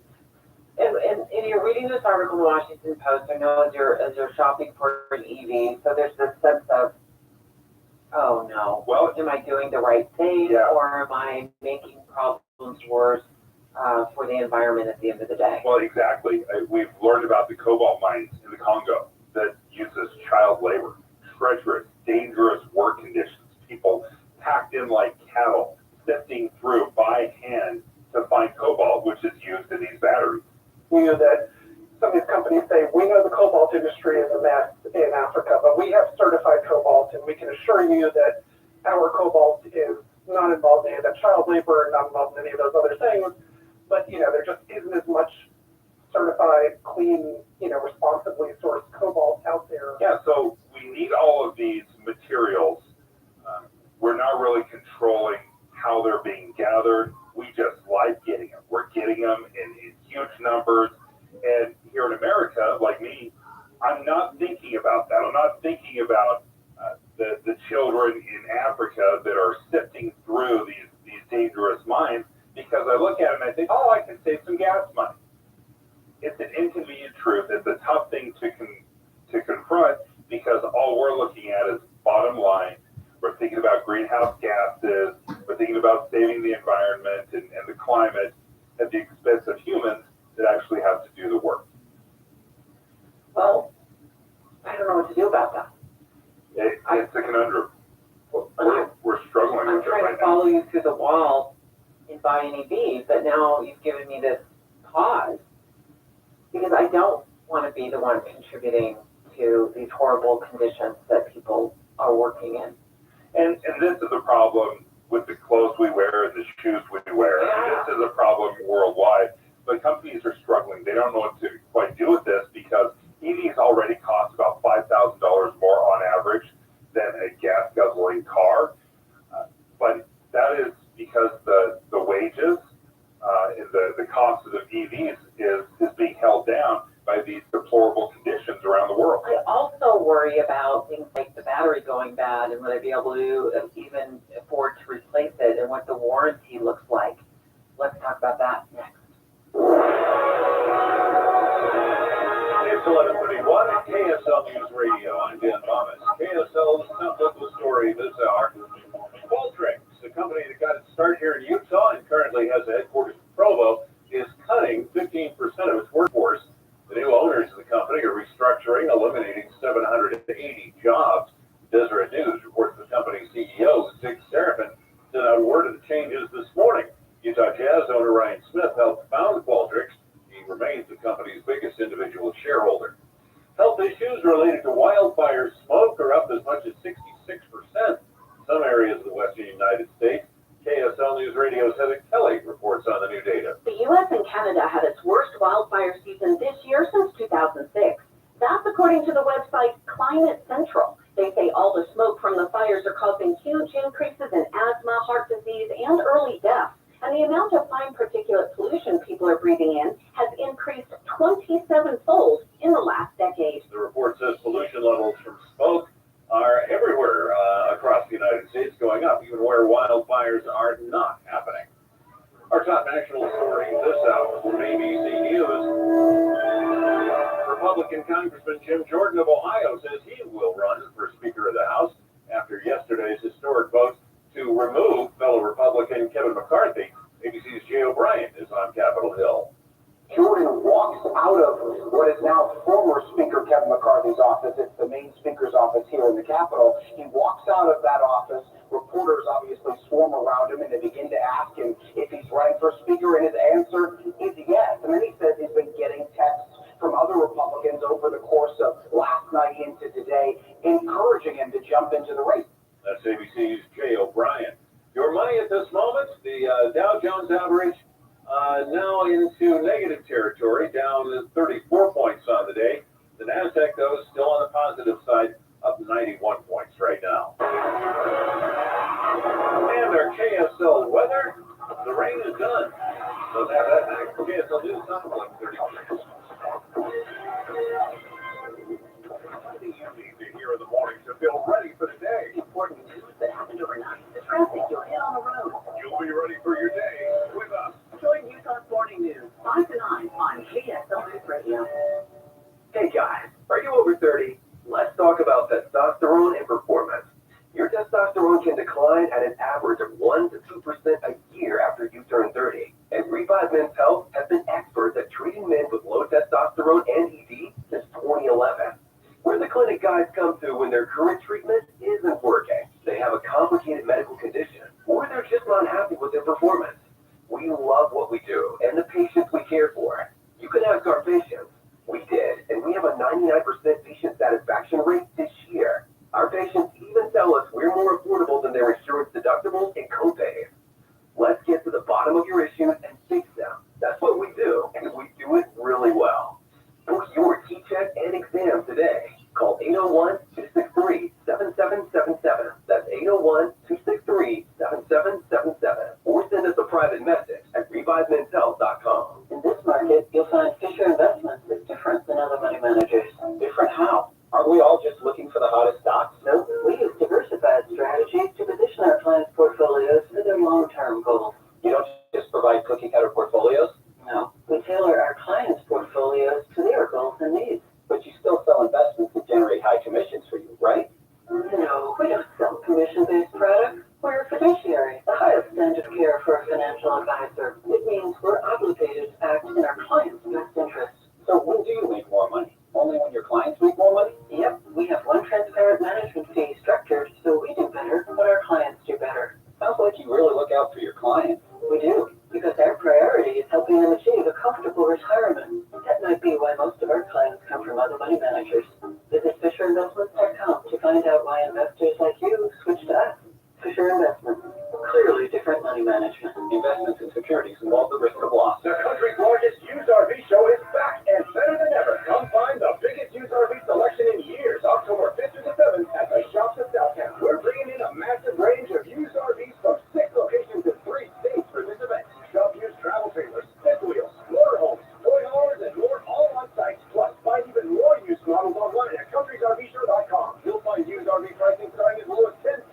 S3: And you're reading this article in the Washington Post, I know as you're shopping for an EV, so there's this sense of, oh no,
S6: well,
S3: am I doing the right thing,
S6: yeah,
S3: or am I making problems worse for the environment at the end of the day?
S6: Well, exactly. We've learned about the cobalt mines in the Congo that uses child labor, treacherous, dangerous work conditions, people packed in like cattle, sifting through by hand to find cobalt, which is used in these batteries.
S12: We know that some of these companies say, we know the cobalt industry is a mess in Africa, but we have certified cobalt, and we can assure you that our cobalt is not involved in any of that child labor, not involved in any of those other things. But, there just isn't as much certified, clean, responsibly sourced cobalt out there.
S6: Yeah, so we need all of these materials. We're not really controlling how they're being gathered. We just like getting them. We're getting them in huge numbers. And here in America, like me, I'm not thinking about that. I'm not thinking about the children in Africa that are sifting through these dangerous mines, because I look at it and I think, oh, I can save some gas money. It's an inconvenient truth. It's a tough thing to confront, because all we're looking at is bottom line. We're thinking about greenhouse gases. We're thinking about saving the environment and the climate at the expense of humans that actually have to do the work.
S3: Well, I don't know what to do about that.
S6: It's a conundrum. We're struggling
S3: I'm
S6: with it
S3: trying
S6: right
S3: to
S6: now.
S3: follow you through the wall and buy an EV, but now you've given me this pause, because I don't want to be the one contributing to these horrible conditions that people are working in.
S6: And this is a problem with the clothes we wear and the shoes we wear.
S3: Yeah.
S6: This is a problem worldwide. But companies are struggling. They don't know what to quite do with this, because EVs already cost about $5,000 more on average than a gas guzzling car. But that is because the wages and the cost of the EVs is being held down by these deplorable conditions around the world.
S3: I also worry about things like the battery going bad, and will I be able to even afford to replace it, and what the warranty looks like. Let's talk about that next.
S13: It's 11:31 at KSL News Radio. I'm Dan Thomas. KSL's local story this hour. Qualtrics, a company that got its start here in Utah and currently has a headquarters in Provo, is cutting 15% of its workforce. The new owners of the company are restructuring, eliminating 780 jobs. Deseret News reports the company's CEO, Zig Serafin, sent out word of the changes this morning. Utah Jazz owner Ryan Smith helped found Qualtrics. He remains the company's biggest individual shareholder. Health issues related to wildfire smoke are up as much as 66% in some areas of the western United States. KSL News Radio's Heather Kelly reports on the new data.
S10: The U.S. and Canada had its worst wildfire season this year since 2006. That's according to the website Climate Central. They say all the smoke from the fires are causing huge increases in asthma, heart disease, and early death. and the amount of fine particulate pollution people are breathing in has increased 27-fold in the last decade.
S13: The report says pollution levels from smoke are everywhere across the United States, going up, even where wildfires are not happening. Our top national story this hour from ABC News. Republican Congressman Jim Jordan of Ohio says he will run for Speaker of the House after yesterday's historic vote to remove fellow Republican Kevin McCarthy. ABC's Jay O'Brien is on Capitol Hill.
S1: Jordan walks out of what is now former Speaker Kevin McCarthy's office. It's the main speaker's office here in the Capitol. He walks out of that office. Reporters obviously swarm around him and they begin to ask him if he's running for speaker, and his answer is yes. And then he says he's been getting texts from other Republicans over the course of last night into today, encouraging him to jump into the race.
S13: That's ABC's Jay O'Brien. Your money at this moment, the Dow Jones average now into negative territory, down 34 points on the day. The NASDAQ, though, is still on the positive side, up 91 points right now. And our KSL weather, the rain is done. So have that next. KSL News on 11:30. What do you need to hear in the morning to feel ready for the day?
S3: Important news that happened overnight. The traffic you'll hit on the road.
S13: You'll be ready for your day with us.
S3: Join Utah's Morning News, 5 to 9 on KSL News Radio.
S11: Hey guys, are you over 30? Let's talk about testosterone and performance. Your testosterone can decline at an average of 1 to 2% a year after you turn 30. And Revive Men's Health has been experts at treating men with low testosterone and ED since 2011. We're the clinic guys come to when their current treatment isn't working. They have a complicated medical condition, or they're just not happy with their performance. We love what we do and the patients we care for. You can ask our patients. We did, and we have a 99% patient satisfaction rate this year. Our patients even tell us we're more affordable than their insurance deductibles and copays. Let's get to the bottom of your issues and fix them. That's what we do, and we do it really well. Book your T-check and exam today. Call 801-263-7777. That's 801-263-7777. Or send us a private message at ReviveMen'sHealth.com.
S3: In this market, you'll find Fisher Investments is different than other money managers. Different how? Aren't we all just looking for the hottest stocks? No, we use diversified strategies to position our clients' portfolios for their long-term goals. You don't just provide cookie-cutter portfolios? No, we tailor our clients' portfolios to their goals and needs. But you still sell investments that generate high commissions for you, right? No, we don't sell commission-based products. We're a fiduciary, the highest standard of care for a financial advisor. It means we're obligated to act in our clients' best interest. So when do you make more money? Only when your clients make more money? Yep, we have one transparent management fee structured so we do better, but our clients do better. Sounds like you really look out for your clients. We do, because our priority is helping them achieve a comfortable retirement. That might be why most of our clients come from other money managers. Visit FisherInvestments.com to find out why investors like you switch to us. Fisher Investments. Clearly different money management. Investments in securities involve the risk of loss.
S6: The country's largest used RV show is back and better than ever. Come find the biggest used RV selection in years, October 5th through the 7th at the Shops at Southtown. We're bringing in a massive range of used RVs from 6 locations in 3 states for this event. Shop used travel trailers, fifth wheels, motorhomes, toy haulers, and more all on site. Plus, find even more used models online at countrysrvshow.com. You'll find used RV pricing starting as low as $10,000,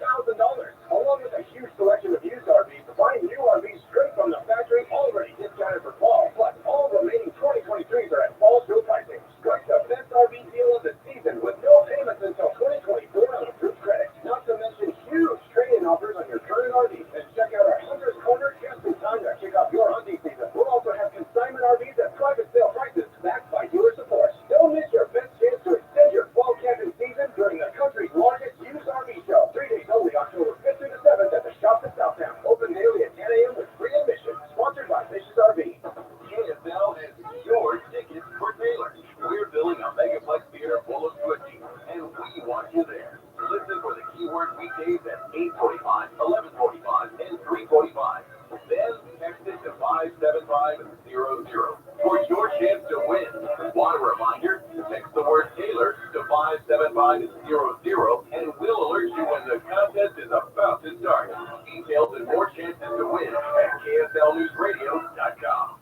S6: along with a huge selection of used RVs. Find new RVs straight from the factory, already discounted for fall. Plus, all remaining 2023s are at fall show pricing. Strike the best RV deal of the season with no payments until 2024 on approved credit. Not to mention huge trade-in offers on your current RV. And check out our Hunter's Corner just in time to kick off your hunting season. We'll also have consignment RVs at private sale prices, backed by dealer support. Don't miss your best chance to extend your fall camping season during the country's largest used RV show. 3 days only, October 5th through the 7th at the Shops at Southtown. Open daily at 10 a.m. with free admission. Sponsored by Fisher's RV.
S13: KSL is your ticket for Taylor. We're building a megaplex theater full of Swifties, and we want you there. Listen for the keyword weekdays at 8:45, 11:45, and 3:45. Then text it to 57500 for your chance to win. Want a reminder? Text the word Taylor to 57500, and we'll alert you when the contest is about to start. Details and more chances to win at KSL
S11: KSLNewsRadio.com.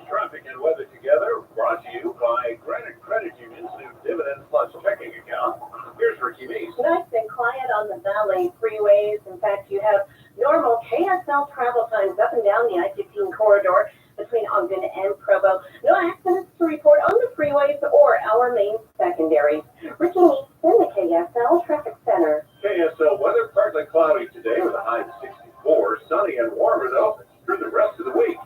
S11: Traffic and weather together, brought to you by Granite Credit Union's new Dividend Plus checking account. Here's Ricky Meese.
S10: Nice and quiet on the Valley freeways. In fact, you have normal KSL travel times up and down the I-15 corridor between Ogden and Provo. No accidents to report on the freeways or our main secondaries. Ricky Meese in the KSL Traffic Center.
S11: KSL weather, partly cloudy today with a high of 64, sunny and warmer though through the rest of the week.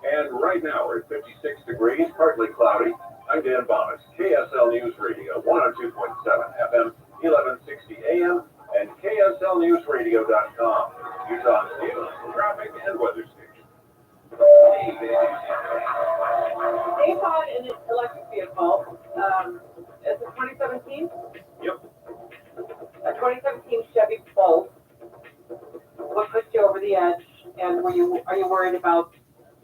S11: And right now we're at 56 degrees, partly cloudy. I'm Dan Bonas, KSL News Radio, 102.7 FM, 1160 AM, and KSLNewsRadio.com. Utah's news, traffic, and weather station.
S14: Daypod in an electric vehicle. It's a 2017?
S11: Yep.
S14: A 2017 Chevy Bolt. What pushed you over the edge? And are you worried about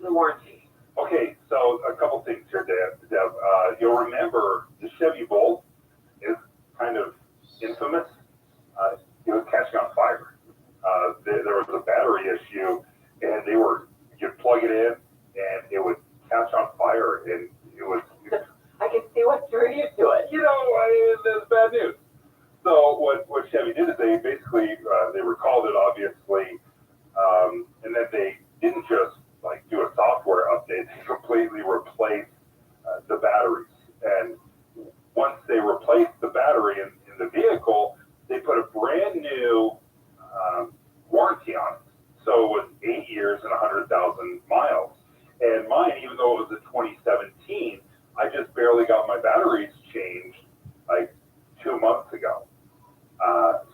S14: the warranty?
S6: Okay, so a couple things here, Deb. You'll remember the Chevy Bolt is kind of infamous. It was catching on fire. There was a battery issue, and you'd plug it in, and it would catch on fire, and it was...
S14: I can see what drew you to it.
S6: That's bad news. So what Chevy did is they basically, they recalled it, obviously, and then they didn't just do a software update, they completely replaced the batteries. And once they replaced the battery in the vehicle, they put a brand new warranty on it. So it was 8 years and 100,000 miles. And mine, even though it was a 2017, I just barely got my batteries changed 2 months ago.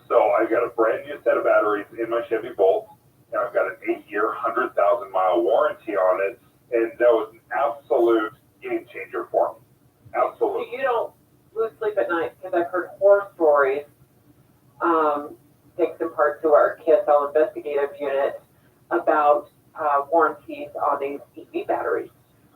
S6: So I got a brand new set of batteries in my Chevy Bolt, and I've got an 8-year, 100,000-mile warranty on it, and that was an absolute game changer for me. Absolutely.
S14: You don't lose sleep at night, because I've heard horror stories, thanks in part to our KSL investigative unit, about warranties on these EV batteries.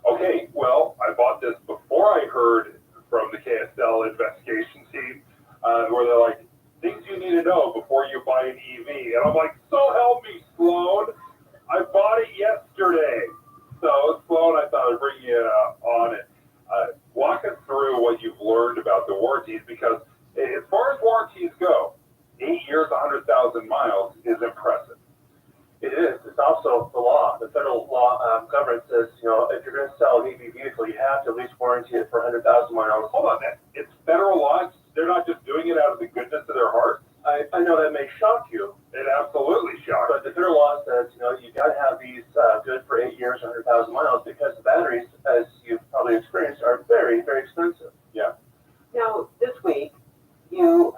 S6: Okay, well, I bought this before I heard from the KSL investigation team, where they're like, things you need to know before you buy an EV. And I'm like, so help me, Sloan. I bought it yesterday. So, Sloan, I thought I'd bring you on and walk us through what you've learned about the warranties, because as far as warranties go, 8 years, 100,000 miles is impressive.
S13: It is. It's also the law. The federal law government says, if you're going to sell an EV vehicle, you have to at least warranty it for 100,000 miles.
S6: Hold on, it's federal law. They're not just doing it out of the goodness of their hearts.
S13: I know that may shock you.
S6: It absolutely shocks.
S13: But the federal law says, you got to have these good for 8 years, 100,000 miles, because the batteries, as you've probably experienced, are very, very expensive.
S6: Yeah.
S14: Now, this week, you,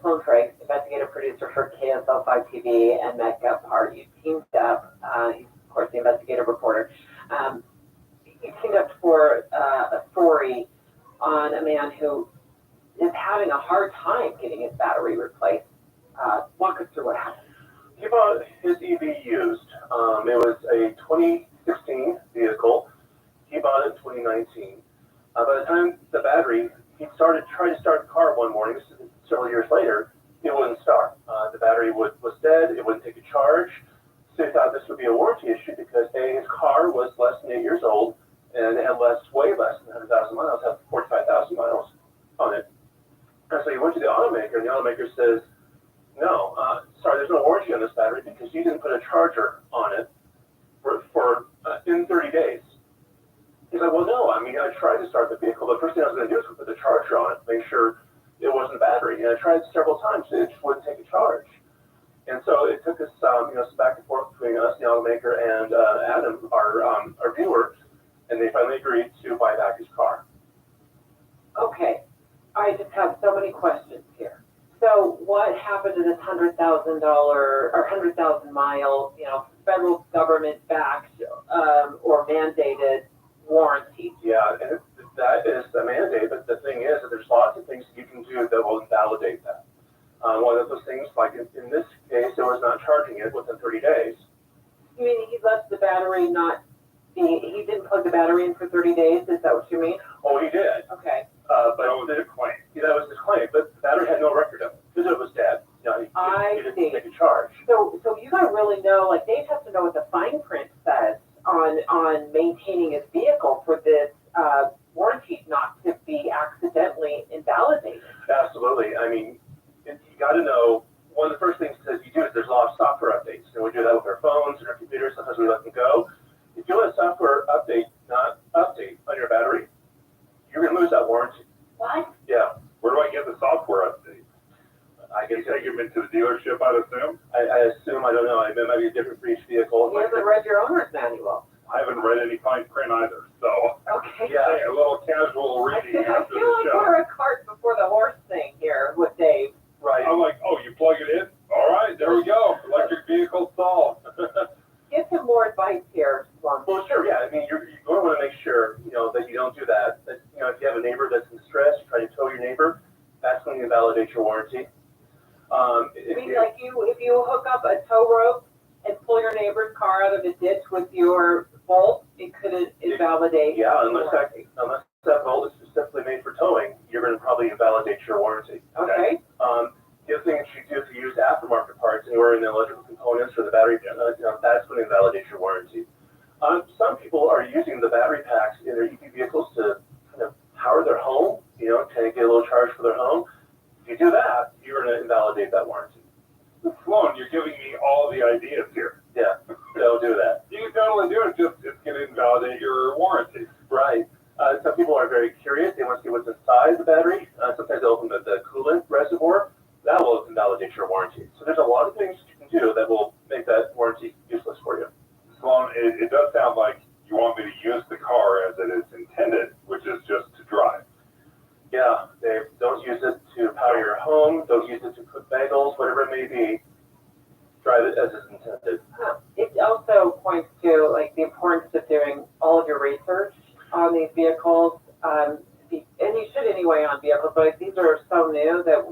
S14: Sloan Craig, investigative producer for KSL 5 TV, and Matt Gephardt, you teamed up, he's, of course, the investigative reporter, you teamed up for a story on a man who is having a hard time getting his battery replaced. Walk us through what happened.
S13: He bought his EV used. It was a 2016 vehicle. He bought it in 2019. By the time the battery, he tried to start the car one morning, several years later, it wouldn't start. The battery was dead, it wouldn't take a charge. So he thought this would be a warranty issue because his car was less than 8 years old and it had way less than 100,000 miles, had 45,000 miles on it. And so he went to the automaker, and the automaker says, no, sorry, there's no warranty on this battery because you didn't put a charger on it for in 30 days. He's like, well, no, I tried to start the vehicle. The first thing I was going to do is put the charger on it, make sure it wasn't a battery. And I tried several times, it just wouldn't take a charge. And so it took us, some back and forth between us, the automaker, and Adam, our viewer, and they finally agreed to buy back his car.
S14: Okay, I just have so many questions here. So what happened to this $100,000 or 100,000 mile, federal government backed or mandated warranty?
S13: Yeah, and that is the mandate, but the thing is that there's lots of things you can do that will invalidate that. One of those things, like in this case, it was not charging it within 30 days.
S14: You mean he left the battery he didn't plug the battery in for 30 days? Is that what you mean?
S13: Oh, he did.
S14: Okay.
S13: But that was his claim. That was his claim, but the battery had no record of it because it was dead. He didn't take a charge.
S14: So you gotta really know, Dave has to know what the fine print says
S3: on maintaining his vehicle for this warranty not to be accidentally invalidated.
S13: Absolutely. I mean, you got to know, one of the first things that you do is there's a lot of software updates. And we do that with our phones and our computers. Sometimes we let them go. If you let a software update not update on your battery, you're going to lose that warranty.
S3: What?
S13: Yeah.
S6: Where do I get the software update?
S13: I
S6: You
S13: guess
S6: take them into the dealership, I'd assume?
S13: I assume, I don't know, it might be different for each vehicle.
S3: You haven't read your owner's manual.
S6: I haven't read any fine print either, so.
S3: Okay.
S13: Yeah.
S6: Hey, a little casual
S3: I
S6: reading
S3: feel, I
S6: after
S3: feel
S6: the
S3: like
S6: show.
S3: we're a cart before the horse thing here with Dave.
S13: Right.
S6: I'm like, oh, you plug it in? All right, there we go. Electric vehicle solved.
S3: Get some more advice here, Slum.
S13: Well, sure, yeah. I mean, you're going to want to make sure, that you don't do that. That, if you have a neighbor that's in distress, you try to tow your neighbor, that's going to invalidate your warranty.
S3: I mean, like if you hook up a tow rope and pull your neighbor's car out of the ditch with your bolt, it could invalidate.
S13: Yeah,
S3: the
S13: unless
S3: warranty.
S13: that bolt is specifically made for towing, you're going to probably invalidate your warranty.
S3: Okay.
S13: The other thing that you do if you use aftermarket parts and you're ordering the electrical components or the battery, that's going to invalidate your warranty. Some people are using the battery packs in their EV vehicles to kind of power their home, kind of get a little charge for their home. If you do that, you're going to invalidate that warranty.
S6: Sloan, you're giving me all the ideas here.
S13: Yeah, don't do that.
S6: You can totally do it, just it's going to invalidate your warranty.
S13: Right. Some people are very curious. They want to see what's inside the battery. Sometimes they open the coolant reservoir. That will invalidate your warranty. So there's a lot of things you can do that will make that warranty useless for you.
S6: Sloan, it does sound like you want me to use the car as it is intended, which is just to drive.
S13: Yeah, they don't use it to power your home. Don't use it to cook bagels, whatever it may be. Drive it as it's intended.
S3: It also points to like the importance of doing all of your research on these vehicles. And you should anyway on vehicles, but these are so new that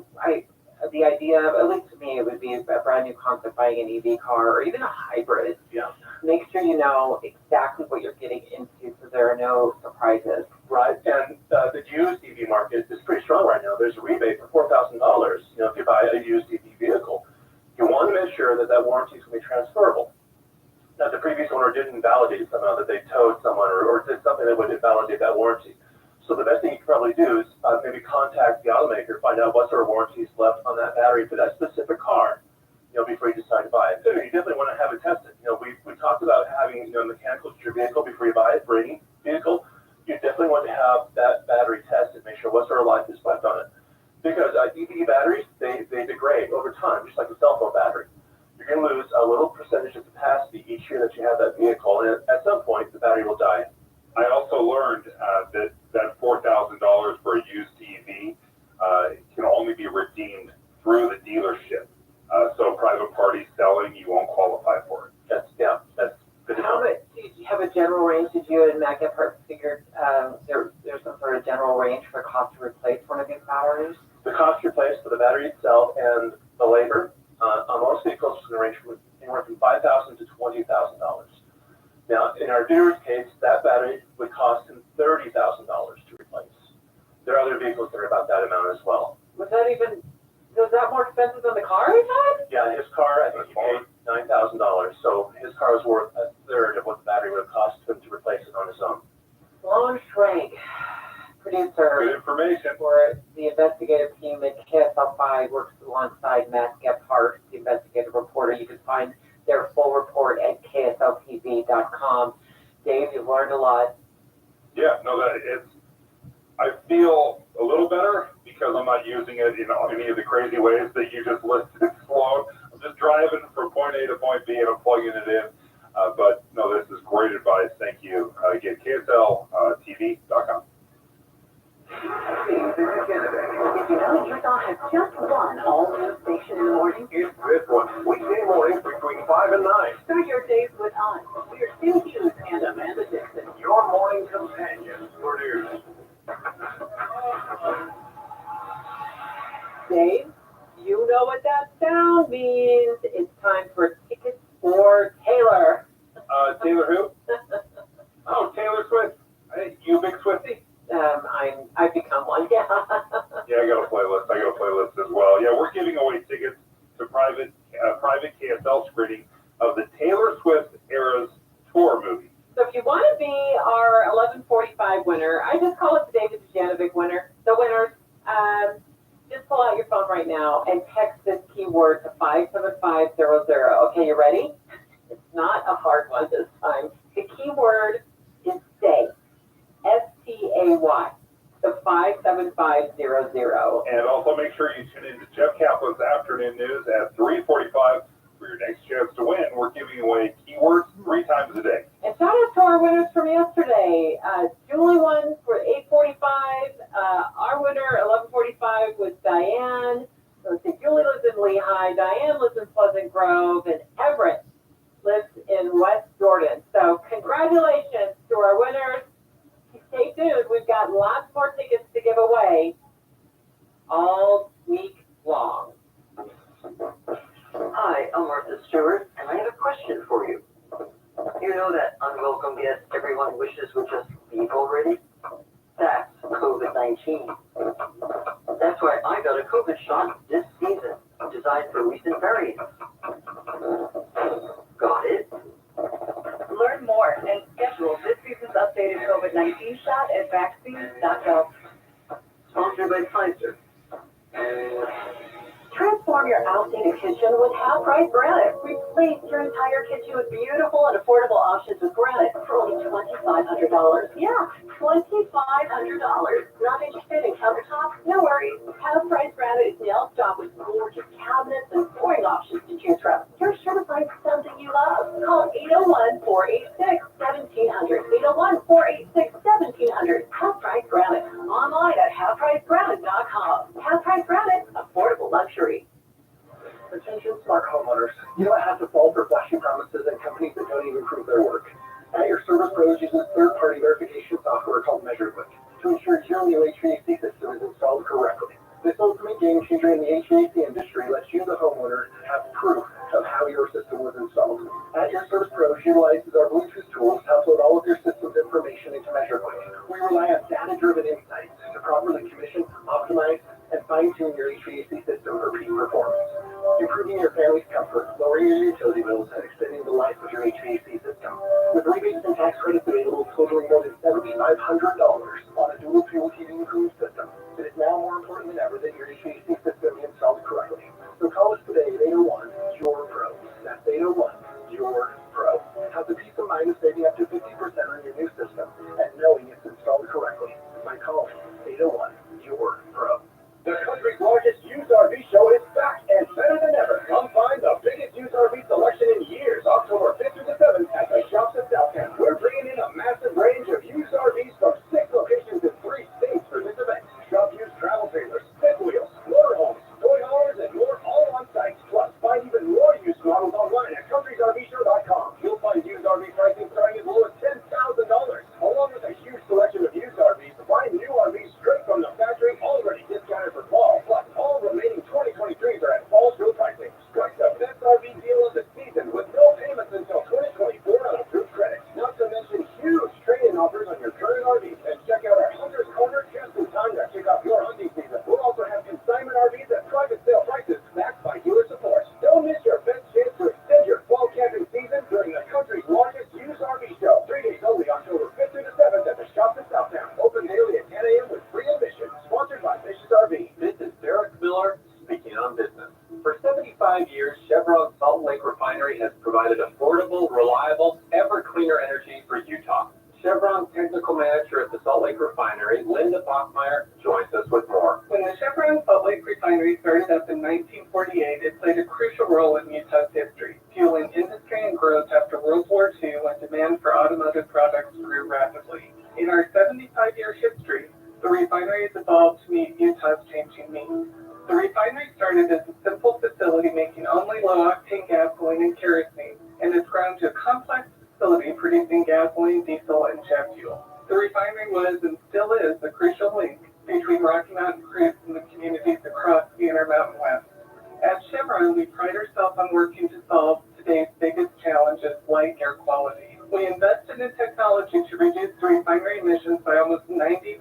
S3: the idea of, at least to me, it would be a brand new concept buying an EV car or even a hybrid.
S13: Yeah.
S3: Make sure you know exactly what you're getting into so there are no surprises.
S13: Right, and the used EV market is pretty strong right now. There's a rebate for $4,000, if you buy a used EV vehicle. You want to make sure that warranty is going to be transferable. Now, the previous owner didn't validate somehow that they towed someone or did something that would invalidate that warranty. So the best thing you can probably do is maybe contact the automaker, find out what sort of warranties left on that battery for that specific car, before you decide to buy it. So you definitely want to have it tested. We talked about having, mechanicals to your vehicle before you buy it for any vehicle. You definitely want to have that battery tested, make sure what sort of life is left on it. Because EV batteries, they degrade over time, just like a cell phone battery. You're going to lose a little percentage of capacity each year that you have that vehicle, and at some point, the battery will die.
S6: I also learned that $4,000 for a used EV can only be redeemed through the dealership. So private party selling, you won't qualify for it.
S13: That's good to know.
S3: Do you have a general range? Did you and Matt Gephardt figured there's some sort of general range for cost to replace one of these batteries?
S13: The cost to replace for the battery itself and the labor on most vehicles is going to range from anywhere from $5,000 to $20,000. Now, in our dealer's case, that battery would cost him $30,000 to replace. There are other vehicles that are about that amount as well.
S3: Was that more expensive than the car he had?
S13: Yeah, his car, I think he paid $9,000. So his car was worth a third of what the battery would have cost him to replace it on his own.
S3: Sloan Schrank, producer.
S6: Good information.
S3: For the investigative team at KSL5, works alongside Matt Gephardt, the investigative reporter. You can find their full report at ksltv.com. Dave, you've learned a lot.
S6: Yeah, no, I feel a little better because I'm not using it in any of the crazy ways that you just listed, Sloan. I'm just driving from point A to point B and I'm plugging it in. But no, this is great advice. Thank you. Again, ksltv.com.
S11: Did you know Utah has just one all-new station in the morning?
S9: It's this one. Weekday mornings between 5 and 9.
S11: Start your days with us. We are Steve Hughes and Amanda Dixon.
S9: Your morning companion for news.
S3: Dave, you know what that sound means. It's time for tickets for Taylor.
S6: Taylor who?
S14: So if you want to be our 1145 winner, I just call it the David Dujanovic winner. The winners, just pull out your phone right now and text this keyword to 57500. Okay, you ready? It's not a hard one this time. The keyword is stay. S-T-A-Y. So 57500.
S6: And also make sure you tune in to Jeff Kaplan's afternoon news at 3:45 for your next chance to win. We're giving away keywords 3 times a day.
S14: And shout out to our winners from yesterday. Julie won for 8:45. Our winner, 11:45, was Diane. So let's see, Julie lives in Lehigh. Diane lives in Pleasant Grove. And Everett lives in West Jordan. So congratulations to our winners. Stay tuned. We've got lots more tickets to give away all week long.
S18: Hi, I'm Martha Stewart, and I have a question for you. You know that unwelcome guest everyone wishes would just leave already? That's COVID-19. That's why I got a COVID shot this season, designed for recent variants. Got it?
S10: Learn more and schedule this season's updated COVID-19 shot at vaccines.gov.
S18: Sponsored by Pfizer.
S10: Transform your outdated kitchen with half-price granite. Replace your entire kitchen with beautiful and affordable options with granite for only $2,500. Yeah, $2,500. Not interested in countertops? No worries. Half-price granite is now stocked with gorgeous cabinets and flooring options to choose from. You're sure to find something you love. Call 801-486-1700. 801-486-1700. Half-price granite. Online at halfpricegranite.com. Half-price granite. Affordable luxury.
S12: Attention smart homeowners. You don't have to fall for flashy promises and companies that don't even prove their work. At Your Service Pros uses third-party verification software called MeasureQuick to ensure your new HVAC system is installed correctly. This ultimate game changer in the HVAC industry lets you, the homeowner, have proof of how your system was installed. At Your Service Pros utilizes our Bluetooth tools to upload all of your system's information into MeasureQuick. We rely on data-driven insights to properly commission, optimize, and fine-tune your HVAC system for peak performance, improving your family's comfort, lowering your utility bills, and extending the life of your HVAC system. With rebates and tax credits available totaling more than $7,500 on a dual fuel heating and cooling system, it is now more important than ever that your HVAC system be installed correctly. So call us today at 801-YOUR-PRO. That's 801-YOUR-PRO. Have the peace of mind of saving up to 50% on your new system and knowing it's installed correctly by calling 801-YOUR-PRO.
S11: The country's largest used RV show is back and better than ever. Come find the biggest used RV selection in years, October 5th through the 7th at the Shops at Southtown. We're bringing in a massive range of used RVs from 6 locations in 3 states for this event. Shop used travel trailers, fifth wheels, motorhomes, toy haulers, and more all on site. Plus, find even more used models online at countrysrvshow.com. You'll find used RV pricing starting as low as $10,000, along with a huge selection of used RVs. Find new RVs straight from the factory, already discounted for fall. Plus, all remaining 2023s are at fall show pricing. Strike the best RV deal of the season with no payments until 2024 on approved credit. Not to mention huge trade-in offers on your current RV. And check out our Hunter's Corner just in time to kick off your hunting season. We'll also have consignment RVs at private sale prices backed by dealer support. Don't miss your best chance to extend your fall camping season during the country's largest used RV show. 3 days only, October 5th through the 7th at the Shops at Southtown. Open daily at 10 a.m. with free admission. Sponsored by Vicious RV.
S13: This is Derek Miller speaking on business. For 75 years, Chevron Salt Lake Refinery has provided affordable, reliable, ever cleaner energy for Utah. Chevron technical manager at the Salt Lake Refinery, Linda Bachmeyer, joins us with more.
S19: When the Chevron Salt Lake Refinery started up in 1948, it played a crucial role in Utah's history, fueling industry and growth after World War II when demand for automotive products grew rapidly. In our 75-year history, the refinery has evolved to meet Utah's changing needs. The refinery started as a simple facility making only low-octane gasoline and kerosene, and has grown to a complex facility producing gasoline, diesel, and jet fuel. The refinery was and still is a crucial link between Rocky Mountain Cruise and the communities across the Intermountain West. At Chevron, we pride ourselves on working to solve today's biggest challenges like air quality. We invested in technology to reduce the refinery emissions by almost 90%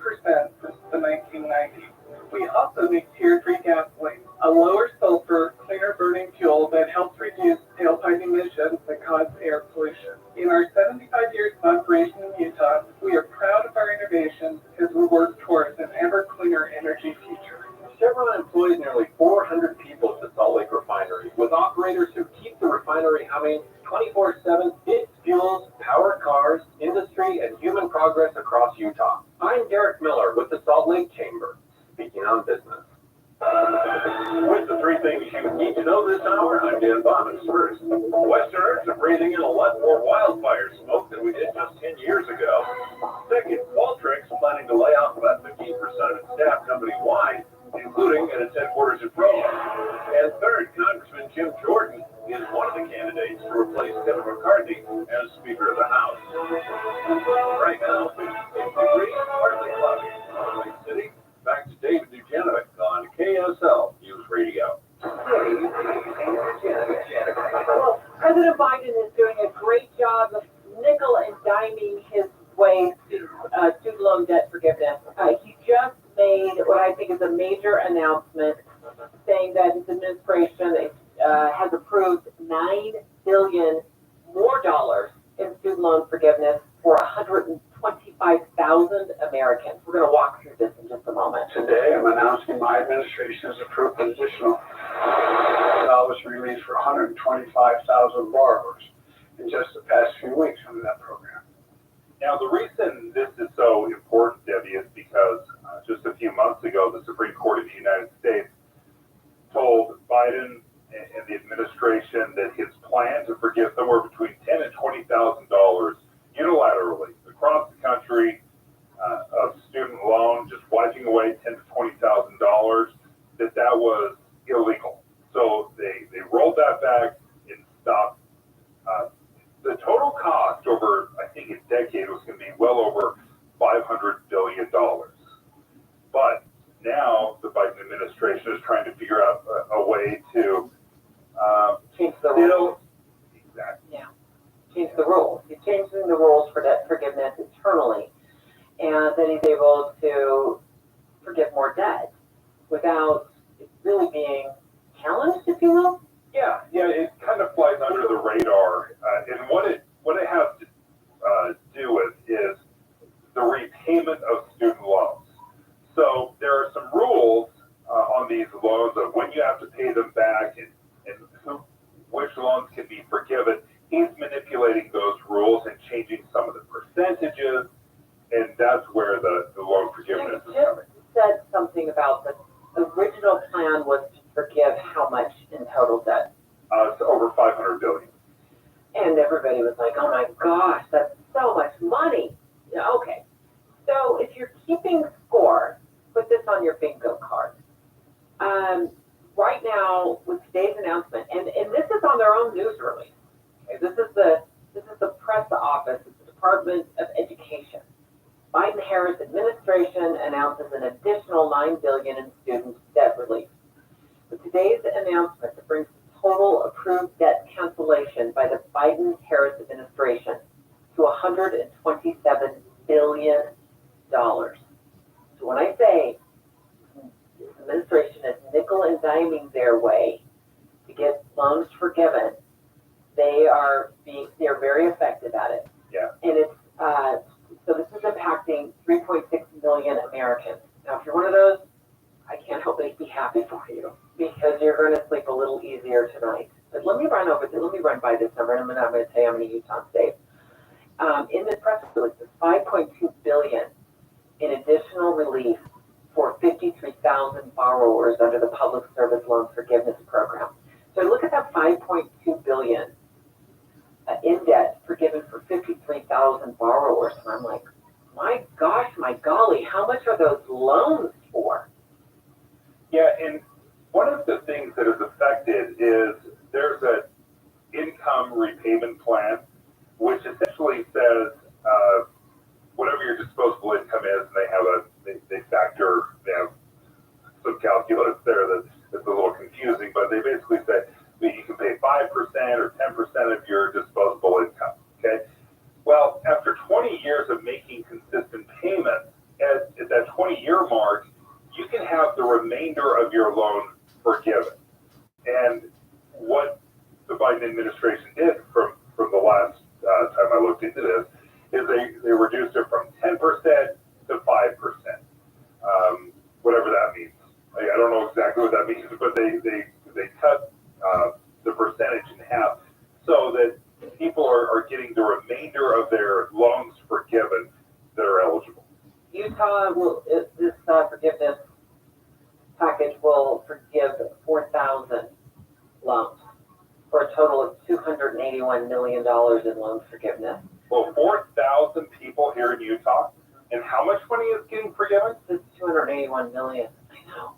S19: since the 1990s. We also make Tier 3 gasoline, a lower sulfur, cleaner burning fuel that helps reduce tailpipe emissions that cause air pollution. In our 75 years of
S13: industry and human progress across Utah. I'm Derek Miller with the Salt Lake Chamber, speaking on business. With the three things you need to know this hour, I'm Dan Bonnett. First, Westerners are breathing in a lot more wildfire smoke than we did just 10 years ago. Second, Qualtrics planning to lay off about 15% of its staff company-wide, including at its headquarters in Provo. And third, Congressman Jim Jordan is one of the candidates to replace Kevin McCarthy as Speaker of the House. Right now, 56 degrees, partly cloudy in Salt Lake City. Back to David Dujanovic on KSL News Radio.
S14: Well, President Biden is doing a great job of nickel and diming his way to student loan debt forgiveness. He just made what I think is a major announcement saying that his administration has approved $9 billion more dollars in student loan forgiveness for 125,000 Americans. We're going to walk through this in just a moment.
S17: Today, I'm announcing my administration has approved an additional dollars relief for 125,000 borrowers in just the past few weeks under that program.
S6: Now, the reason this is so important, Debbie, is because just a few months ago, the Supreme Court of the United States told Biden and the administration that his plan to forgive somewhere between $10,000 and $20,000 unilaterally across the country of student loan, just wiping away $10,000 to $20,000, that was illegal. So they rolled that back and stopped. The total cost over, I think, a decade was going to be well over $500 billion. But now the Biden administration is trying to figure out a way to
S3: change the rules.
S6: Exactly.
S3: Yeah, change the rules. He's changing the rules for debt forgiveness internally, and then he's able to forgive more debt without it really being challenged, if you will.
S6: Yeah, it kind of flies under the radar, and what it has to do with is the repayment of student loans. So there are some rules on these loans of when you have to pay them back and which loans can be forgiven. He's manipulating those rules and changing some of the percentages, and that's where the loan forgiveness is coming.
S3: You said something about the original plan was to forgive how much in total debt?
S6: It's over $500 billion.
S3: And everybody was like, oh my gosh, that's so much money. Yeah, okay. So if you're keeping score, put this on your bingo card. Right now, with today's announcement, and this is on their own news release. Okay, this is the press office, it's the Department of Education. Biden-Harris administration announces an additional $9 billion in student debt relief. With today's announcement, it brings the total approved debt cancellation by the Biden-Harris administration to $127 billion. So when I say this administration is nickel and diming their way to get loans forgiven, they're very effective at it.
S6: Yeah.
S3: And it's so this is impacting 3.6 million Americans. Now, if you're one of those, I can't help but be happy for you because you're going to sleep a little easier tonight. But let me run by this number, and I'm going to tell you how many Utah saved. In the press release, it's $5.2 billion in additional relief for 53,000 borrowers under the Public Service Loan Forgiveness Program. So look at that $5.2 billion in debt forgiven for 53,000 borrowers, and I'm like, my gosh, my golly, how much are those loans for?
S6: Yeah, and one of the things that is affected is there's an income repayment plan, which essentially says whatever your disposable income is, and they have they have some calculus there that's a little confusing, but they basically say that you can pay 5% or 10% of your disposable income. Okay. Well, after 20 years of making consistent payments, at that 20-year mark, you can have the remainder of your loan forgiven. And what the Biden administration did from the last time I looked into this is they reduced it from 10% to 5%, whatever that means. I don't know exactly what that means, but they cut the percentage in half so that people are getting the remainder of their loans forgiven
S3: This forgiveness package will forgive 4,000 loans for a total of $281 million in loan forgiveness.
S6: Well, 4,000 people here in Utah, and how much money is getting forgiven?
S3: It's $281 million. I know.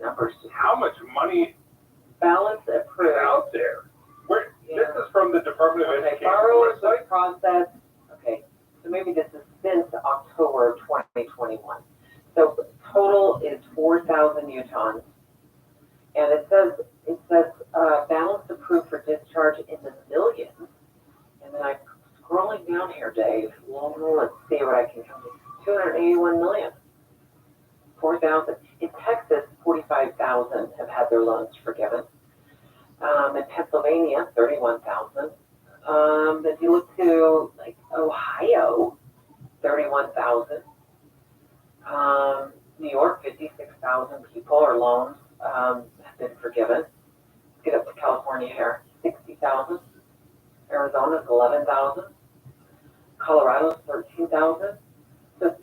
S3: Numbers.
S6: How much money
S3: Balance
S6: is
S3: approved.
S6: out there? Where, This is from the Department of
S3: Okay,
S6: Education
S3: borrowers
S6: website?
S3: was processed. Okay, so maybe this is since October of 2021. So total is 4,000 Utahns, and it says balance approved for discharge in the millions. And then I'm scrolling down here, Dave. Well, let's see what I can come to. 281 million. 4,000. In Texas, 45,000 have had their loans forgiven. In Pennsylvania, 31,000. If you look to like Ohio, 31,000. New York, 56,000 people or loans have been forgiven. Let's get up to California here, 60,000. Arizona's 11,000. Colorado's 13,000. So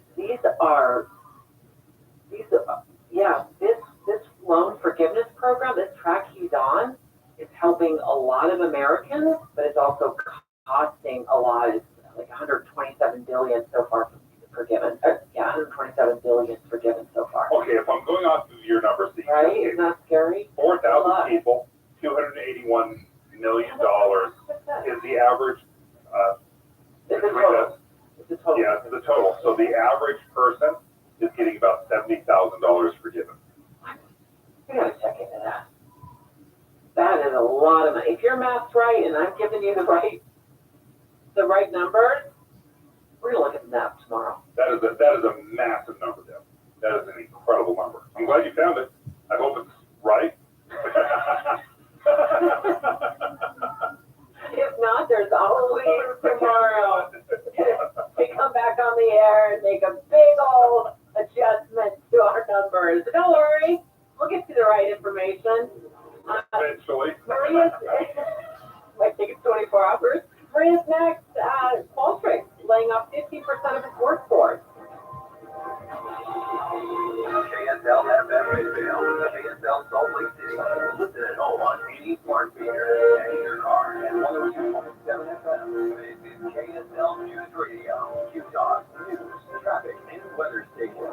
S3: this loan forgiveness program, this Track He's On, is helping a lot of Americans, but it's also costing a lot. It's like 127 billion so far forgiven. 127 billion forgiven so far.
S6: Okay, if I'm going off of your numbers, that you
S3: Right?
S6: just gave
S3: Isn't that scary?
S6: 4,000 people, $281 million is the average.
S3: It's a total. It's a total.
S6: Yeah, it's the total. So the average person is getting about $70,000 forgiven.
S3: You gotta check into that. That is a lot of money. If your math's right and I'm giving you the right numbers, we're gonna look at the map tomorrow.
S6: That is a massive number, Deb. That is an incredible number. I'm glad you found it. I hope it's right.
S3: If not, there's always tomorrow. We come back on the air and make a big old adjustment to our numbers. Don't worry, we'll get you the right information.
S6: Eventually.
S3: Maria's, might take it 24 hours. Maria's next. Qualtrics laying off 50% of its workforce.
S11: KSL FM Radio, KSL Salt Lake City. Listen at home on any smart speaker and in your car at 102.7 FM. This is KSL News Radio, Utah's news, traffic, and weather station.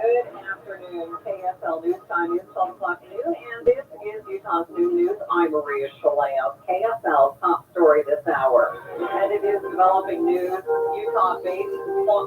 S14: Good afternoon. KSL News Time is 12 o'clock noon, and this is Utah's Noon News. I'm Maria Shaleo. KSL's top story this hour. And it is developing news. Utah-based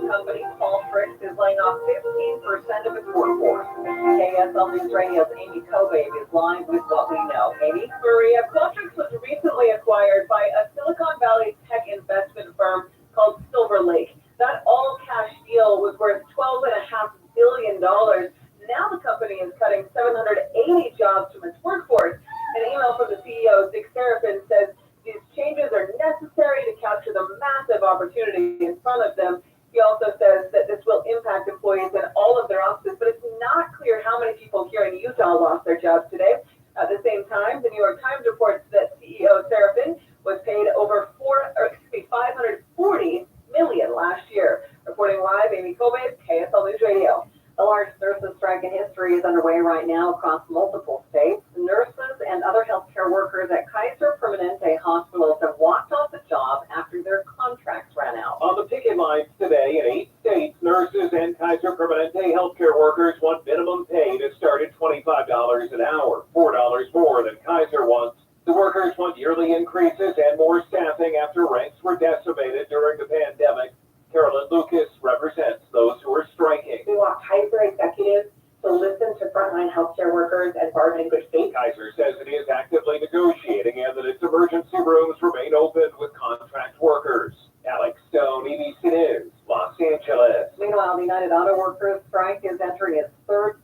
S14: company Qualtrics is laying off 15% of its workforce. KSL News Radio's Amy Kobabe is live with what we know. Amy?
S20: Maria, Qualtrics was recently acquired by a Silicon Valley tech investment firm called Silver Lake. That all-cash deal was worth $12.5 billion. Now the company is cutting 780 jobs from its workforce. An email from the CEO, Dick Serafin, says these changes are necessary to capture the massive opportunity in front of them. He also says that this will impact employees in all of their offices, but it's not clear how many people here in Utah lost their jobs today. At the same time, the New York Times reports that CEO Serafin was paid over $540 million last year. Reporting live, Amy Kobe, KSL News Radio.
S14: The largest nurses' strike in history is underway right now across multiple states. Nurses and other healthcare workers at Kaiser Permanente hospitals have walked off the job after their contracts ran out.
S12: On the picket lines today in 8 states, nurses and Kaiser Permanente healthcare workers want minimum pay to start at $25 an hour, $4 more than Kaiser wants. The workers want yearly increases and more staffing after ranks were decimated during the pandemic. Carolyn Lucas represents those who are striking.
S21: We want Kaiser executives to listen to frontline healthcare workers and bargain in good faith.
S12: Kaiser says it is actively negotiating and that its emergency rooms remain open with contract workers. Alex Stone, ABC News, Los Angeles.
S14: Meanwhile, the United Auto Workers strike is entering its third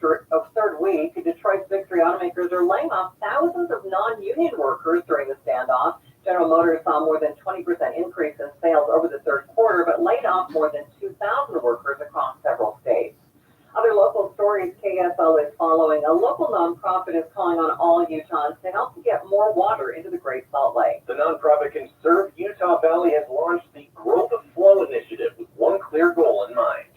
S14: week. Detroit's Victory automakers are laying off thousands of non-union workers during the standoff. General Motors saw more than 20% increase in sales over the third quarter, but laid off more than 2,000 workers across several states. Other local stories KSL is following. A local nonprofit is calling on all Utahns to help to get more water into the Great Salt Lake.
S13: The nonprofit Conserve Utah Valley has launched the Growth of Flow initiative with one clear goal in mind: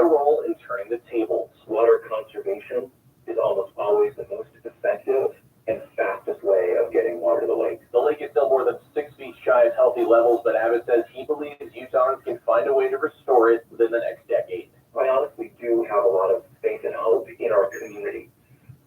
S13: role in turning the tables. Water conservation is almost always the most effective and fastest way of getting water to the lake. The lake is still more than 6 feet shy of healthy levels, but Abbott says he believes Utahns can find a way to restore it within the next decade. I honestly do have a lot of faith and hope in our community.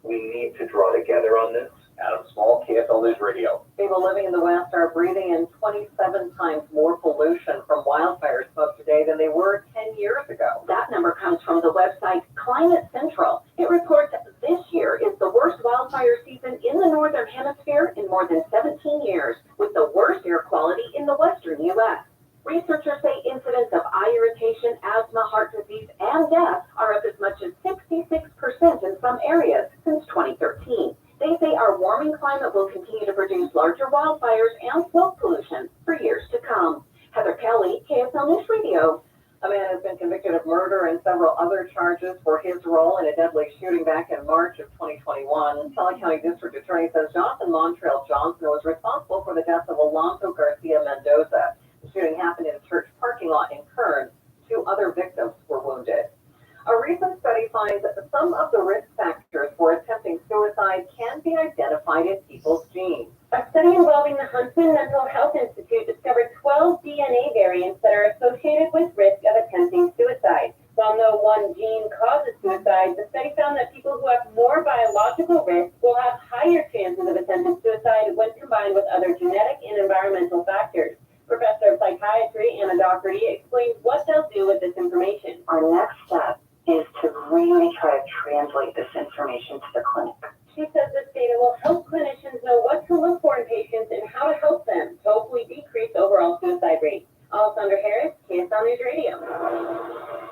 S13: We need to draw together on this. Adam Small, KSL News Radio.
S3: People living in the West are breathing in 27 times more pollution from wildfire smoke today than they were 10 years ago.
S10: That number comes from the website Climate Central. It reports this year is the worst wildfire season in the Northern Hemisphere in more than 17 years, with the worst air quality in the Western U.S. Researchers say incidents of eye irritation, asthma, heart disease, and death are up as much as 66% in some areas since 2013. They say our warming climate will continue to produce larger wildfires and smoke pollution for years to come. Heather Kelly, KSL News Radio.
S3: A man has been convicted of murder and several other charges for his role in a deadly shooting back in March of 2021. Salt Lake County District Attorney says Jonathan Montrail Johnson was responsible for the death of Alonso Garcia Mendoza. The shooting happened in a church parking lot in Kern. 2 other victims were wounded. A recent study finds that some of the risk factors for attempting suicide can be identified in people's genes.
S10: A study involving the Huntsman Mental Health Institute discovered 12 DNA variants that are associated with risk of attempting suicide. While no one gene causes suicide, the study found that people who have more biological risk will have higher chances of attempting suicide when combined with other genetic and environmental factors. Professor of Psychiatry Anna Doherty explains what they'll do with this information.
S16: Our next step is to really try to translate this information to the clinic.
S10: She says this data will help clinicians know what to look for in patients and how to help them to hopefully decrease overall suicide rates. Alessandra Harris, KSL News Radio.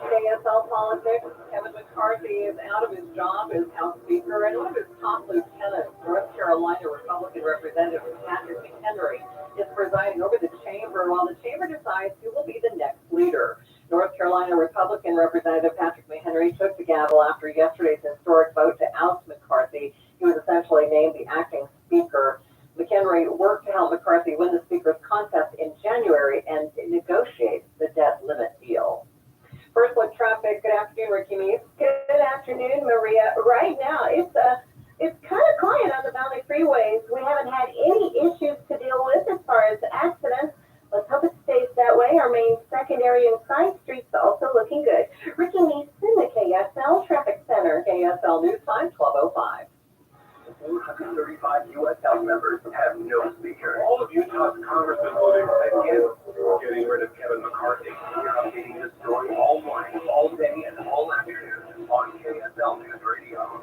S3: KSL Politics. Kevin McCarthy is out of his job as House Speaker, and one of his top lieutenants, North Carolina Republican Representative Patrick McHenry, is presiding over the chamber while the chamber decides who will be the next leader. North Carolina Republican Representative Patrick McHenry took the gavel after yesterday's historic vote to oust McCarthy. He was essentially named the acting speaker. McHenry worked to help McCarthy win the speaker's contest in January and negotiate the debt limit deal. First look traffic. Good afternoon, Ricky Meese.
S21: Good afternoon, Maria. Right now, it's kind of quiet on the Valley freeways. We haven't had any issues to deal with as far as accidents. Let's hope it stays that way. Our main secondary and side streets also looking good. Ricky Meese in the KSL Traffic Center.
S3: KSL News Time, 12:05.
S13: 435 U.S. House members have no speaker.
S11: All of Utah's congressmen voted against getting rid of Kevin McCarthy. We're updating this story all morning, all day, and all afternoon on KSL News Radio.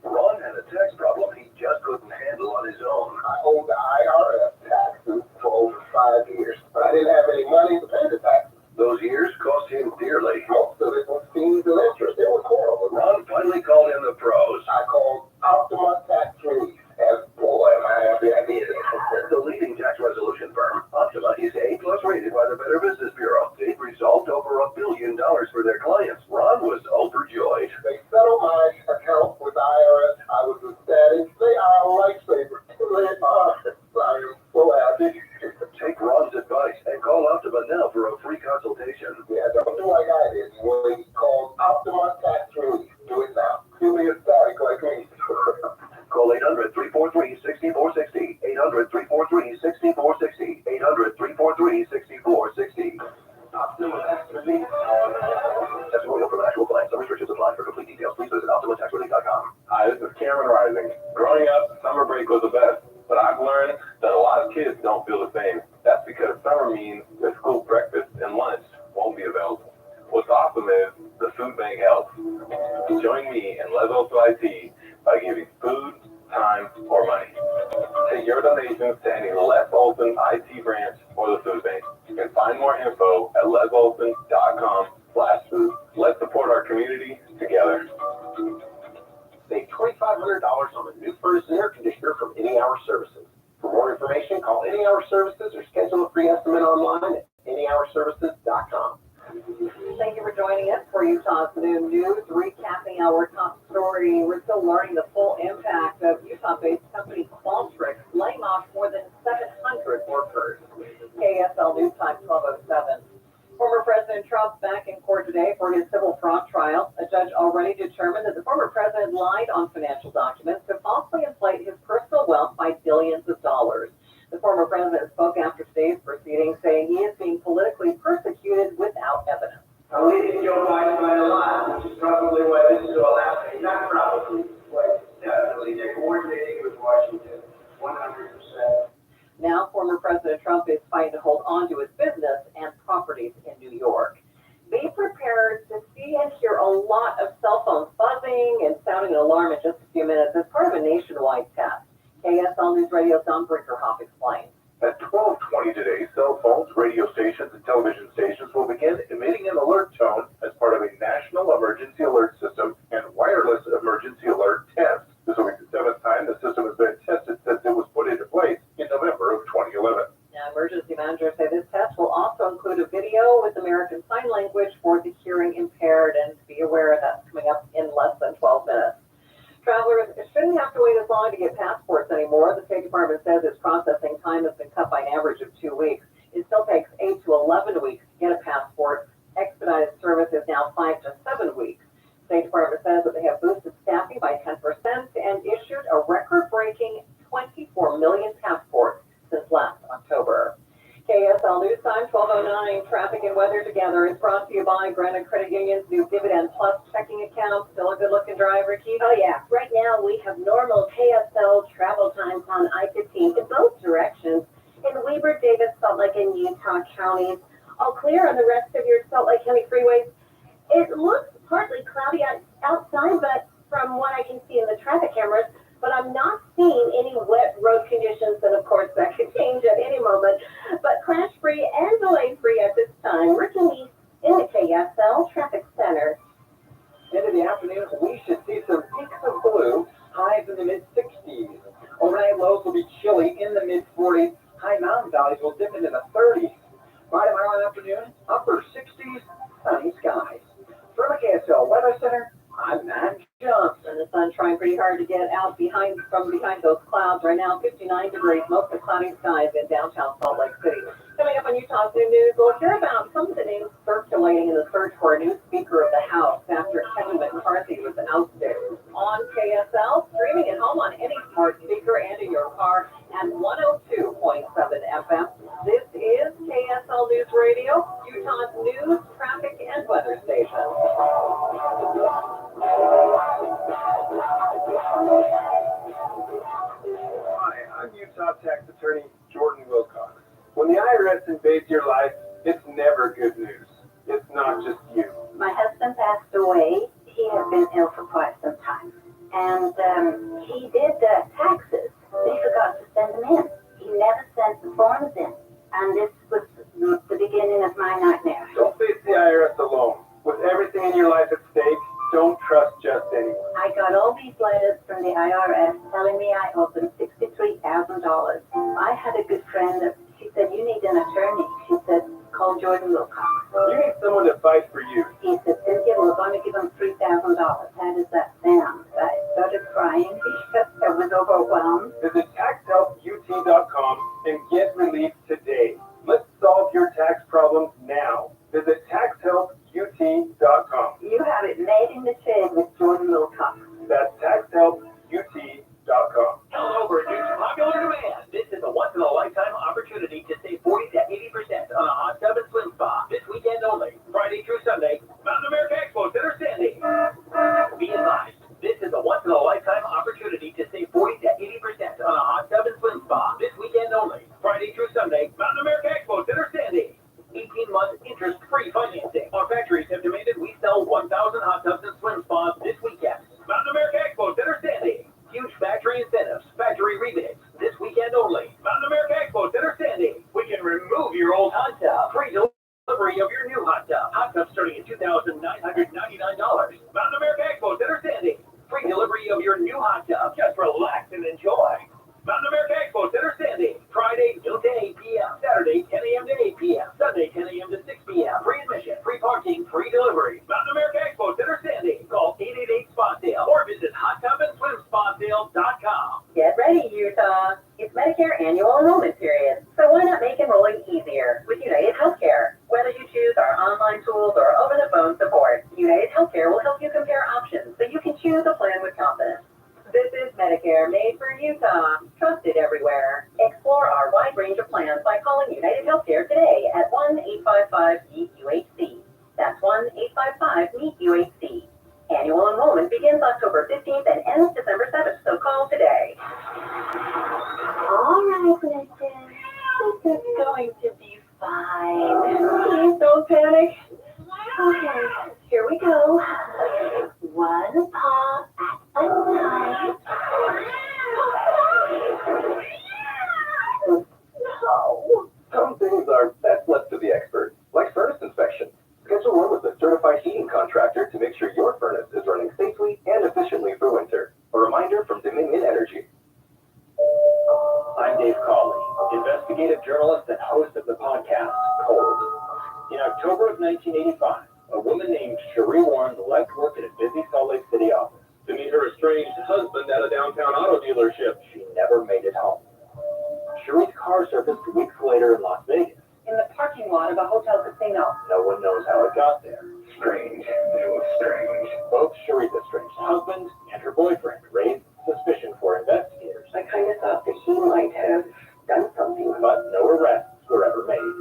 S11: Ron had a tax problem he just couldn't handle on his own.
S1: I owed the IRS taxes for over 5 years, but I didn't have any money to pay the taxes.
S11: Those years cost him dearly.
S1: Most of it was fees and interest. It was horrible.
S11: Ron finally called in the pros.
S1: I called Optima Tax Relief, and boy, am I happy I did.
S11: The leading tax resolution firm, Optima, is A+ rated by the Better Business Bureau. They've resolved over $1 billion for their clients. Ron was overjoyed.
S1: They settled my account with the IRS. I was ecstatic. They are a lifesaver. They are. I am so happy.
S11: Take Ron's advice and call Optima now for a free consultation.
S1: Yeah, don't do like I did. When call Optima Tax Relief. Do it now. Give me a static like me.
S11: Call 800-343-6460. 800-343-6460. 800-343-6460. Optima Tax Relief. Testimonial from actual clients. Some restrictions apply. For complete details, please visit OptimaTaxRelief.com.
S5: Hi, this is Cameron Rising. Growing up, summer break was the best, but I've learned that a lot of kids don't feel the same. That's because summer means that school breakfast and lunch won't be available. What's awesome is the food bank helps. Join me and Les Olson IT by giving food, time, or money. Take your donations to any Les Olson IT branch or the food bank. You can find more info at lesolson.com/food. Let's support our community together.
S1: Save $2,500 on a new furnace and air conditioner from Any Hour Services. For more information, call Any Hour Services or schedule a free estimate online at anyhourservices.com.
S3: Thank you for joining us for Utah's Noon News, recapping our top story. We're still learning the full impact of Utah-based company Qualtrics laying off more than 700 workers. KSL News Time, 12:07. Former President Trump back in court today today for his civil fraud trial. A judge already determined that the former president lied on financial documents to falsely inflate his personal wealth by billions of dollars. The former president spoke after today's proceedings, saying he is being politically persecuted without evidence.
S4: I'm leading Joe Biden by a lot, which is probably why this is all happening. Not probably, but definitely. They're coordinating with Washington, 100%.
S3: Now, former President Trump is fighting to hold on to his business and properties in New York. Be prepared to see and hear a lot of cell phones buzzing and sounding an alarm in just a few minutes as part of a nationwide test. KSL News Radio's Don Brinkerhoff explains.
S11: At 12:20 today, cell phones, radio stations, and television stations will begin emitting an alert tone as part of a national emergency alert system and wireless emergency alert test. This will be the 7th time the system has been tested since it was put into place in November of 2011.
S3: Now, emergency managers say this test will also include a video with American Sign Language for the hearing impaired, and be aware that's coming up in less than 12 minutes. Travelers shouldn't have to wait as long to get passports anymore. The State Department says its processing time has been cut by an average of 2 weeks. It still takes 8 to 11 weeks to get a passport. Expedited service is now 5 to 7 weeks. State Department says that they have boosted staffing by 10% and issued a record-breaking 24 million passports since last October. KSL News Time, 12:09. Traffic and weather together is brought to you by Granite Credit Union's new Dividend Plus checking account. Still a good-looking drive, Ricky?
S21: Oh yeah, right now we have normal KSL travel times on I-15 in both directions in Weber, Davis, Salt Lake, and Utah counties. All clear on the rest of your Salt Lake County freeways. It looks partly cloudy outside, but from what I can see in the traffic cameras, but I'm not seeing any wet road conditions, and of course that could change at any moment. But crash-free and delay-free at this time. Ricky Meese in the KSL Traffic Center.
S12: Into the afternoon, we should see some peaks of blue, highs in the mid-60s. Overnight lows will be chilly in the mid-40s. High mountain valleys will dip into the 30s. By tomorrow afternoon, upper 60s, sunny skies. From the KSL Weather Center, I'm Matt Johnson.
S3: The sun's trying pretty hard to get out from behind those clouds. Right now, 59 degrees, mostly cloudy skies in downtown Salt Lake City. Coming up on Utah's New News, we'll hear about some of the names circulating in the search for a new Speaker of the House after Kevin McCarthy was ousted. On KSL, streaming at home on any smart speaker and in your car at 102.7 FM. This is KSL News Radio, Utah's news, traffic, and weather station.
S12: Hi, I'm Utah Tax Attorney Jordan Wilcox. When the IRS invades your life, it's never good news. It's not just you.
S21: My husband passed away. He had been ill for quite some time. And he did taxes, but he forgot to send them in. He never sent the forms in. And this was the beginning of my nightmare.
S12: Don't face the IRS alone. With everything in your life at stake, don't trust just anyone.
S21: I got all these letters from the IRS telling me I owed them $63,000. I had a good friend that she said, you need an attorney. She said, call Jordan Wilcox.
S12: You need someone to fight for you.
S21: He said, Cynthia, we're going to give him $3,000. How does that sound? I started crying because I was overwhelmed.
S12: Visit taxhelput.com and get relief today. Let's solve your tax problems now. Visit taxhelput.com.
S21: You have it made in the shade with Jordan Wilcox.
S12: That's taxhelput.com.
S2: Over due to popular demand, this is a once-in-a-lifetime opportunity to save 40 to 80% on a hot tub and swim spa. This weekend only, Friday through Sunday, Mountain America Expo Center, Sandy. Be advised, this is a once-in-a-lifetime opportunity to save 40 to 80% on a hot tub and swim spa. This weekend only, Friday through Sunday, Mountain America Expo Center, Sandy. 18-month interest-free financing. Our factories have demanded we sell 1,000 hot tubs and swim spas this weekend. Mountain America Expo Center, Sandy. Huge factory incentives, factory rebates. This weekend only. Mountain America Expo Center, Sandy. We can remove your old hot tub. Free delivery of your new hot tub. Hot tub starting at $2,999. Mountain America Expo Center, Sandy. Free delivery of your new hot tub. Just relax and enjoy. Mountain America Expo Center, Sandy. Friday, noon to 8 p.m. Saturday, 10 a.m. to 8 p.m. Sunday, 10 a.m. to 6 p.m. Free admission, free parking, free delivery. Mountain America Expo Center, Sandy. Call 888-SPA-SALE or visit hottubandSwimSpaSale.com.
S21: Get ready, Utah. It's Medicare annual enrollment period. So why not make enrolling easier with United Healthcare? Whether you choose our online tools or over-the-phone support,
S10: Healthcare will help you compare options so you can choose a plan with confidence. This is Medicare, made for Utah, trusted everywhere. Explore our wide range of plans by calling United Healthcare today at 1-855-MEET-UHC. That's 1-855-MEET-UHC. Annual enrollment begins October 15th and ends December 7th, so call today. All right, Listen, this is going to be fine. Please don't panic. Okay, here we go. One paw at a time. No.
S13: Some things are best left to the experts, like furnace inspection. Schedule one with a certified heating contractor to make sure your furnace is running safely and efficiently for winter. A reminder from Dominion Energy.
S2: I'm Dave Cawley, investigative journalist and host of the podcast, Cold. In October of 1985, a woman named Cherie Warren left work at a busy Salt Lake City office to meet her estranged husband at a downtown auto dealership. She never made it home. Cherie's car surfaced weeks later in Las Vegas,
S3: In the parking lot of a hotel casino.
S2: no one knows how it got there.
S11: Strange. It was strange.
S2: Both Cherie's estranged husband and her boyfriend raised suspicion for investigators,
S15: I kind of thought that he might have done something.
S2: but no arrests were ever made.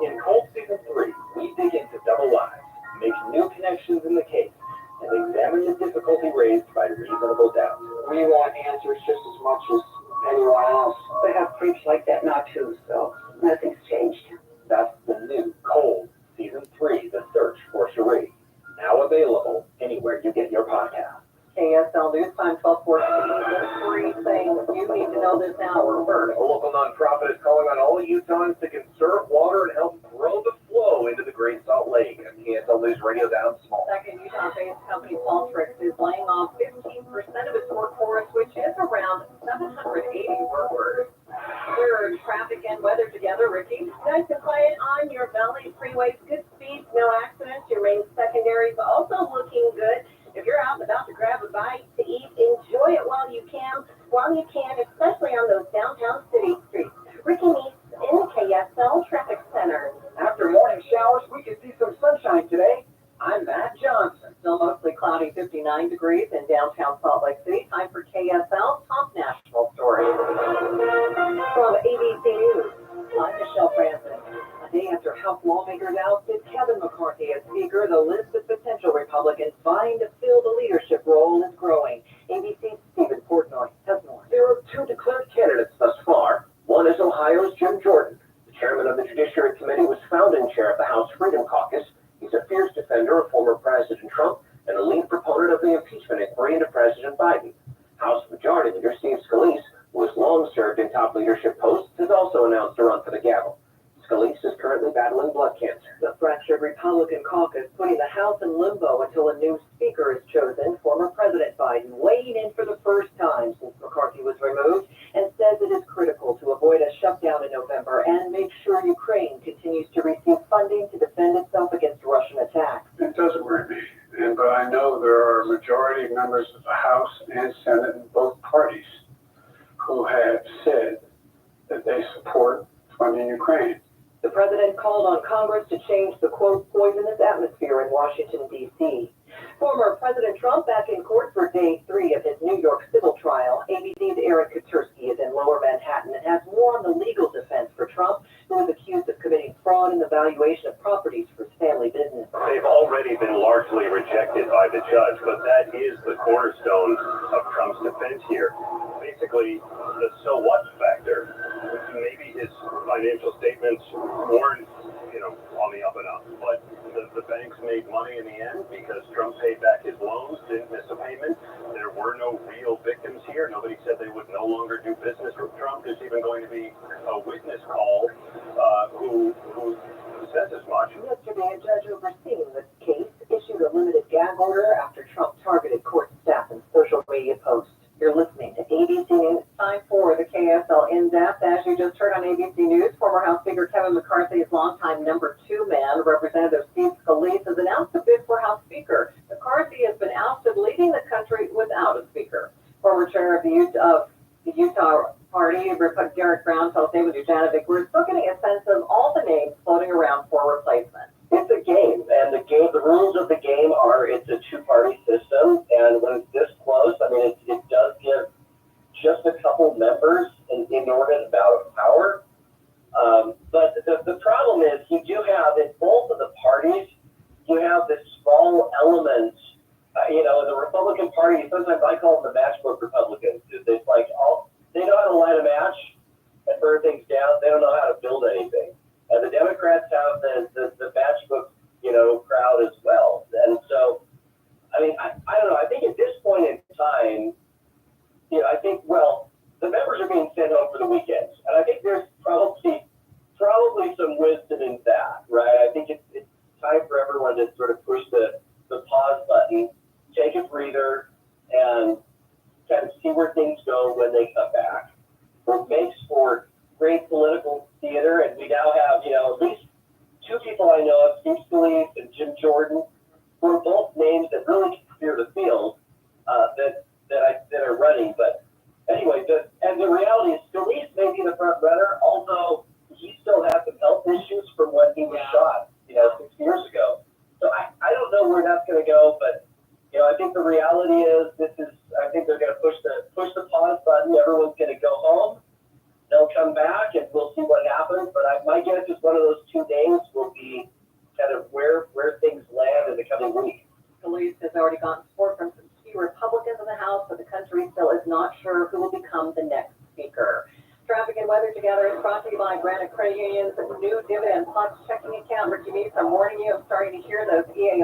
S2: In Cold Season 3, we dig into double lives, make new connections in the case, and examine the difficulty raised by reasonable doubt.
S15: We want answers just as much as anyone else. They have creeps like that now too, so nothing's changed.
S2: That's the new Cold Season 3, The Search for Cherie. Now available anywhere you get your podcast.
S3: KSL News Time 1214. The three things you need to know this hour. First,
S13: A local nonprofit is calling on all Utahns to conserve water and help grow the flow into the Great Salt Lake. KSL News Radio down small.
S3: second, Utah-based company Qualtrics is laying off 15% of its workforce, which is around 780 workers. Third, traffic and weather together. Ricky, nice and quiet on your valley freeways. Good speeds, no accidents. Your main secondaries also looking good. If you're out and about to grab a bite to eat, enjoy it while you can, especially on those downtown city streets. Ricky Meets in the KSL Traffic Center.
S2: After morning showers, we could see some sunshine today. I'm Matt Johnson.
S3: Still mostly cloudy, 59 degrees in downtown Salt Lake City. Time for KSL Top National Stories. From ABC News, I'm Michelle Francis. A day after House lawmakers ousted Kevin McCarthy as Speaker, the list of potential Republicans vying to fill the leadership role is growing. ABC's Stephen Portnoy has more.
S13: There are two declared candidates thus far. One is Ohio's Jim Jordan. The chairman of the Judiciary Committee was founding chair of the House Freedom Caucus. He's a fierce defender of former President Trump and a lead proponent of the impeachment inquiry into President Biden. House Majority Leader Steve Scalise, who has long served in top leadership posts, has also announced a run for the gavel. Scalise is currently battling blood cancer.
S3: The fractured Republican caucus putting the House in limbo until a new Speaker is chosen. Former President Biden weighing in for the first time since McCarthy was removed and says it is critical to avoid a shutdown in November and make sure Ukraine continues to receive funding to defend itself against Russian attacks.
S17: It doesn't worry me, but I know there are a majority of members of the House and Senate in both parties who have said that they support funding Ukraine.
S3: The president called on Congress to change the, quote, poisonous atmosphere in Washington, D.C. Former President Trump back in court for day 3 of his New York civil trial. ABC's Eric Katursky is in Lower Manhattan and has more on the legal defense for Trump, who is accused of committing fraud in the valuation of properties for his family business.
S5: They've already been largely rejected by the judge, but that is the cornerstone of Trump's defense here. Basically, the so what factor. Maybe his financial statements weren't, on the up and up, but the banks made money in the end because Trump paid back his loans, didn't miss a payment. There were no real victims here. Nobody said they would no longer do business with Trump. There's even going to be a witness call who says as much.
S3: Yesterday, a judge overseeing the case issued a limited gag order after Trump targeted court staff in social media posts. You're listening to ABC News. Time for the KSL In-Depth. As you just heard on ABC News, former House Speaker Kevin McCarthy's longtime number 2 man, Representative Steve Scalise, has announced a bid for House Speaker. McCarthy has been ousted, leading the country without a speaker. Former chair of the Utah Party, Derek Brown, tells David Dujanovic, we're still getting a sense of all the names floating around for replacement.
S2: It's a game, and the rules have this small element, in the Republican Party, sometimes I call them the matchbook Republicans. It's like they know how to light a match and burn things down. They don't know how to build anything. And the Democrats have the matchbook, crowd as well. And so, I mean, I don't know. I think at this point in time, I think, the members are being sent home for the weekends. And I think there's probably some wisdom in that, right? I think it's time for everyone to sort of push the pause button, take a breather, and kind of see where things go when they come back. It makes for great political theater, and we now have, at least two people I know of, Steve Scalise and Jim Jordan, who are both names that really can clear the field that are running. But anyway, and the reality is Scalise may be the front runner, although he still has some health issues from when he was shot, 6 years ago. So I don't know where that's going to go, but I think the reality is I think they're going to push the pause button. Everyone's going to go home. They'll come back and we'll see what happens. But my guess is one of those 2 days will be kind of where things land in the coming week.
S3: Scalise has already gotten support from some key Republicans in the House, but the country still is not sure who will become the next speaker. Traffic and weather together is brought to you by Granite Credit Union's new Dividend Plus checking account. Ricky Meeks, I'm warning you, I'm starting to hear those EAS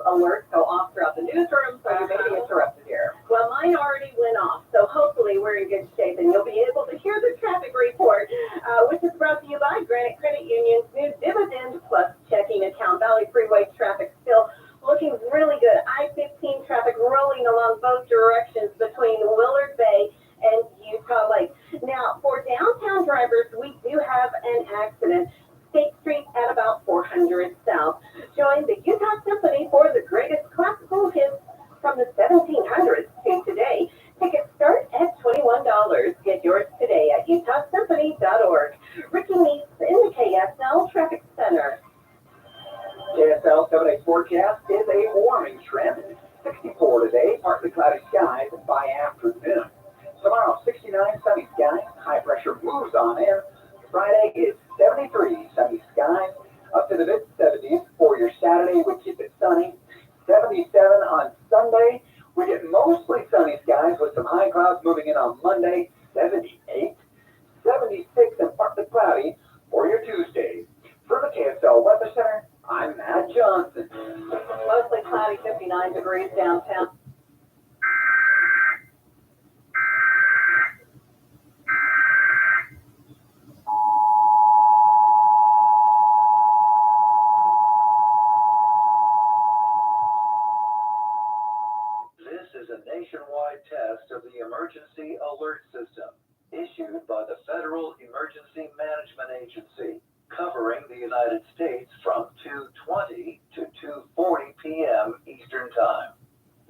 S3: alerts go off throughout the newsroom, so you may be interrupted here.
S21: Well, mine already went off, so hopefully we're in good shape and you'll be able to hear the traffic report, which is brought to you by Granite Credit Union's new Dividend Plus checking account. Valley Freeway traffic still looking really good. I-15 traffic rolling along both directions between Willard Bay and Utah Lake. Now, for downtown drivers, we do have an accident. State Street at about 400 South. Join the Utah Symphony for the greatest classical hits from the 1700s to today. Tickets start at $21. Get yours today at utahsymphony.org. Ricky Meeks in the KSL Traffic Center.
S11: KSL 7-day forecast is a warming trend. 64 today, partly cloudy skies by afternoon. Tomorrow, 69 sunny skies. High pressure moves on in. Friday is 73 sunny skies. Up to the mid-70s for your Saturday. We keep it sunny. 77 on Sunday. We get mostly sunny skies with some high clouds moving in on Monday. 78. 76 and partly cloudy for your Tuesday. For the KSL Weather Center, I'm Matt Johnson.
S3: Mostly cloudy, 59 degrees downtown.
S11: This is a nationwide test of the Emergency Alert System, issued by the Federal Emergency Management Agency, covering the United States from 2:20 to 2:40 p.m. Eastern Time.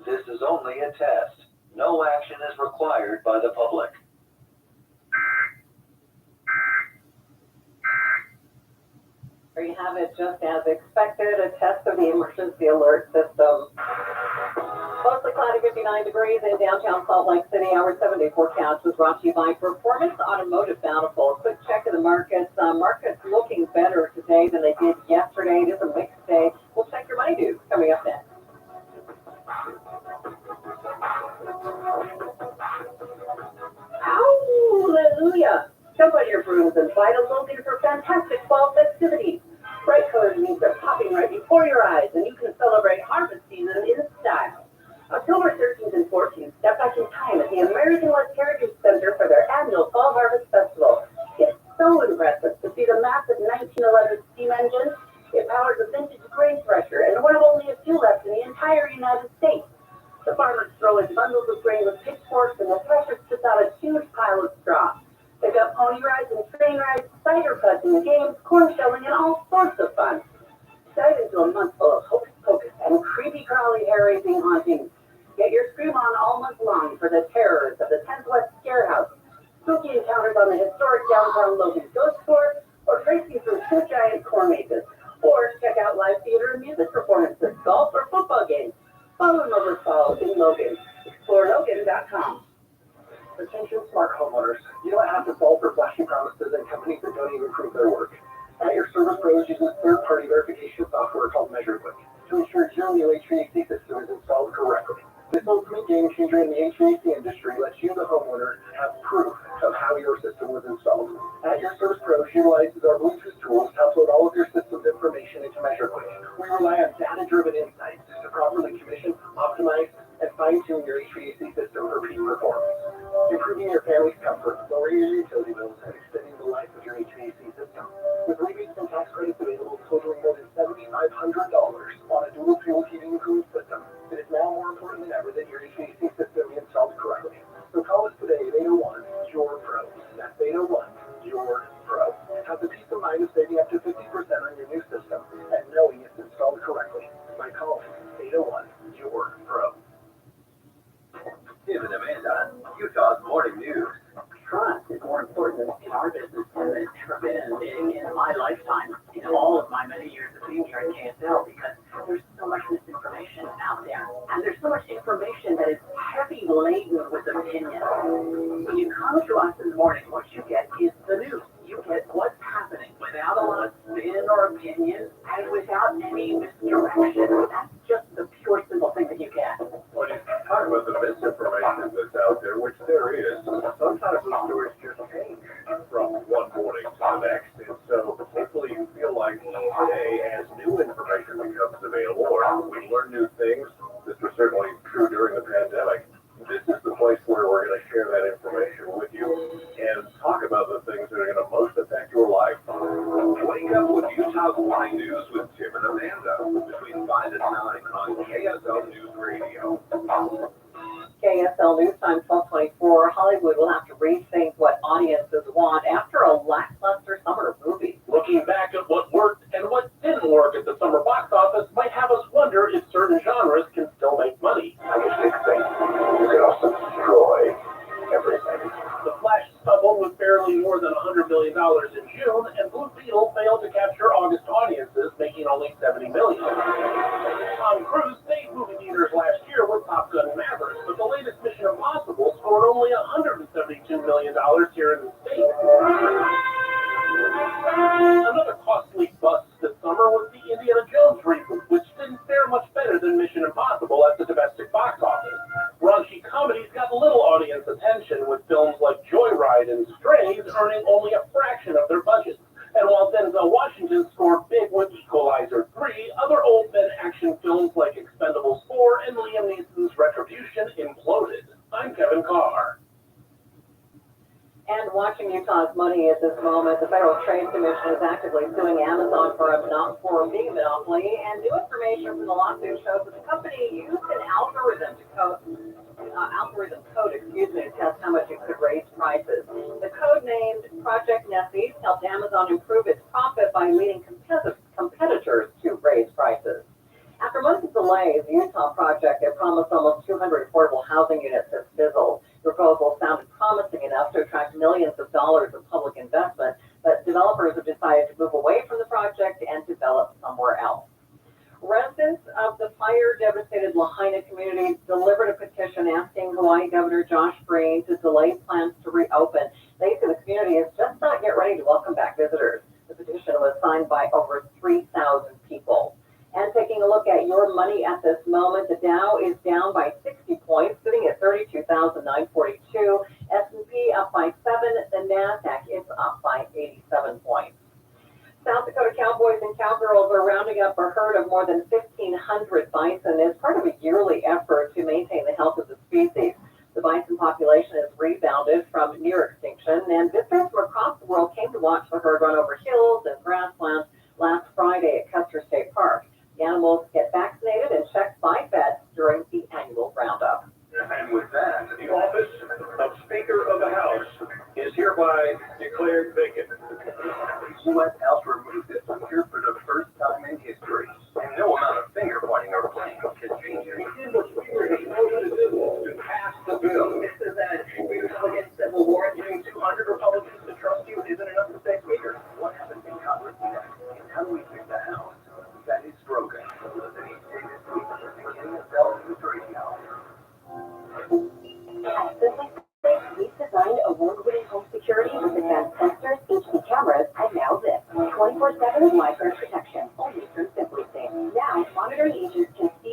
S11: This is only a test. No action is required by the public.
S3: There you have it, just as expected, a test of the emergency alert system. Mostly cloudy, 59 degrees in downtown Salt Lake City. Our 7-day forecast was brought to you by Performance Automotive Bountiful. Quick check of the markets. Markets looking better today than they did yesterday. It is a mixed day. We'll check your money dues coming up next. Hallelujah! Jump on your brooms and fly to Logan for fantastic fall festivities. Bright colored leaves are popping right before your eyes, and you can celebrate harvest season in style. October 13th and 14th, step back in time at the American West Heritage Center for their annual Fall Harvest Festival. It's so impressive to see the massive 1911 steam engine. It powers a vintage grain thresher and one of only a few left in the entire United States. The farmers throw in bundles of grain with pitchforks, and the thresher spits out a huge pile of straw. They've got pony rides and train rides, cider putting, games, corn shelling, and all sorts of fun. Dive into a month full of hocus pocus and creepy crawly hair-raising hauntings. Get your scream on all month long for the terrors of the 10th West Scare House, spooky encounters on the historic downtown Logan Ghost Tour, or tracing through 2 giant corn mazes. Or check out live theater and music performances, golf, or football games. Follow Motor Fall in Logan. ExploreLogan.com.
S11: Attention smart homeowners. You don't have to fall for flashy promises and companies that don't even prove their work. Your Service Pros uses third-party verification software called MeasureQuick to ensure
S12: confirm your HVAC system is installed correctly. This ultimate game changer in the HVAC industry lets you, the homeowner, have proof of how your system was installed. At Your Service Pros utilizes our Bluetooth tools to upload all of your system's information into MeasureQuick. We rely on data-driven insights to properly commission, optimize, and fine-tune your HVAC system for peak performance, improving your family's comfort, lowering your utility bills, and extending the life of your HVAC system. With rebates and tax credits available totaling more than $7,500 on a dual fuel heating and cooling system, it is now more important than ever that your HVAC system be installed correctly. So call us today at 801 Your Pro. That's 801 Your Pro. Have the peace of mind of saving up to 50% on your new system and knowing it's installed correctly by calling 801 Your Pro.
S2: Tim and Amanda, Utah's morning news. Trust is more important in our business than it's ever been in my lifetime, in all of my many years of being here at KSL, because there's so much misinformation out there. And there's so much information that is heavy laden with opinion. When you come to us in the morning, what you get is the news. You get what's happening without a lot of spin or opinion and without any misdirection. That's just the pure, simple thing that you get.
S13: When you talk about the misinformation that's out there, which there is, sometimes the stories just change from one morning to the next. And so hopefully you feel like each day as new information becomes available or we learn new things. This was certainly true during the pandemic. This is the place where we're going to share that information with you and talk about the things that are going to most affect your life. Wake up with Utah's Morning News with Tim and Amanda between 5 and 9 on KSL News Radio.
S3: KSL News Time 1224. Hollywood will have to rethink what audiences want after a lackluster summer movie.
S12: Looking back at what worked and what didn't work at the summer box office might have us wonder if certain genres can still make money.
S11: I guess they think you could also destroy everything.
S12: The Flash stumbled with barely more than $100 million in June, and Blue Beetle failed to capture August audiences, making only $70 million. Tom Cruise stayed movie theaters last year with Top Gun Maverick, but the latest Mission Impossible scored only $172 million here in the States. Another costly bust this summer was the Indiana Jones reboot, which didn't fare much better than Mission Impossible at the domestic box office. Raunchy comedies got little audience attention, with films like Joyride and Strays earning only a fraction of their budgets. And while Denzel Washington scored big with Equalizer 3, other old men action films like Expendables 4 and Liam Neeson's Retribution imploded. I'm Kevin Carr.
S3: And watching Utah's money at this moment, the Federal Trade Commission is actively suing Amazon for being a monopoly, and new information from the lawsuit shows that the company used an algorithm code to test how much it could raise prices. The code named Project Nessie helped Amazon improve its profit by leading competitors to raise prices. After months of delays, the Utah project that promised almost 200 affordable housing units has fizzled. The proposal sounded promising enough to attract millions of dollars of public investment, but developers have decided to move away from the project and develop somewhere else. Residents of the fire-devastated Lahaina community delivered a petition asking Hawaii Governor Josh Green to delay plans to reopen. They say the community is just not yet ready to welcome back visitors. The petition was signed by over 3,000 people. And taking a look at your money at this moment, the Dow is down by 60 points, sitting at 32,942. S&P up by 7. The NASDAQ is up by 87 points. South Dakota cowboys and cowgirls are rounding up a herd of more than 1,500 bison as part of a yearly effort to maintain the health of the species. The bison population has rebounded from near extinction, and visitors from across the world came to watch the herd run over hills and grasslands last Friday at Custer State Park. The animals get vaccinated and checked by vets during the annual roundup.
S13: And with that, the office of Speaker of the House is hereby declared vacant.
S11: The U.S. House removed its speaker for the first time in history, and no amount of finger pointing or blame can change it.
S13: To pass the bill.
S2: This is a Republican civil war. Getting 200 Republicans to trust you isn't enough to stay speaker.
S11: What happened in Congress next? And how do we fix the House that is broken? Listen each day this week at the KSL News Radio.
S21: At Simply Safe, we've designed award-winning home security with advanced sensors, HD cameras, and now this 24/7 LifeGuard protection, only from Simply Safe. Now, monitoring agents can see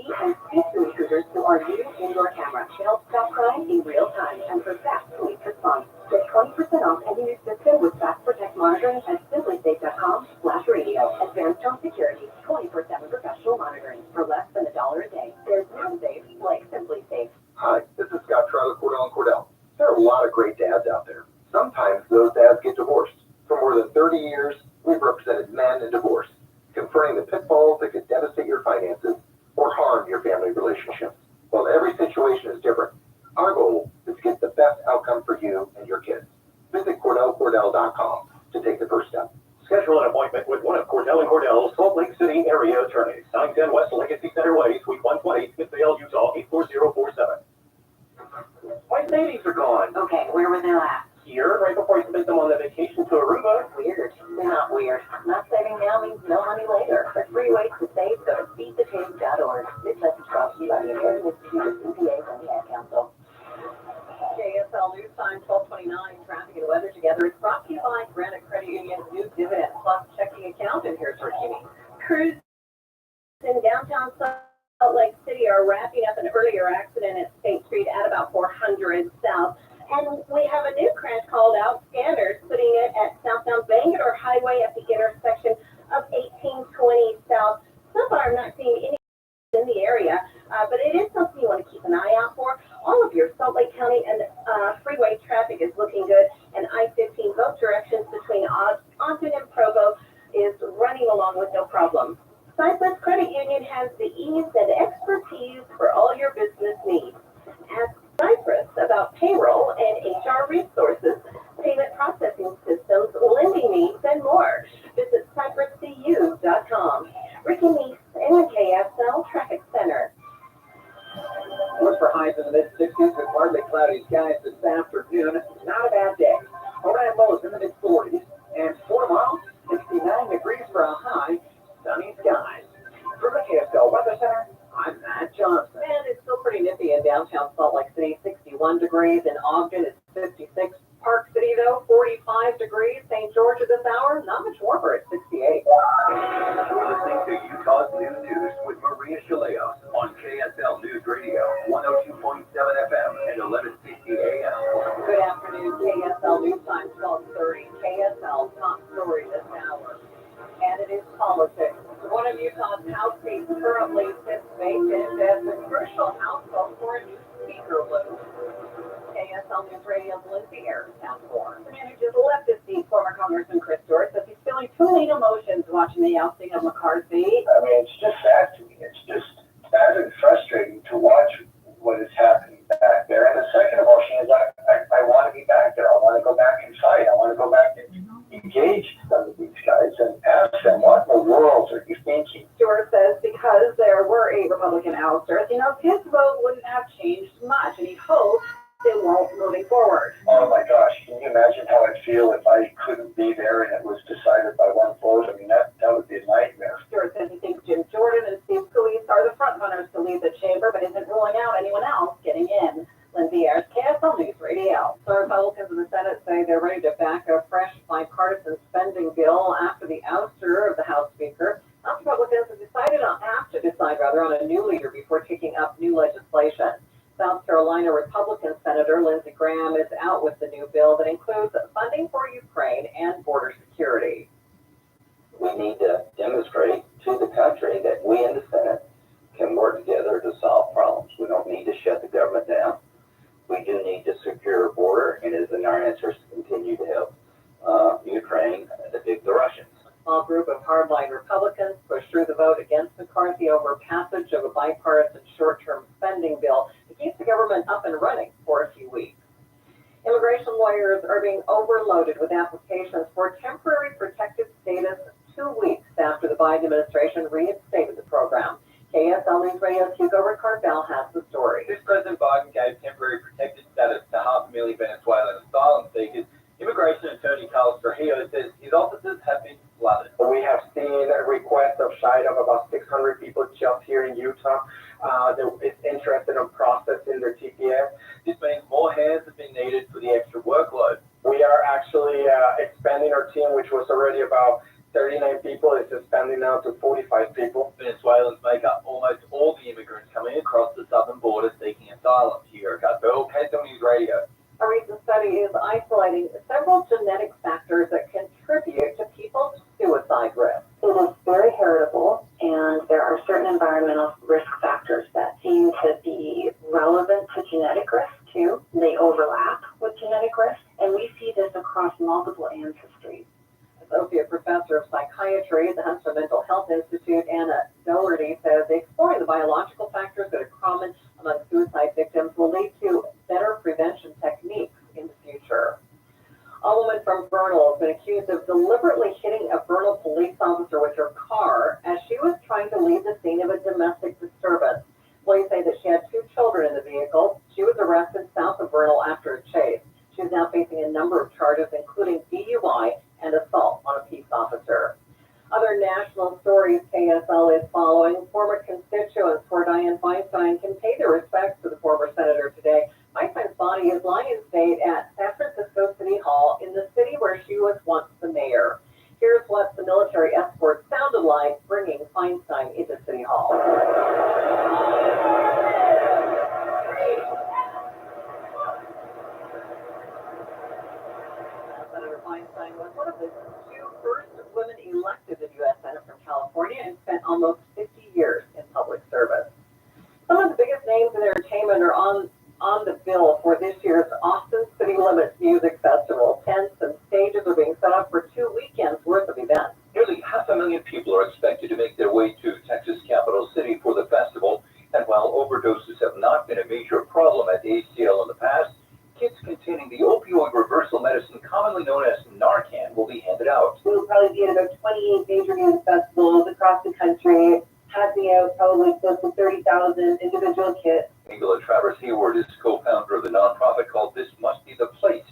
S11: relationships. While every situation is different, our goal is to get the best outcome for you and your kids. Visit CordellCordell.com to take the first step.
S13: Schedule an appointment with one of Cordell & Cordell's Salt Lake City area attorneys. 910 West Legacy Center Way, Suite 120, Smithville, Utah, 84047. White ladies are gone.
S21: Okay, where were they last?
S13: Here, right before you submit them on the vacation to Aruba.
S21: Weird. Not weird. Not saving now means no money later. For free ways to save, go to feedthechange.org. This message brought to you by the American Institute of CPAs and the Ad Council.
S20: KSL News Time 1229, traffic and weather together. It's brought to you by Granite Credit Union's new Dividend Plus checking account. And here's Rikini.
S21: Crews in downtown Salt Lake City are wrapping up an earlier accident at State Street at about 400 South. And we have a new crash called out, scanners, putting it at southbound Bangalore Highway at the intersection of 1820 South. So far, I'm not seeing any in the area, but it is something you want to keep an eye out for. All of your Salt Lake County and freeway traffic is looking good, and I-15 both directions between Ogden and Provo is running along with no problem. Cypress Credit Union has the ease and expertise for all your business needs. Ask Cypress about payroll and HR resources, payment processing systems, lending needs, and more. Visit cypresscu.com. Ricky Meese, NKSL Traffic Center.
S2: Look for highs in the mid-60s with partly cloudy skies this afternoon. Not a bad day. Overnight lows in the mid-40s. And for tomorrow, 69 degrees for a high, sunny skies. From the KSL Weather Center, I'm Matt Johnson.
S20: And it's still pretty nippy in downtown Salt Lake City, 61 degrees. In Ogden, it's 56. Park City, though, 45 degrees. St. George at this hour, not much warmer at 68.
S11: You're listening to Utah's News News with Maria Chaleos on KSL News Radio, 102.7 FM and 1160 AM.
S20: Good afternoon, KSL News Time 1230. KSL top story this hour. And it is politics. One of Utah's House seats currently sits vacant as the crucial House vote for a new speaker looms. KSL News Radio's Lindsay Ayers sounds more. The manager's leftist seat, former Congressman Chris Stewart, says he's feeling too many emotions watching the ousting of McCarthy.
S17: I mean, it's just sad to me. It's just sad and frustrating to watch what is happening back there. And the second emotion is I want to be back there. I want to go back inside. I want to go back and engage some of these guys and ask them, what in the world are you thinking?
S20: Stewart says because there were 8 Republican ousters, his vote wouldn't have changed much, and he hopes they won't moving forward.
S17: Oh my gosh, can you imagine how I'd feel if I couldn't be there and it was decided by one vote? I mean, that would be a nightmare.
S20: Stewart says he thinks Jim Jordan and Steve Scalise are the front runners to lead the chamber, but isn't ruling out anyone else getting in. Lindsay Ayers, KSL News Radio. So Republicans in the Senate say they're ready to back a fresh bipartisan spending bill after the ouster of the House Speaker. House Republicans have to decide on a new leader before taking up new legislation. South Carolina Republican Senator Lindsey Graham is out with the new bill that includes funding for Ukraine and border security.
S8: We need to demonstrate to the country that we in the Senate can work together to solve problems. We don't need to shut the government down. We do need to secure a border, and it is in our interest to continue to help Ukraine defeat the Russians.
S20: A small group of hardline Republicans pushed through the vote against McCarthy over passage of a bipartisan short-term spending bill to keep the government up and running for a few weeks. Immigration lawyers are being overloaded with applications for temporary protected status 2 weeks after the Biden administration reinstated the program. KSL News Radio's Hugo Ricard-Bell has the story.
S12: Since President Biden gave temporary protected status to 500,000 Venezuelan asylum seekers, Immigration Attorney Carlos Trujillo says his offices have been flooded.
S7: We have seen requests of shy of about 600 people just here in Utah that is interested in processing their TPS.
S12: This means more hands have been needed for the extra workload.
S7: We are actually expanding our team, which was already about 39 people. It's expanding now to 45 people.
S12: Venezuelans make up almost all the immigrants coming across the southern border seeking asylum. Here at Bell, KSL News Radio.
S20: A recent study is isolating several genetic factors that contribute to people's suicide risk.
S16: It is very heritable, and there are certain environmental risk factors that seem to be relevant to genetic risk too. They overlap with genetic risk, and we see this across multiple ancestries.
S20: Associate Professor of Psychiatry at the Huntsville Mental Health Institute, Anna Doherty, says exploring the biological factors that
S3: common among suicide victims will lead to better prevention techniques in the future. A woman from Vernal has been accused of deliberately hitting a Vernal police officer with her car as she was trying to leave the scene of a domestic disturbance. Police say that she had 2 children in the vehicle. She was arrested south of Vernal after a chase. She is now facing a number of charges, including DUI and assault on a peace officer. Other national stories KSL is following. Former constituents for Dianne Feinstein can pay their respects to the former senator today. Feinstein's body is lying in state at San Francisco City Hall in the city where she was once the mayor. Here's what the military escort sounded like bringing Feinstein into City Hall. Senator Feinstein was one of the 2 first women elected to the U.S. Senate from California and spent almost 50 years in public service. Some of the biggest names in entertainment are on the bill for this year's Austin City Limits Music Festival. Tents and stages are being set up for 2 weekends worth of events.
S13: Nearly 500,000 people are expected to make their way to Texas capital city for the festival, and while overdoses have not been a major problem at the ACL in the past, kits containing the opioid reversal medicine commonly known as Narcan will be handed out.
S21: We will probably be at about 28 major music festivals across the country, passing out probably close to 30,000 individual kits.
S13: Angela Travers Hayward is co-founder of the nonprofit called This Must Be the Place.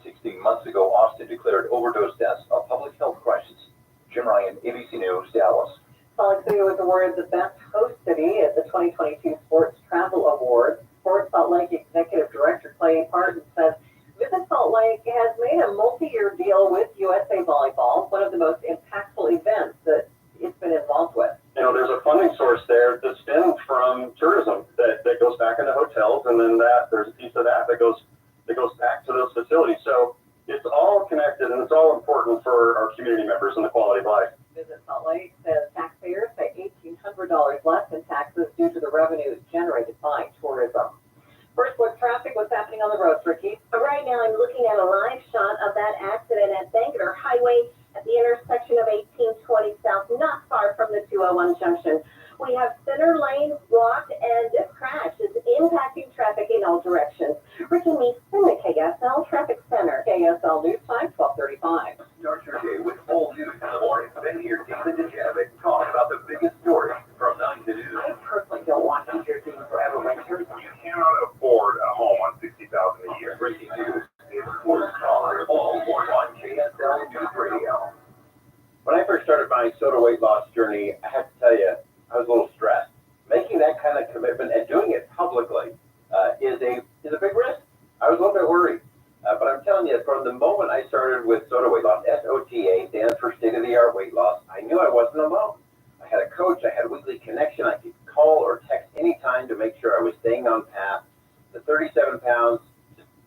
S13: 16 months ago, Austin declared overdose deaths a public health crisis. Jim Ryan, ABC News, Dallas.
S3: Salt Lake City was awarded the Best Host City at the 2022 Sports Travel Awards. Sports Salt Lake Executive Director Clay Parton says Visit Salt Lake has made a multi-year deal with USA Volleyball, one of the most impactful events that it's been involved with.
S9: You know, there's a funding source there that stems from tourism that goes back into hotels, and then there's a piece of that goes back to those facilities. So it's all connected, and it's all important for our community members and the quality of life.
S3: Visit Salt Lake says taxpayers pay $1,800 less in taxes due to the revenues generated by tourism. First look traffic, what's happening on the roads, Ricky?
S21: Right now, I'm looking at a live shot of that accident at Bangor Highway at the intersection of 1820 South, not far from the 201 junction. We have center lane blocked and a crash is impacting traffic in all directions. Ricky Meeson, the KSL Traffic Center.
S3: KSL News Time, 12:35.
S11: Start your day with full news in the morning. Then hear David DeJavic talking about the biggest stories from 9 to noon.
S3: I personally don't want to hear things forever winter.
S6: You cannot afford a home on $60,000 a year.
S11: Breaking news is Sports Caller, all on KSL News Radio.
S1: When I first started my soda weight loss journey, I have to tell you, I was a little stressed. Making that kind of commitment and doing it publicly is a big risk. I was a little bit worried. But I'm telling you, from the moment I started with Soda Weight Loss, SOTA stands for State-of-the-Art Weight Loss, I knew I wasn't alone. I had a coach, I had a weekly connection, I could call or text anytime to make sure I was staying on path. The 37 pounds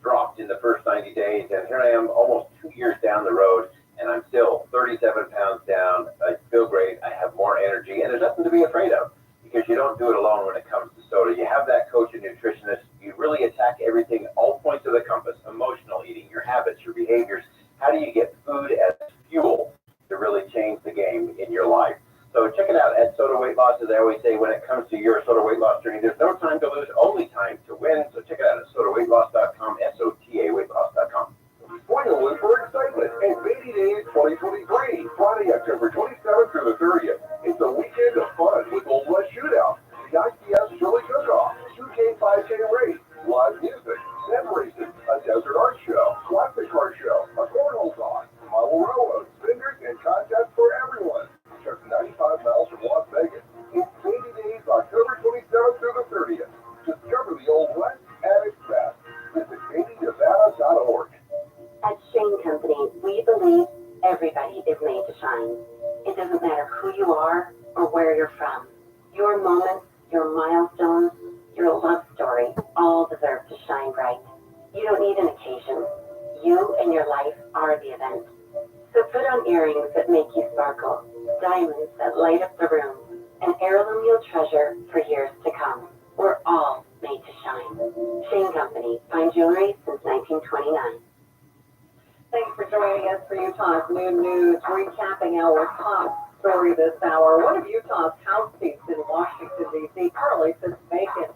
S1: dropped in the first 90 days, and here I am almost 2 years down the road, and I'm still 37 pounds down. I feel great, I have more energy, and there's nothing to be afraid of, because you don't do it alone when it comes to soda. You have that coach and nutritionist. You really attack everything, all points of the compass, emotional eating, your habits, your behaviors. How do you get food as fuel to really change the game in your life? So check it out at Soda Weight Loss. As I always say, when it comes to your soda weight loss journey, there's no time to lose, only time to win. So check it out at sodaweightloss.com, SOTA weightloss.com.
S6: Finally, for excitement at Baby Days 2023, Friday, October 27th through the 30th. It's a weekend of fun with Old West Shootout, the ICS Chili Cook-Off, 2K, 5K race, live music, set races, a desert art show, classic car show, a cornhole toss, model railroads, vendors, and contests for everyone. Just 95 miles from Las Vegas. It's Baby Days, October 27th through the 30th. Discover the Old West at its best. Visit BabyNevada.org.
S16: At Shane Company, we believe everybody is made to shine. It doesn't matter who you are or where you're from. Your moments, your milestones, your love story all deserve to shine bright. You don't need an occasion. You and your life are the event. So put on earrings that make you sparkle, diamonds that light up the room, an heirloom you'll treasure for years to come. We're all made to shine. Shane Company, fine jewelry since 1929.
S3: Thanks for joining us for Utah's Noon News, recapping our top story this hour. One of Utah's house seats in Washington, D.C. currently sits vacant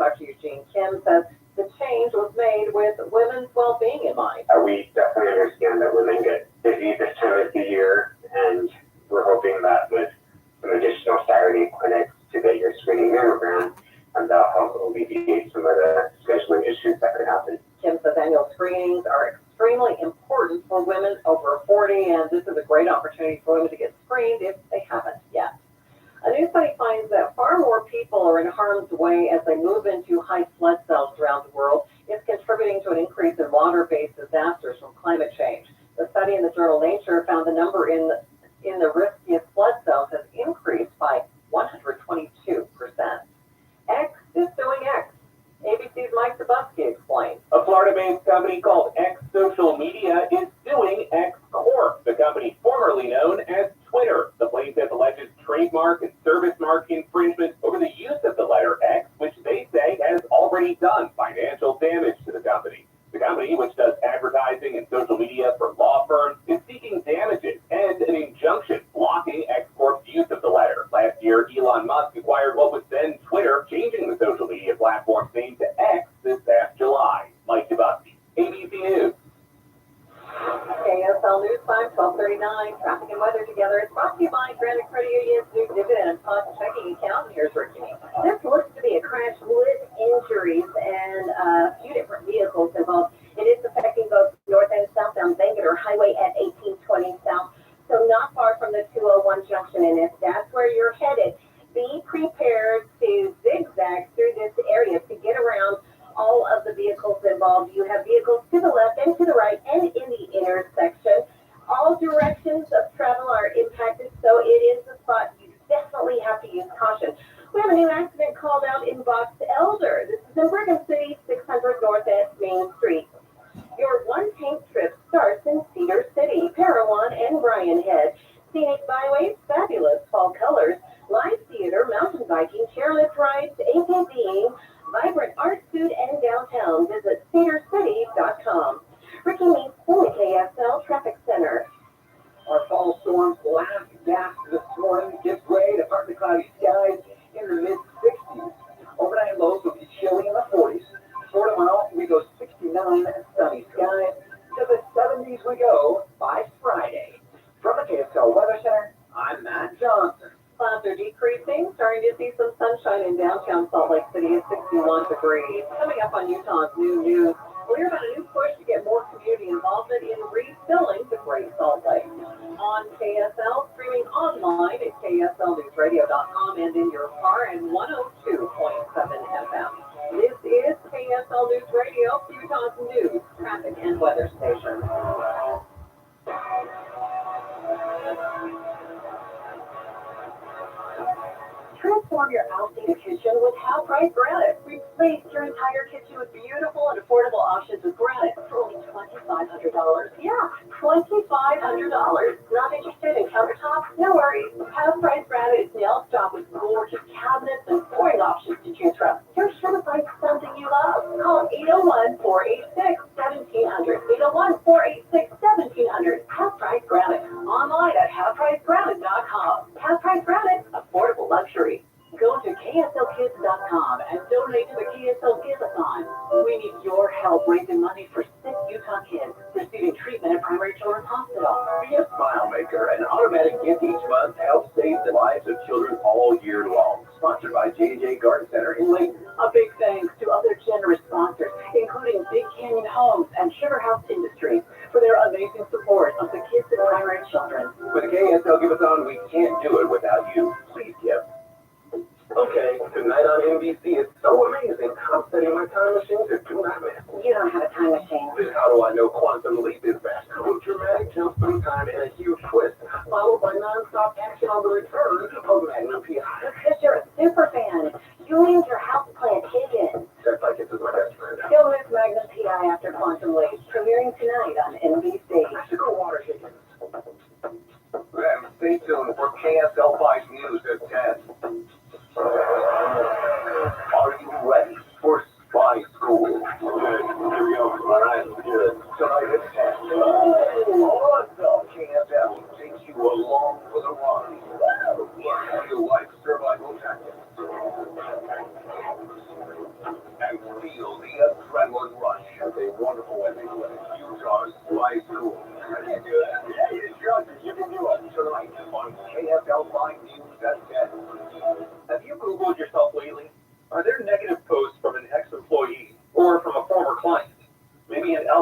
S18: Dr. Eugene Kim says the change was made with women's well-being in mind.
S22: We definitely understand that women get busy this time of the year, and we're hoping that with some additional Saturday clinics to get your screening mammogram, and that'll help alleviate some of the scheduling issues that could happen.
S18: Kim says annual screenings are extremely important for women over 40, and this is a great opportunity for women to get screened if they haven't yet. A new study finds that far more people are in harm's way as they move into high flood zones around the world. It's contributing to an increase in water-based disasters from climate change. The study in the journal Nature found the number in the riskiest flood zones has increased by 122%. X is doing X. ABC's Mike Zabusky explains.
S2: A Florida-based company called X Social Media is suing X Corp, the company formerly known as Twitter. The plaintiff alleges trademark and service mark infringement over the use of the letter X, which they say has already done financial damage to the company. The company, which does advertising and social media for law firms, is seeking damages and an injunction blocking X Corp's use of the letter. Last year, Elon Musk acquired what was then Twitter, changing the social media platform's name to X this past July. Mike Zabusky, ABC News.
S18: KSL News Time, 12:39. Traffic and weather together is brought to you by Granite Credit Union's new dividend and plus checking account. Here's Ricky.
S21: This looks to be a crash with injuries and a few different vehicles involved. It is affecting both north and southbound Bangerter Highway at 1820 South, so not far from the 201 junction. And if that's where you're headed, be prepared to zigzag through this area to get around all of the vehicles involved. You have vehicles to the left and to the right and in the intersection. All directions of travel are impacted, so it is a spot you definitely have to use caution. We have a new accident called out in Box Elder. This is in Brigham City, 600 North at Main Street. Your one tank trip starts in Cedar City, Parowan, and Bryan Head. Scenic byways, fabulous fall colors, live theater, mountain biking, chairlift rides, ATVing, vibrant art, food, and downtown. Visit cedarcity.com. Ricky meets in the KSL Traffic Center.
S11: Our fall storm's last gasp this morning gives way to partly cloudy skies in the mid-60s. Overnight lows will be chilly in the 40s. For tomorrow, we go 69 sunny skies. To the 70s we go by Friday. From the KSL Weather Center, I'm Matt Johnson.
S18: Clouds are decreasing, starting to see some sunshine in downtown Salt Lake City at 61 degrees. Coming up on Utah's New News, we'll hear about a new push to get more community involvement in refilling the Great Salt Lake. On KSL, streaming online at KSLNewsRadio.com and in your car and 102.7 FM. This is KSL News Radio, Utah's news, traffic, and weather station.
S21: Transform your outdated kitchen with Half-Price Granite. Replace your entire kitchen with beautiful and affordable options with granite for only $2,500. Yeah, $2,500. Not interested in countertops? No worries. Half-Price Granite is nail stock with gorgeous cabinets and flooring options to choose from. You're sure to find something you love. Call 801-486-1700. 801-486-1700. Half-Price Granite. Online at halfpricegranite.com. Half-Price Granite. Affordable luxury. Go to KSLKids.com and donate to the KSL Giveathon. We need your help raising money for sick Utah kids receiving treatment at Primary Children's Hospital.
S11: Be a Smile Maker, an automatic gift each month helps save the lives of children all year long. Sponsored by J&J Garden Center in Layton.
S21: A big thanks to other generous sponsors, including Big Canyon Homes and Sugar House Industries, for their amazing support of the kids and primary children.
S11: With the KSL Giveathon, we can't do it without you. Please give. Okay, tonight on NBC is so amazing. I'm setting my time machine to do not miss.
S21: You don't have a time machine.
S11: Then how do I know Quantum Leap is back? With dramatic jumps through time and a huge twist, followed by non-stop action on the return of Magnum P.I.
S21: Because you're a super fan. You named your house plant Higgins.
S11: Just like this is my best friend.
S21: Still miss Magnum P.I. after Quantum Leap, premiering tonight on NBC.
S11: Mexico Water Higgins. Then stay tuned for KSL 5 News at 10. Are you ready for Spy School? Good. Here we go. All right. Good. Tonight at 10. Awesome. KSL takes you along for the ride.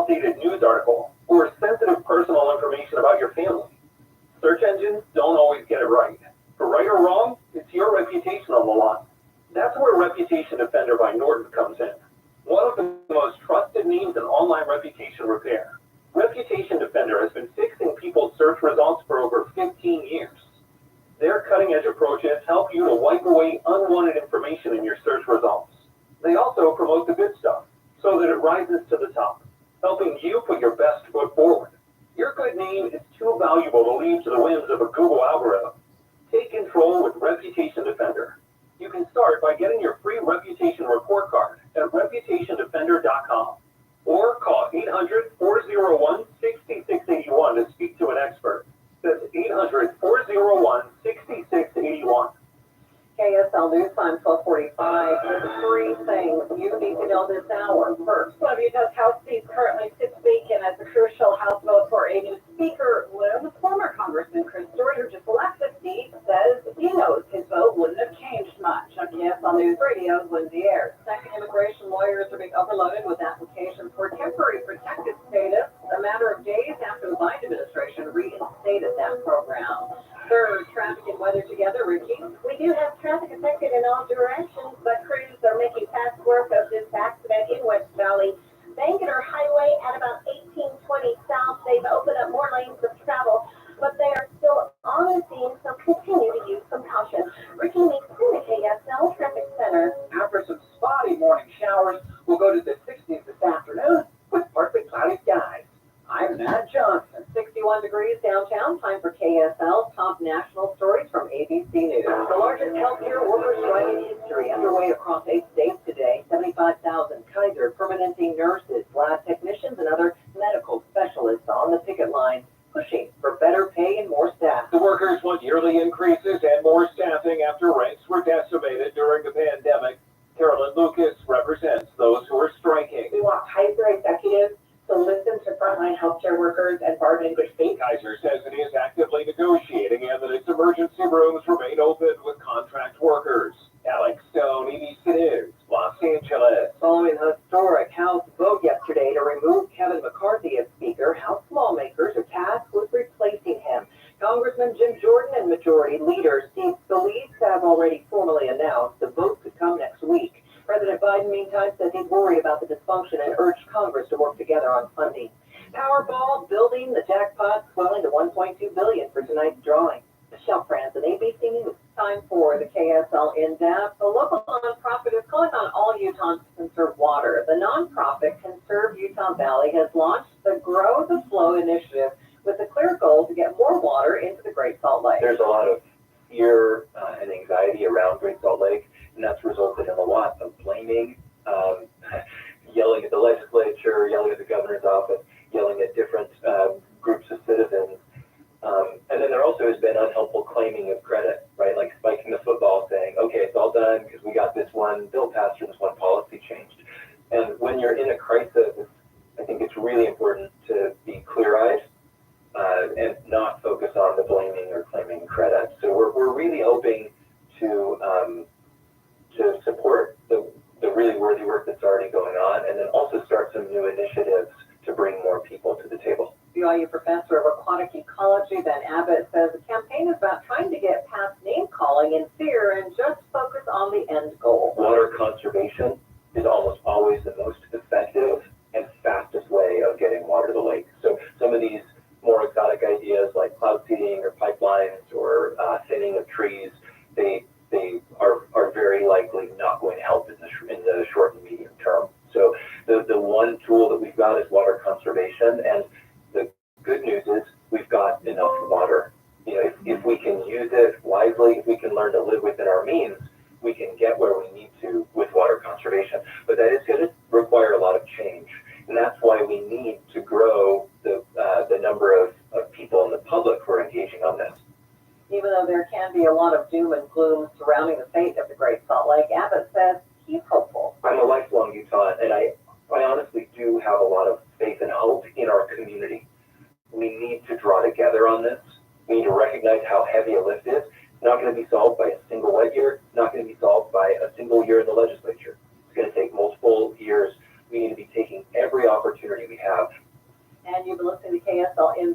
S12: outdated news article or sensitive personal information about your family. Search engines don't always get it right. For right or wrong, it's your reputation on the line. That's where Reputation Defender by Norton comes in. One of the most trusted names in online reputation repair. Reputation Defender has been fixing people's search results for over 15 years. Their cutting-edge approaches help you to wipe away unwanted information in your search results. They also promote the good stuff, so that it rises to the top, helping you put your best foot forward. Your good name is too valuable to leave to the whims of a Google algorithm. Take control with Reputation Defender. You can start by getting your free reputation report card at reputationdefender.com or call 800-401-6681 to speak to an expert. That's 800-401-6681.
S18: KSL News Time 1245. There's three things you need to know this hour. First,
S21: One of Utah's House seats currently sits vacant as the crucial House vote for a new speaker looms. Former Congressman Chris Stewart, who just left the seat, says he knows his vote wouldn't have changed much. On KSL News Radio's Lindsay Ayers. Second, immigration lawyers are being overloaded with applications for temporary protected status a matter of days after the Biden administration reinstated that program. Third, traffic and weather together, Ricky. We do have traffic affected in all directions, but crews are making fast work of this accident in West Valley. Bangerter Highway at about 1820 south. They've opened up more lanes of travel, but they are still on the scene, so continue to use some caution. Ricky Meeks in the KSL Traffic Center.
S2: After some spotty morning showers, we'll go to the 60s this afternoon with partly cloudy skies. I'm Matt Johnson.
S18: 61 degrees downtown. Time for KSL top national stories from ABC News. The largest healthcare worker strike in history underway across 8 states today. 75,000 Kaiser permanenting nurses, lab technicians, and other medical specialists on the picket line, pushing for better pay and more staff.
S12: The workers want yearly increases and more staffing after ranks were decimated during the pandemic. Carolyn Lucas represents those who are striking.
S7: We want Kaiser executives to listen to frontline healthcare workers and bargain in good faith.
S12: Kaiser says it is actively negotiating and that its emergency rooms remain open with contract workers. Alex Stone, ABC News, Los Angeles.
S3: Following a historic House vote yesterday to remove Kevin McCarthy as Speaker, House lawmakers are tasked with replacing him. Congressman Jim Jordan and Majority Leader Steve Scalise have already formally announced the vote could come next week. President Biden, meantime, says he's worried about the dysfunction and urged Congress to work together on funding. Powerball building, the jackpot swelling to $1.2 billion for tonight's drawing. Michelle Franzen, ABC News.
S18: Time for the KSL In-Depth. A local nonprofit is calling on all Utahns to conserve water. The nonprofit Conserve Utah Valley has launched the Grow the Flow initiative with the clear goal to get more water into the Great Salt Lake.
S14: There's a lot of fear and anxiety around Great Salt Lake, and that's resulted in a lot of blaming, yelling at the legislature, yelling at the governor's office, yelling at different groups of citizens. And then there also has been unhelpful claiming of credit, right? Like spiking the football saying, okay, it's all done because we got this one bill passed or this one policy changed. And when you're in a crisis, I think it's really important to be clear-eyed and not focus on the blaming or claiming credit. So we're really hoping to support the really worthy work that's already going on, and then also start some new initiatives to bring more people to the table.
S18: BYU professor of aquatic ecology Ben Abbott says the campaign is about trying to get past name-calling and fear and just focus on the end goal.
S14: Water conservation is almost always the most effective and fastest way of getting water to the lake. So some of these more exotic ideas like cloud seeding or pipelines or thinning of trees, they are very likely not going to help in the short and medium term. So the one tool that we've got is water conservation, and the good news is we've got enough water. You know, if we can use it wisely, if we can learn to live within our means, we can get where we need to with water conservation. But that is going to require a lot of change, and that's why we need to grow the number of people in the public who are engaging on this.
S18: Even though there can be a lot of doom and gloom surrounding the fate of the Great Salt Lake, Abbott says he's hopeful.
S14: I'm a lifelong Utah, and I honestly do have a lot of faith and hope in our community. We need to draw together on this. We need to recognize how heavy a lift is. It's not going to be solved by a single wet year. It's not going to be solved by a single year in the legislature. It's going to take multiple years. We need to be taking every opportunity we have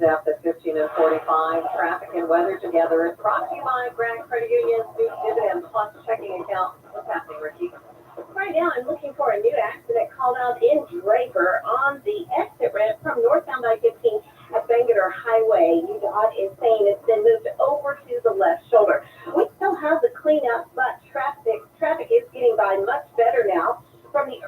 S18: in-depth at 15 and 45. Traffic and weather together is brought to you by Grand Credit Union's new Dividend Plus checking account. What's happening, Ricky?
S21: Right now, I'm looking for a new accident called out in Draper on the exit ramp from northbound I-15 at Bangerter Highway. UDOT is saying it's been moved over to the left shoulder. We still have the cleanup, but traffic is getting by much better now from the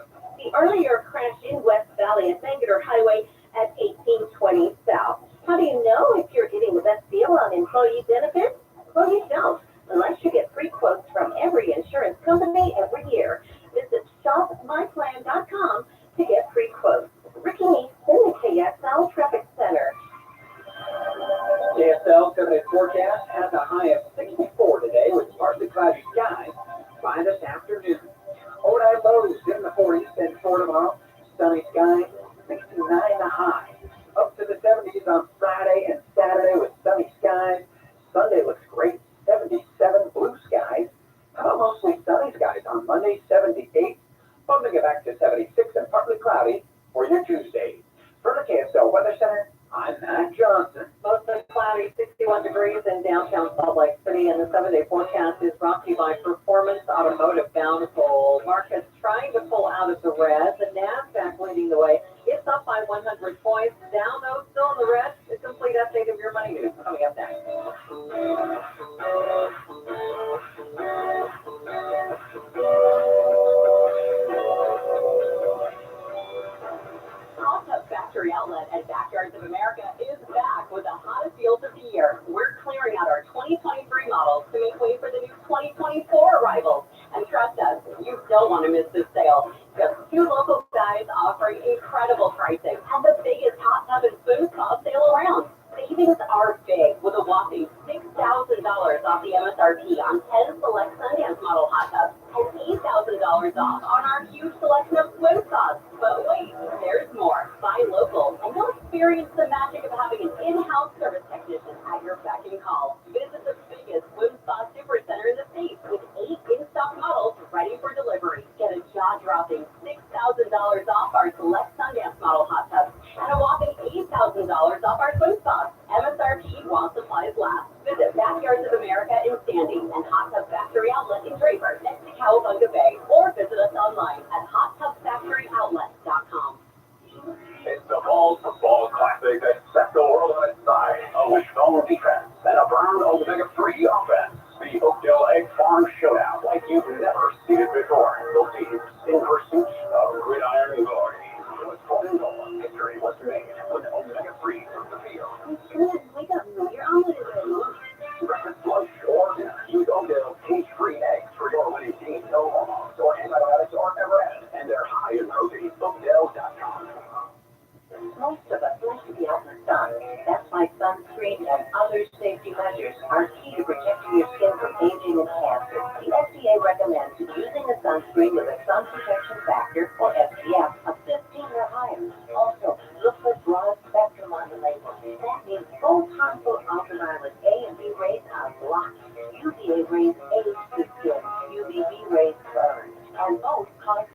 S21: earlier crash in West Valley at Bangerter Highway at 1820 South. How do you know if you're getting the best deal on employee benefits? Well, you don't, unless you get free quotes from every insurance company every year. Visit shopmyplan.com to get free quotes. Ricky Neese in the KXL Traffic Center.
S12: KXL 7-day forecast has a high of 64 today with partly cloudy skies by this afternoon. Overnight lows in the 40s and for tomorrow. Sunny skies, 69 the high. Up to the 70s on Friday and Saturday with sunny skies. Sunday looks great, 77 blue skies. How about mostly sunny skies on Monday, 78. Bumping it back to 76 and partly cloudy for your Tuesday. For the KSL Weather Center, I'm Matt Johnson.
S18: Mostly cloudy, 61 degrees in downtown Salt Lake City, and the 7-day forecast is brought to you by Performance Automotive Bountiful. Markets trying to pull out of the red. The NASDAQ leading the way. It's up by 100 points. Dow, though, still in the red. A complete update of your money news coming up next.
S10: Hot Tub Factory Outlet at Backyards of America is back with the hottest deals of the year. We're clearing out our 2023 models to make way for the new 2024 arrivals. And trust us, you don't want to miss this sale. Just 2 local guys offering incredible pricing and the biggest hot tub and swim spa sale around. Savings are big with a whopping $6,000 off the MSRP on 10 select Sundance model hot tubs and $8,000 off on our huge selection of swim spas. But wait, there's more. Buy local and you'll experience the magic of having an in-house service technician at your beck and call. Visit the biggest swim spa super center in the state with 8 in-stock models ready for delivery. Get a jaw-dropping $6,000 off our select Sundance model hot tubs and a whopping $8,000 off our swim spas. MSRP while supplies last. Visit Backyards of America in Sandy and Hot Tub Factory Outlet in Draper next to Cowabunga Bay, or visit us online at hottubfactoryoutlet.com.
S11: It's the Balls for Balls Classic that set the world on its side. With zone defense and a Brown Omega-3 offense. The Oakdale Egg Farm Showdown like you've never seen it before. The teams in pursuit of gridiron glory. It was fought in goal. History was made when Omega-3 took the field.
S21: Wake up, your omelet is ready.
S11: Breakfast, lunch, or dinner. Use Oakdale's cage-free eggs for your winning team. No hormones or antibiotics are ever added. And they're high in protein. Oakdale.com.
S21: Most of us like to be out in the sun. That's why sunscreen and other safety measures are key to protecting your skin from aging and cancer. The FDA recommends using a sunscreen with a sun protection factor